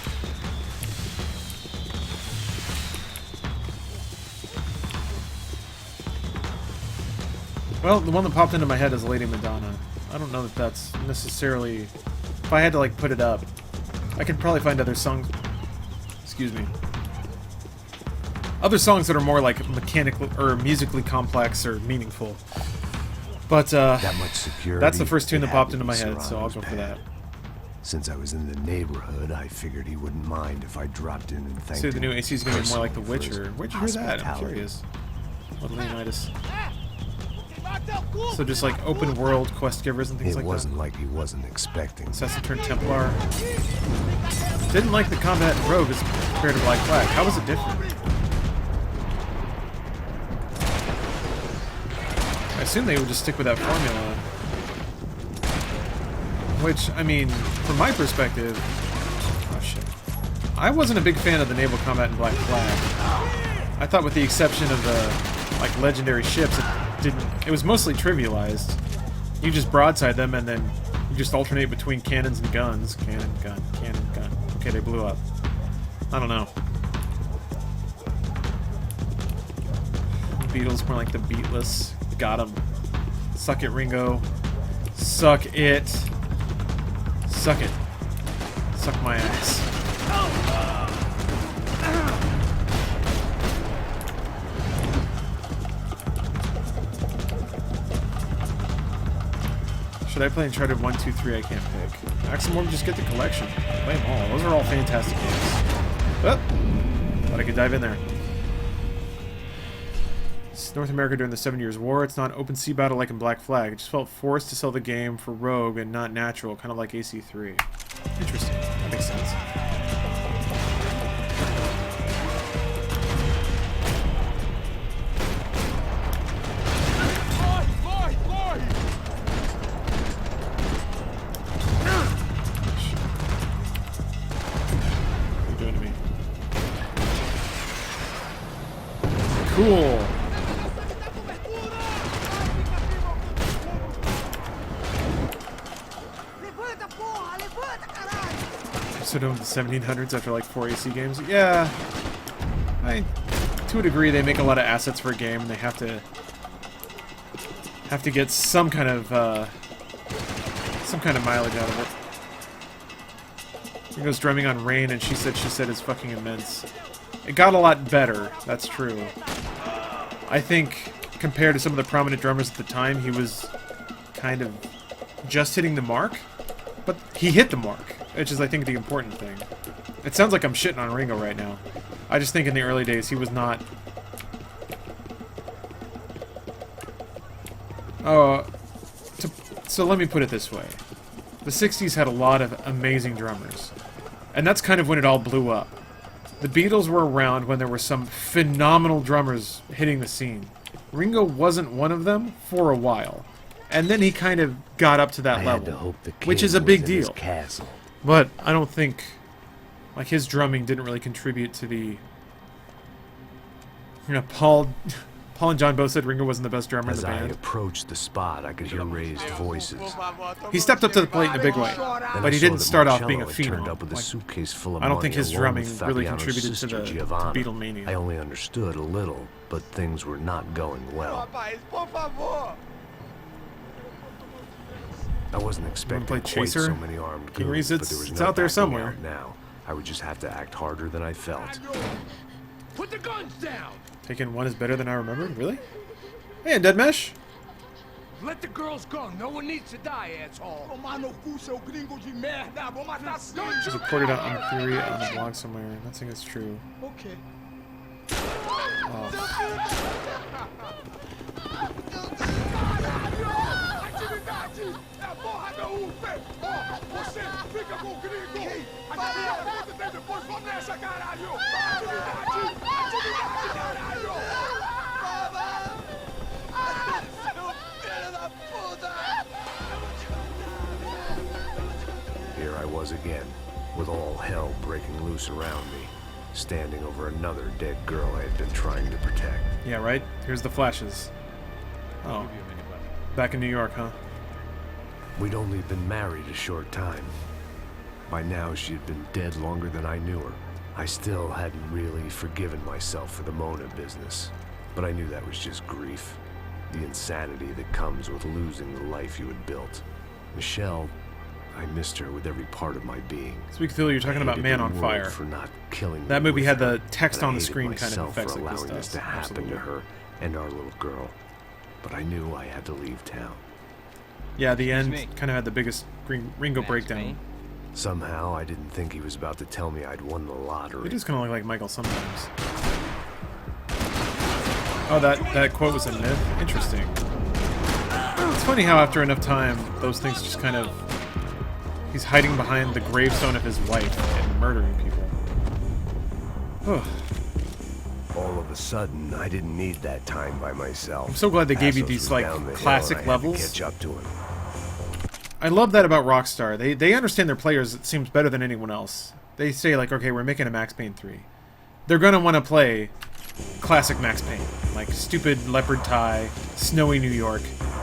Well, the one that popped into my head is Lady Madonna. I don't know that that's necessarily... If I had to, like, put it up, I could probably find other songs... Excuse me. Other songs that are more, like, mechanical or musically complex or meaningful. But, that much security, that's the first tune that popped to into be my head, so I'll Serrano's go for pad. that. Since I was in the neighborhood, I figured he wouldn't mind if I dropped in and thanked So him the new AC is going to be more like The personally for his Witcher. Where'd you hear that? I'm hospitality. curious. What Leonidas? So just like open world quest givers and things It like wasn't like he wasn't expecting. Assassin turned Templar. Didn't like the combat in Rogue as compared to Black Flag. How was it different? I assume they would just stick with that formula. Which, I mean, from my perspective... Oh, shit. I wasn't a big fan of the naval combat in Black Flag. I thought with the exception of the, like, legendary ships, it was mostly trivialized. You just broadside them and then you just alternate between cannons and guns. Cannon, gun, cannon, gun. Okay, they blew up. I don't know. Beatles more like the Beatless. Got him. Suck it, Ringo. Suck it. Suck it. Suck my ass. Should I play Uncharted 1, 2, 3? I can't pick. Maximum, just get the collection. Play them all. Those are all fantastic games. Oh! Thought I could dive in there. It's North America during the 7 Years' War. It's not an open sea battle like in Black Flag. It just felt forced to sell the game for Rogue and not natural, kind of like AC3. Interesting. That makes sense. What are you doing to me? Cool. So done with the 1700s after like 4 AC games. Yeah, to a degree, they make a lot of assets for a game, and they have to get some kind of mileage out of it. Ringo's drumming on Rain, and she said is fucking immense. It got a lot better. That's true. I think compared to some of the prominent drummers at the time, he was kind of just hitting the mark, but he hit the mark. Which is, I think, the important thing. It sounds like I'm shitting on Ringo right now. I just think in the early days he was not... So let me put it this way. The 60s had a lot of amazing drummers. And that's kind of when it all blew up. The Beatles were around when there were some phenomenal drummers hitting the scene. Ringo wasn't one of them for a while. And then he kind of got up to that level. Had to hope the which is a king big was in his deal. castle. But I don't think, like, his drumming didn't really contribute to the, Paul Paul and John both said Ringo wasn't the best drummer in As the I band. approached the spot, I could hear raised voices. He stepped up to the plate in a big way, Then but I he saw didn't that start off being a Marcello had turned phenom. up with a Like, suitcase full of I don't think money his along drumming with really Fabiano's contributed to sister, the Giovanna. Beatlemania. I only understood a little, but things were not going well. I wasn't expecting play quite Chaser? so many armed King goons, Reese, but it's- there was it's no out there backing somewhere. out now. I would just have to act harder than I felt. Put the guns down! Taken one is better than I remembered? Really? Hey, Dead Mesh? Let the girls go. No one needs to die, asshole. It was reported out on Theory on the blog somewhere. I'm not saying it's true. Okay. Oh. Here I was again, with all hell breaking loose around me, standing over another dead girl I had been trying to protect. Yeah, right? Here's the flashes. Oh. Back in New York, huh? We'd only been married a short time. By now, she had been dead longer than I knew her. I still hadn't really forgiven myself for the Mona business, but I knew that was just grief. The insanity that comes with losing the life you had built. Michelle, I missed her with every part of my being. Speak Phil, you're talking about Man on Fire. For not killing That me movie with had her, the text and I on the hated screen kind of myself effects for like this allowing does. to happen to her and our little girl. But I knew I had to leave town. Yeah, the end kind of had the biggest Ringo breakdown. Somehow, I didn't think he was about to tell me I'd won the lottery. It does kind of look like Michael sometimes. Oh, that quote was a myth? Interesting. It's funny how after enough time, those things just kind of... He's hiding behind the gravestone of his wife and murdering people. All of a sudden, I didn't need that time by myself. I'm so glad they gave you Passos these, was like, down the hill classic and I had to levels. catch up to him. I love that about Rockstar. They understand their players, it seems, better than anyone else. They say, like, okay, we're making a Max Payne 3. They're gonna want to play classic Max Payne. Like, stupid leopard tie, snowy New York.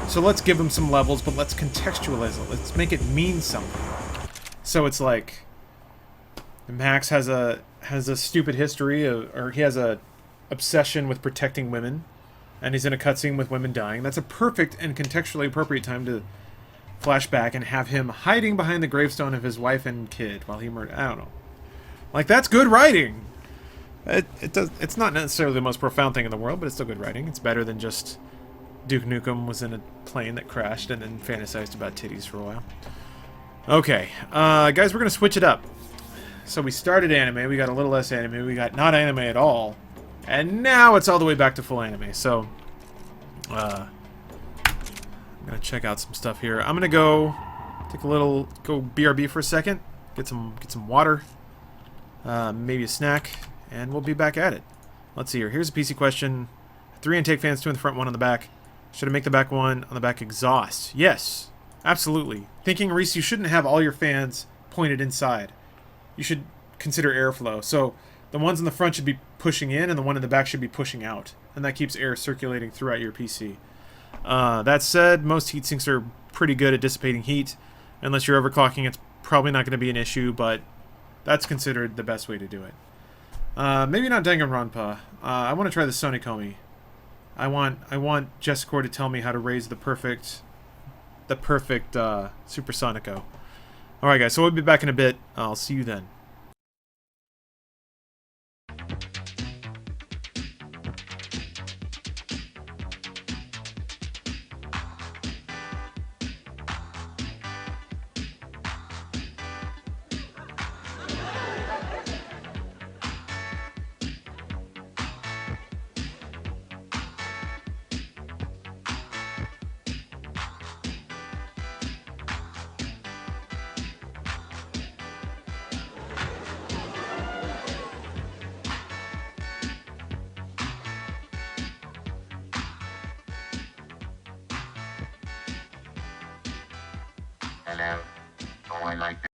So let's give them some levels, but let's contextualize it. Let's make it mean something. So it's like... Max has a stupid history, or he has a obsession with protecting women. And he's in a cutscene with women dying. That's a perfect and contextually appropriate time to flashback and have him hiding behind the gravestone of his wife and kid while he murdered. I don't know. Like, that's good writing. It's not necessarily the most profound thing in the world, but it's still good writing. It's better than just Duke Nukem was in a plane that crashed and then fantasized about titties for a while. Okay, guys, we're gonna switch it up. So we started anime, we got a little less anime, we got not anime at all, and now it's all the way back to full anime. So, I'm gonna check out some stuff here. I'm gonna go go BRB for a second, get some water, maybe a snack, and we'll be back at it. Let's see here. Here's a PC question: 3 intake fans, 2 in the front, 1 on the back. Should I make the back one on the back exhaust? Yes, absolutely. Thinking, Reese, you shouldn't have all your fans pointed inside. You should consider airflow. So the ones in the front should be pushing in, and the one in the back should be pushing out, and that keeps air circulating throughout your PC. That said, most heat sinks are pretty good at dissipating heat. Unless you're overclocking, it's probably not going to be an issue, but that's considered the best way to do it. Maybe not Danganronpa. I want to try the Sony Komi. I want Jessica to tell me how to raise the perfect Supersonico. Alright guys, so we'll be back in a bit. I'll see you then. Hello. Oh, I like that.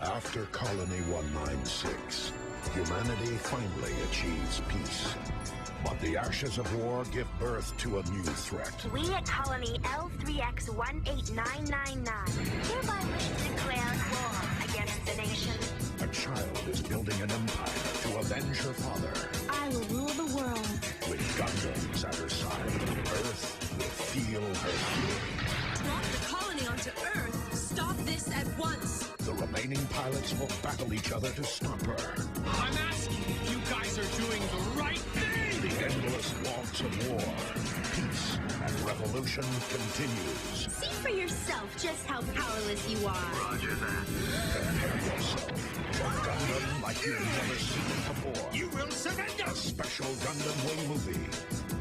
After Colony 196, humanity finally achieves peace. But the ashes of war give birth to a new threat. We at Colony L3X18999 hereby wish to declare war against the nation. A child is building an empire to avenge her father. I will rule the world. With Gundams at her side, Earth will feel her fury. Drop the colony onto Earth. Stop this at once. The remaining pilots will battle each other to stop her. I'm asking if you guys are doing the right thing! The endless waltz of war, peace, and revolution continues. See for yourself just how powerless you are. Roger that. Prepare yourself for Gundam like you've never seen it before. You will surrender! A special Gundam Wing movie.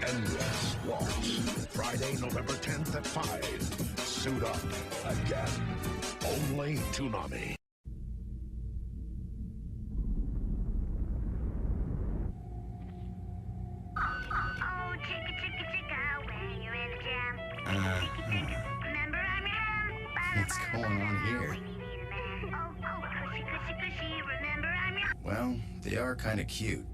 Endless Waltz. Friday, November 10th at 5. Suit up again. Only Toonami. What's going on here? Well, they are kind of cute.